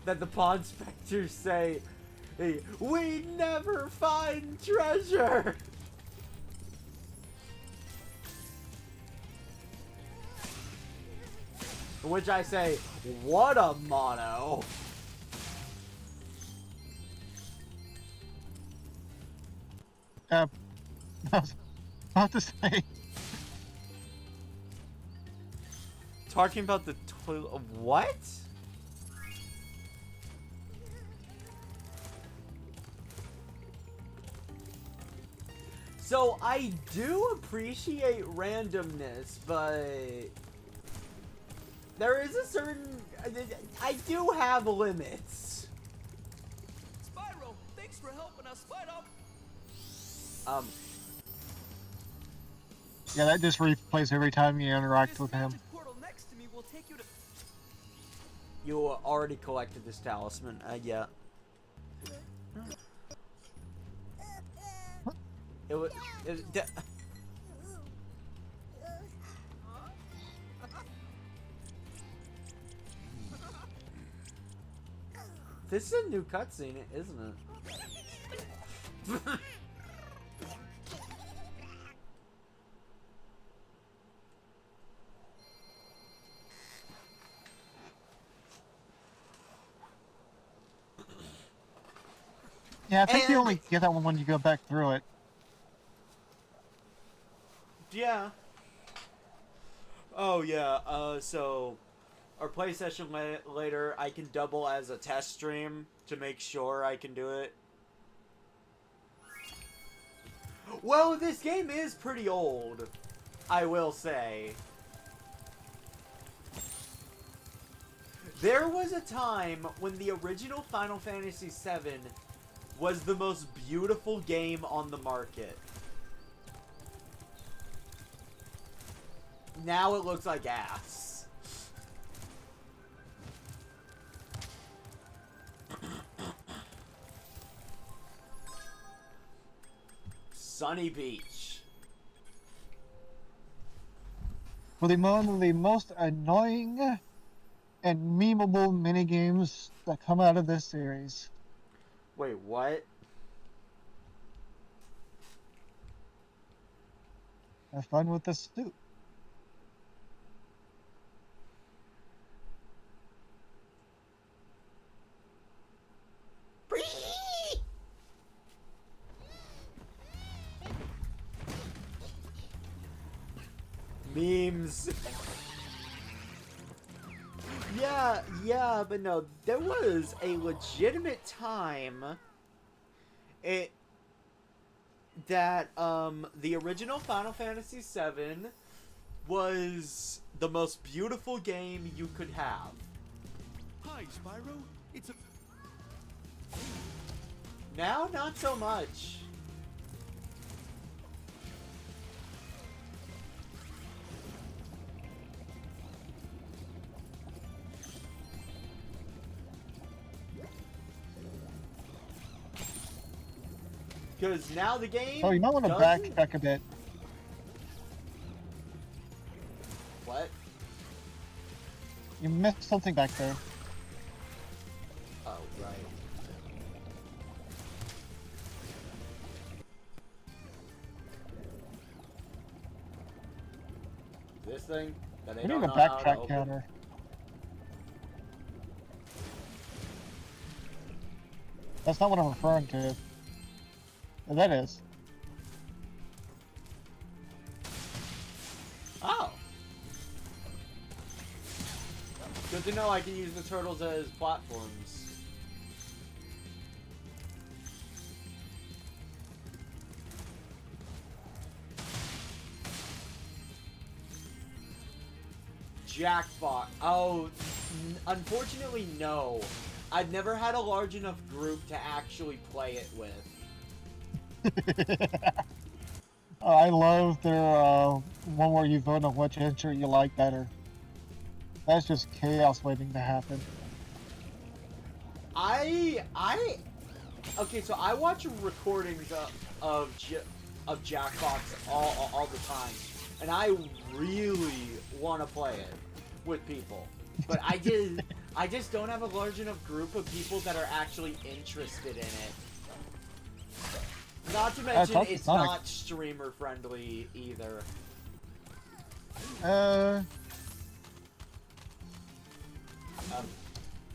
that the Pond Specters say, hey, we never find treasure! Which I say, what a motto! I was about to say. Talking about the toilet. What? So I do appreciate randomness, but there is a certain. I do have limits. Spyro, thanks for helping us fight off. Yeah, that just replays every time you interact with him. Portal next to me will take you to... You already collected this talisman, yeah. It was... This is a new cutscene, isn't it? Yeah, I think you only get that one when you go back through it. Yeah. Oh, yeah, so... Our play session later, I can double as a test stream to make sure I can do it. Well, this game is pretty old, I will say. There was a time when the original Final Fantasy VII was the most beautiful game on the market. Now it looks like ass. Sunny Beach. For one of the most annoying and memeable minigames that come out of this series. Wait, what? Have fun with the suit. Memes. Yeah, but no, there was a legitimate time that the original Final Fantasy VII was the most beautiful game you could have. Hi, Spyro. It's a... Now, not so much. Because now the game. Oh, you might want to backtrack a bit. What? You missed something back there. Oh, right. This thing that they We don't need a know how to backtrack open. counter. That's not what I'm referring to. Yeah, that is. Oh. Good to know I can use the turtles as platforms. Jackpot. Oh, unfortunately, no. I've never had a large enough group to actually play it with. I love their one where you vote on which entry you like better. That's just chaos waiting to happen. Okay, so I watch recordings of Jackbox all the time, and I really want to play it with people, but I just don't have a large enough group of people that are actually interested in it. Not to mention, it's not streamer friendly either.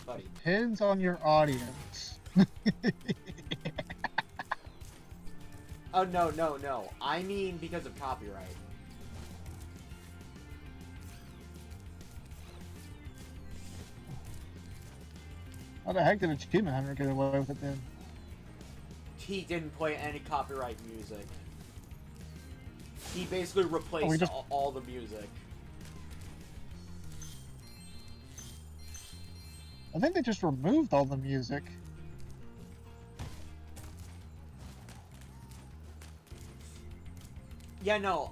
Buddy. Depends on your audience. Oh, no. I mean because of copyright. How the heck did Achievement Hunter get away with it then? He didn't play any copyright music. He basically replaced all the music. I think they just removed all the music. Yeah, no.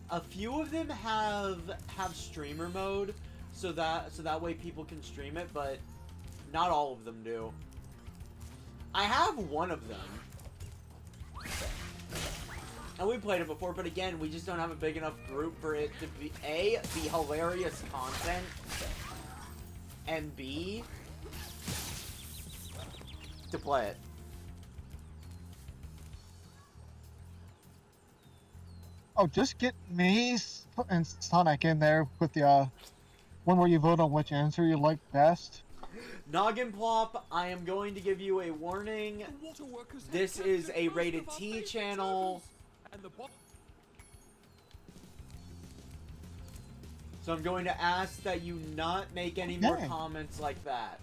A few of them have streamer mode, so that way people can stream it, but not all of them do. I have one of them. And we played it before, but again, we just don't have a big enough group for it to be be hilarious content, and B, to play it. Oh, just get me and Sonic in there with the one where you vote on which answer you like best. Noggin Plop, I am going to give you a warning. This is a rated T channel. So I'm going to ask that you not make any more comments like that.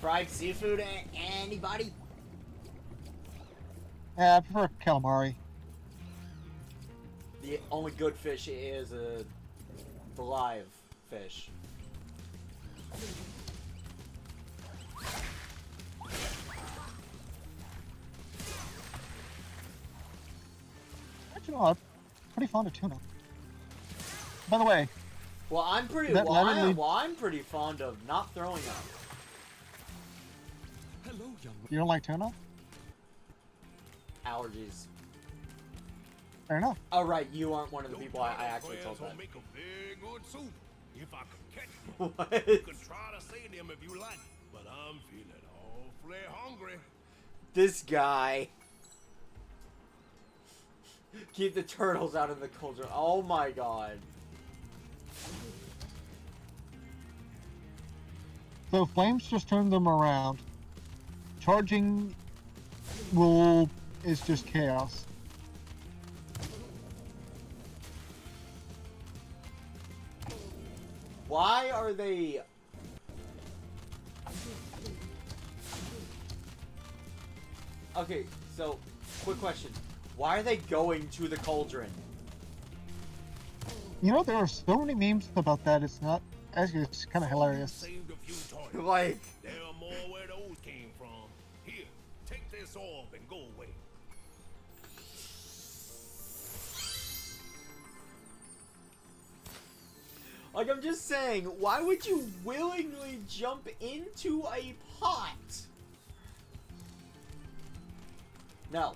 Fried seafood, anybody? Yeah, I prefer calamari. The only good fish is the live fish. Actually, no, I'm pretty fond of tuna. By the way, Well, I'm pretty. That literally- Well, I'm pretty fond of not throwing up. Hello, young. you don't like tuna? Allergies. Fair enough. Oh right, you aren't one of the people I actually told that. Make a very good soup. If I could catch them. What? You can try to say them if you like, but I'm feeling awfully hungry. This guy. Keep the turtles out of the cauldron. Oh my god. So flames just turn them around. Charging is just chaos. Why are they... Okay, so, quick question. Why are they going to the cauldron? You know, there are so many memes about that, it's not... Actually, it's kind of hilarious. Saved a few toys. Like... There are more where those came from. Here, take this orb and go away. Like, I'm just saying, why would you willingly jump into a pot? No.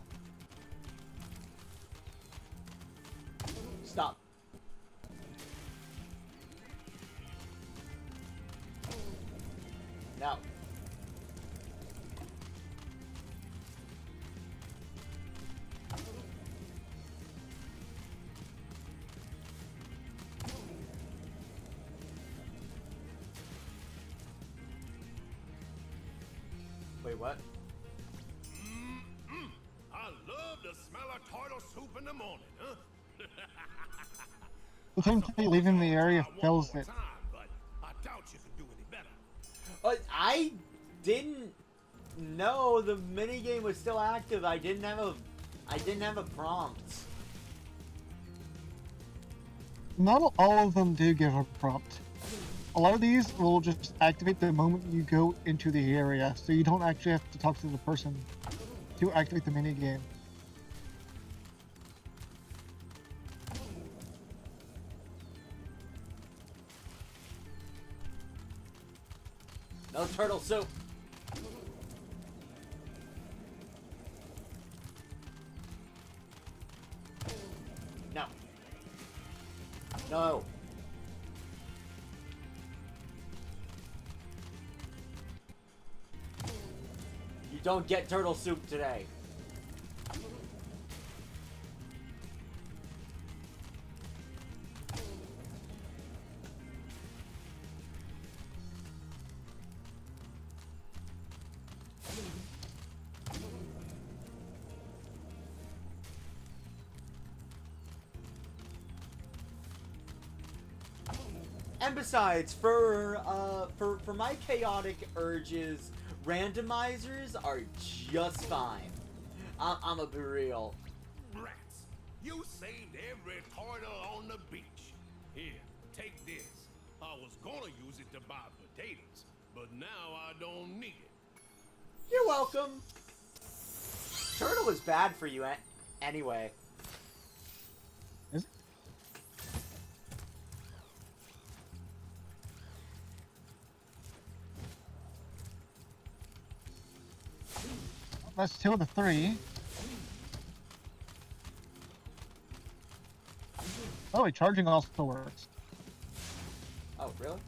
Stop. No. Wait, what? I love the smell of turtle soup in the morning, huh? The time leaving the area fills it. But I doubt you can do any better. I didn't know the minigame was still active. I didn't have a prompt. Not all of them do give a prompt. A lot of these will just activate the moment you go into the area, so you don't actually have to talk to the person to activate the minigame. No turtle soup. No. No. You don't get turtle soup today. And besides, for my chaotic urges, randomizers are just fine. I'm a be real. Rats, you saved every turtle on the beach. Here, take this. I was gonna use it to buy potatoes, but now I don't need it. You're welcome. Turtle is bad for you anyway. Is it? That's 2 of the 3. Oh, wait, charging also works. Oh, really?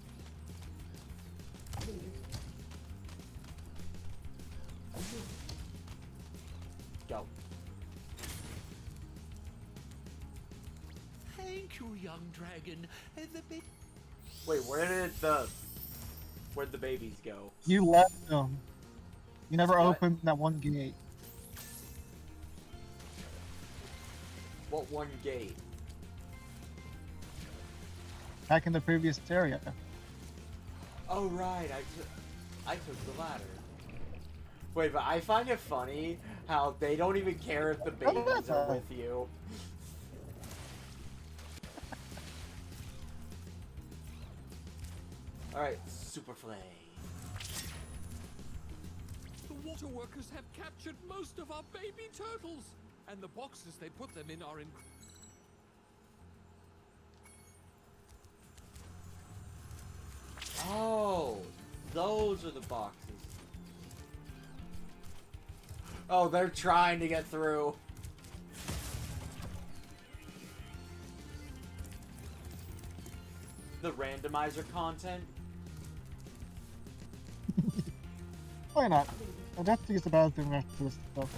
Go. Thank you, young dragon. Wait, where'd the babies go? You left them. You never opened that one gate. What one gate? Back in the previous area. Oh right, I took the ladder. Wait, but I find it funny how they don't even care if the babies are with you. Alright, Super Flay. The water workers have captured most of our baby turtles, and the boxes they put them in are in. Oh, those are the boxes. Oh, they're trying to get through. The randomizer content. Why not? I'd have to use the bathroom after this stuff.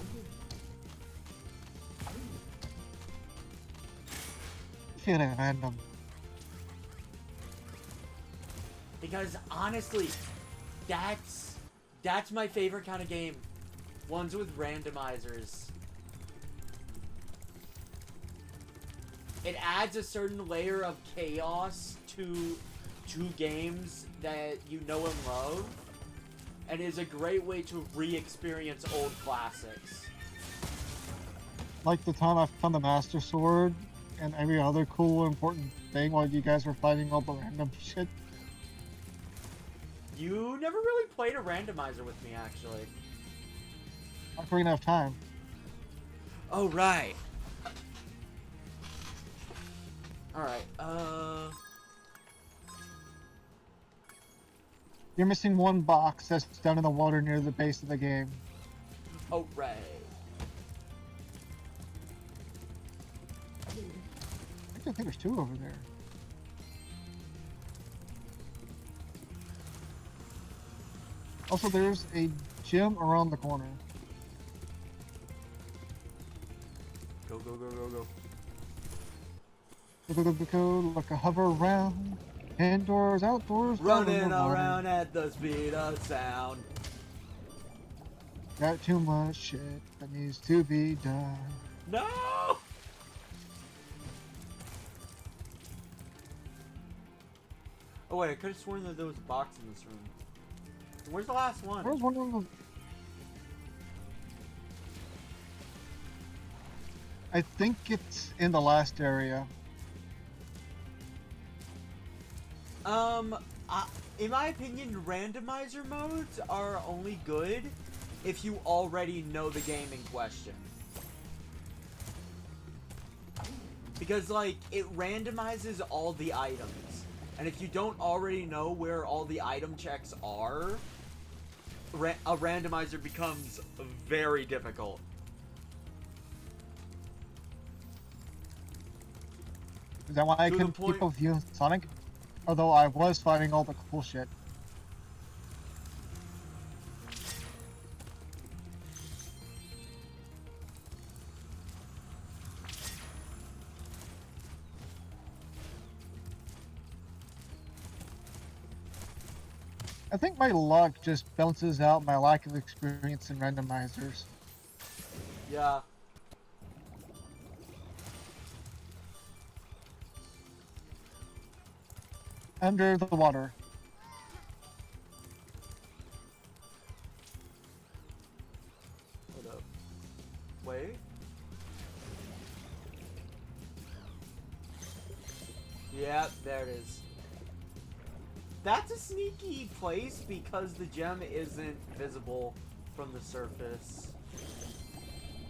Feeling random. Because honestly, that's my favorite kind of game. Ones with randomizers. It adds a certain layer of chaos to games that you know and love, and is a great way to re-experience old classics. Like the time I found the Master Sword and every other cool important thing while you guys were fighting all the random shit. You never really played a randomizer with me, actually. Ocarina of Time. Oh, right. Alright, You're missing one box that's down in the water near the base of the game. Oh, right. I think there's two over there. Also, there's a gym around the corner. Go, go, go, go, go. Go, like a hover around. Indoors, outdoors, Running around at the speed of sound. Got too much shit that needs to be done. No! Oh wait, I could have sworn that there was a box in this room. Where's the last one? Where's one of them? I think it's in the last area. In my opinion, randomizer modes are only good if you already know the game in question. Because, like, it randomizes all the items. And if you don't already know where all the item checks are, a randomizer becomes very difficult. Is that why I couldn't keep up with you and Sonic? Although I was finding all the cool shit. I think my luck just balances out my lack of experience in randomizers. Yeah. Under the water. Hold up. Wait. Yeah, there it is. That's a sneaky place because the gem isn't visible from the surface.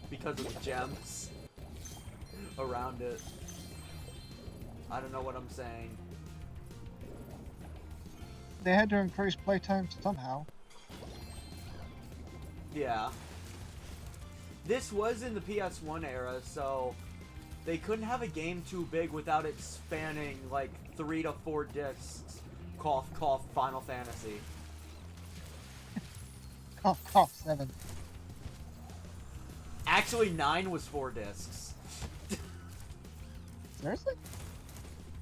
Because of the gems around it. I don't know what I'm saying. They had to increase playtime somehow. Yeah. This was in the PS1 era, so they couldn't have a game too big without it spanning like 3 to 4 discs. Cough, cough, Final Fantasy. Cough, cough, 7. Actually, 9 was 4 discs. Seriously?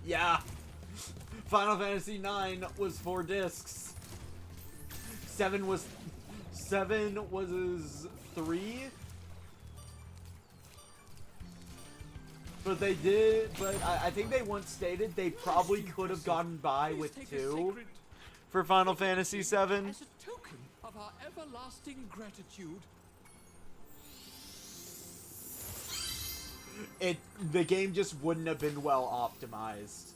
Yeah. Final Fantasy 9 was 4 discs. 7 was 3. But they did, but I think they once stated they probably could have gotten by with 2 for Final Fantasy 7. As a token of our everlasting gratitude. The game just wouldn't have been well optimized.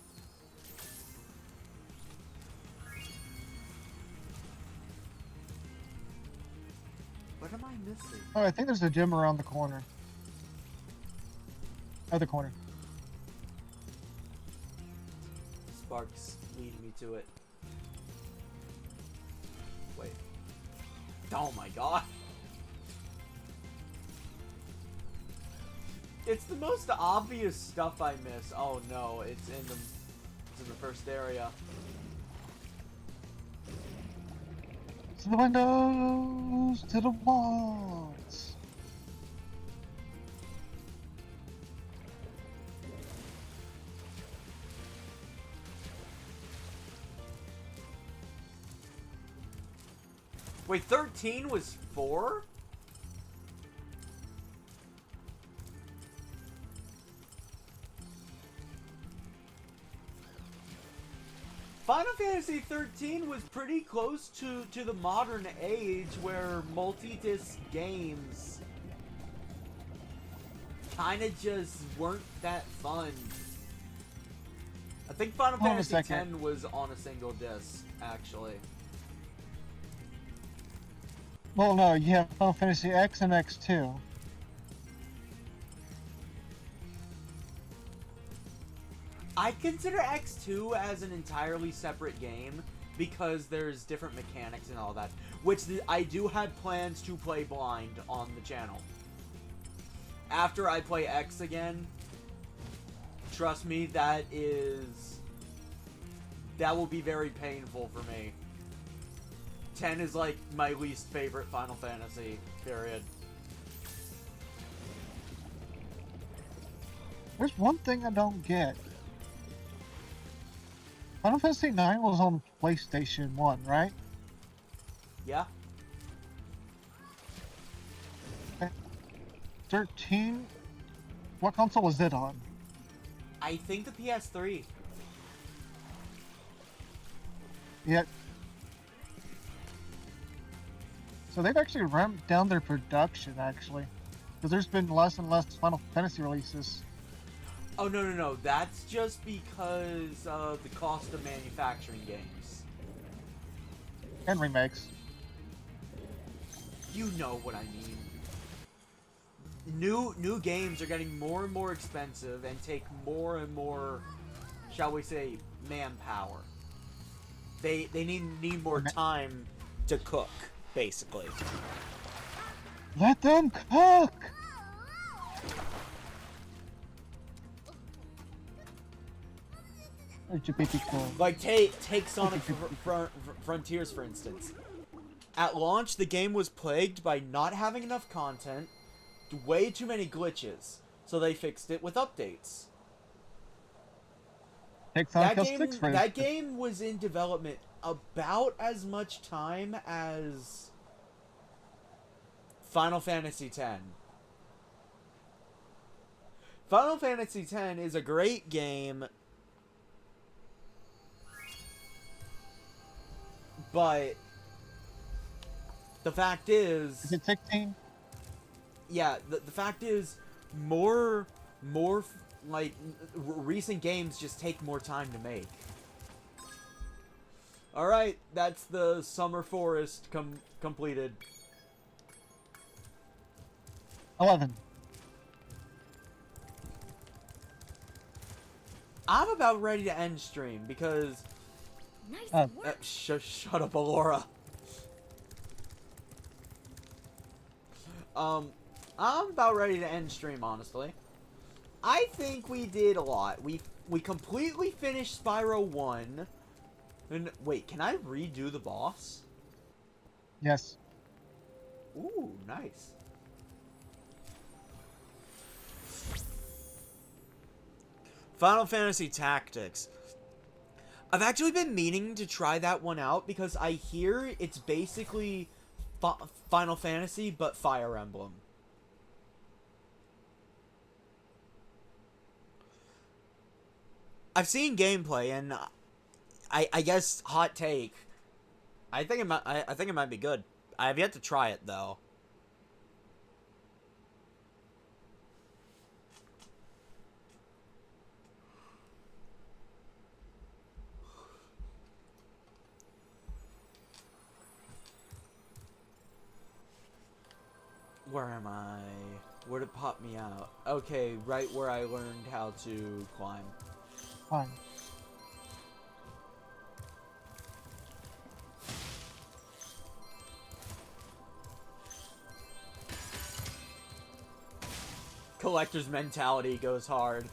What am I missing? Oh, I think there's a gym around the corner. Other corner. Sparks lead me to it. Wait. Oh my god. It's the most obvious stuff I miss. Oh no, it's in the first area. To the windows, to the walls. Wait, 13 was 4? Final Fantasy 13 was pretty close to the modern age where multi-disc games kinda just weren't that fun. I think Final Fantasy X was on a single disc, actually. Well, no, you have Final Fantasy X and X2. I consider X2 as an entirely separate game because there's different mechanics and all that, which I do have plans to play blind on the channel. After I play X again, trust me, that will be very painful for me. 10 is like my least favorite Final Fantasy, period. There's one thing I don't get. Final Fantasy IX was on PlayStation 1, right? Yeah. 13? What console was it on? I think the PS3. Yeah. So they've actually ramped down their production, actually. Because there's been less and less Final Fantasy releases. Oh, no. That's just because of the cost of manufacturing games. And remakes. You know what I mean. New games are getting more and more expensive and take more and more, shall we say, manpower. They need more time to cook, basically. Let them cook! Like, take Sonic Frontiers, for instance. At launch, the game was plagued by not having enough content, way too many glitches, so they fixed it with updates. That game was in development about as much time as Final Fantasy X. Final Fantasy X is a great game, but the fact is... Is it 16? Yeah, the fact is, like, recent games just take more time to make. Alright, that's the Summer Forest completed. 11. I'm about ready to end stream because... Nice work. Shut up, Alora. I'm about ready to end stream, honestly. I think we did a lot. We completely finished Spyro 1. And wait, can I redo the boss? Yes. Ooh, nice. Final Fantasy Tactics. I've actually been meaning to try that one out because I hear it's basically Final Fantasy but Fire Emblem. I've seen gameplay and I guess hot take. I think it might be good. I have yet to try it though. Where am I? Where did it pop me out? Okay, right where I learned how to climb. Fine. Collector's mentality goes hard.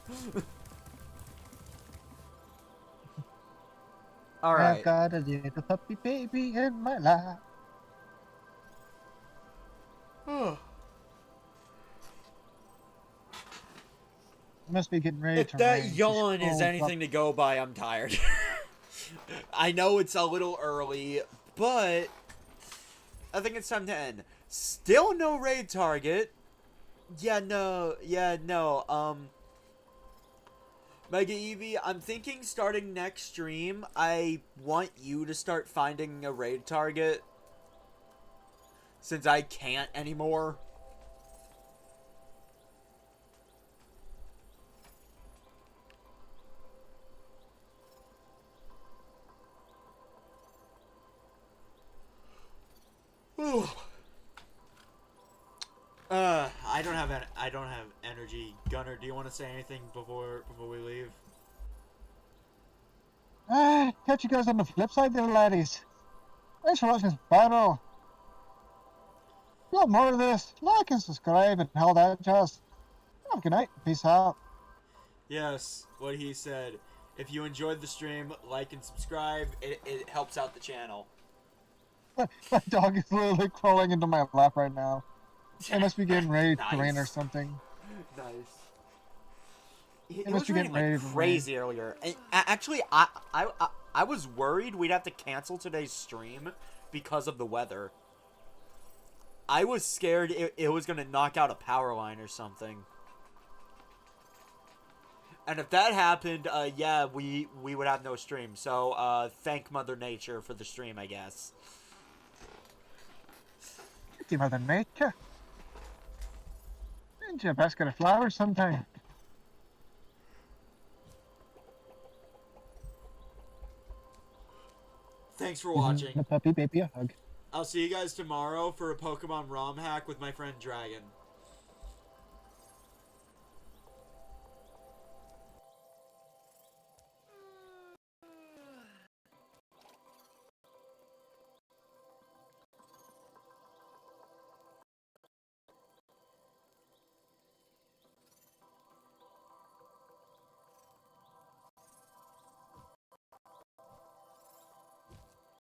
Alright. I've got a little puppy baby in my lap. I must be getting ready If to that rain. yawn is Scroll anything to go by, I'm tired. I know it's a little early, but I think it's time to end. Still no raid target. Yeah, no. Mega Eevee, I'm thinking starting next stream, I want you to start finding a raid target. Since I can't anymore. I don't have energy. Gunner, do you want to say anything before we leave? Catch you guys on the flip side there, laddies. Thanks for watching Spyro. If you want more of this, like and subscribe and all that jazz. Have a good night. Peace out. Yes, what he said. If you enjoyed the stream, like and subscribe. It helps out the channel. My dog is literally crawling into my lap right now. It must be getting ready Nice. to rain or something. Nice. It It must was be raining getting ready like to crazy earlier. And, actually, I was worried we'd have to cancel today's stream because of the weather. I was scared it was going to knock out a power line or something. And if that happened, yeah, we would have no stream. So, thank Mother Nature for the stream, I guess. Thank you, Mother Nature. Send you a basket of flowers sometime. Thanks for watching. The puppy baby a hug. I'll see you guys tomorrow for a Pokemon ROM hack with my friend Dragon.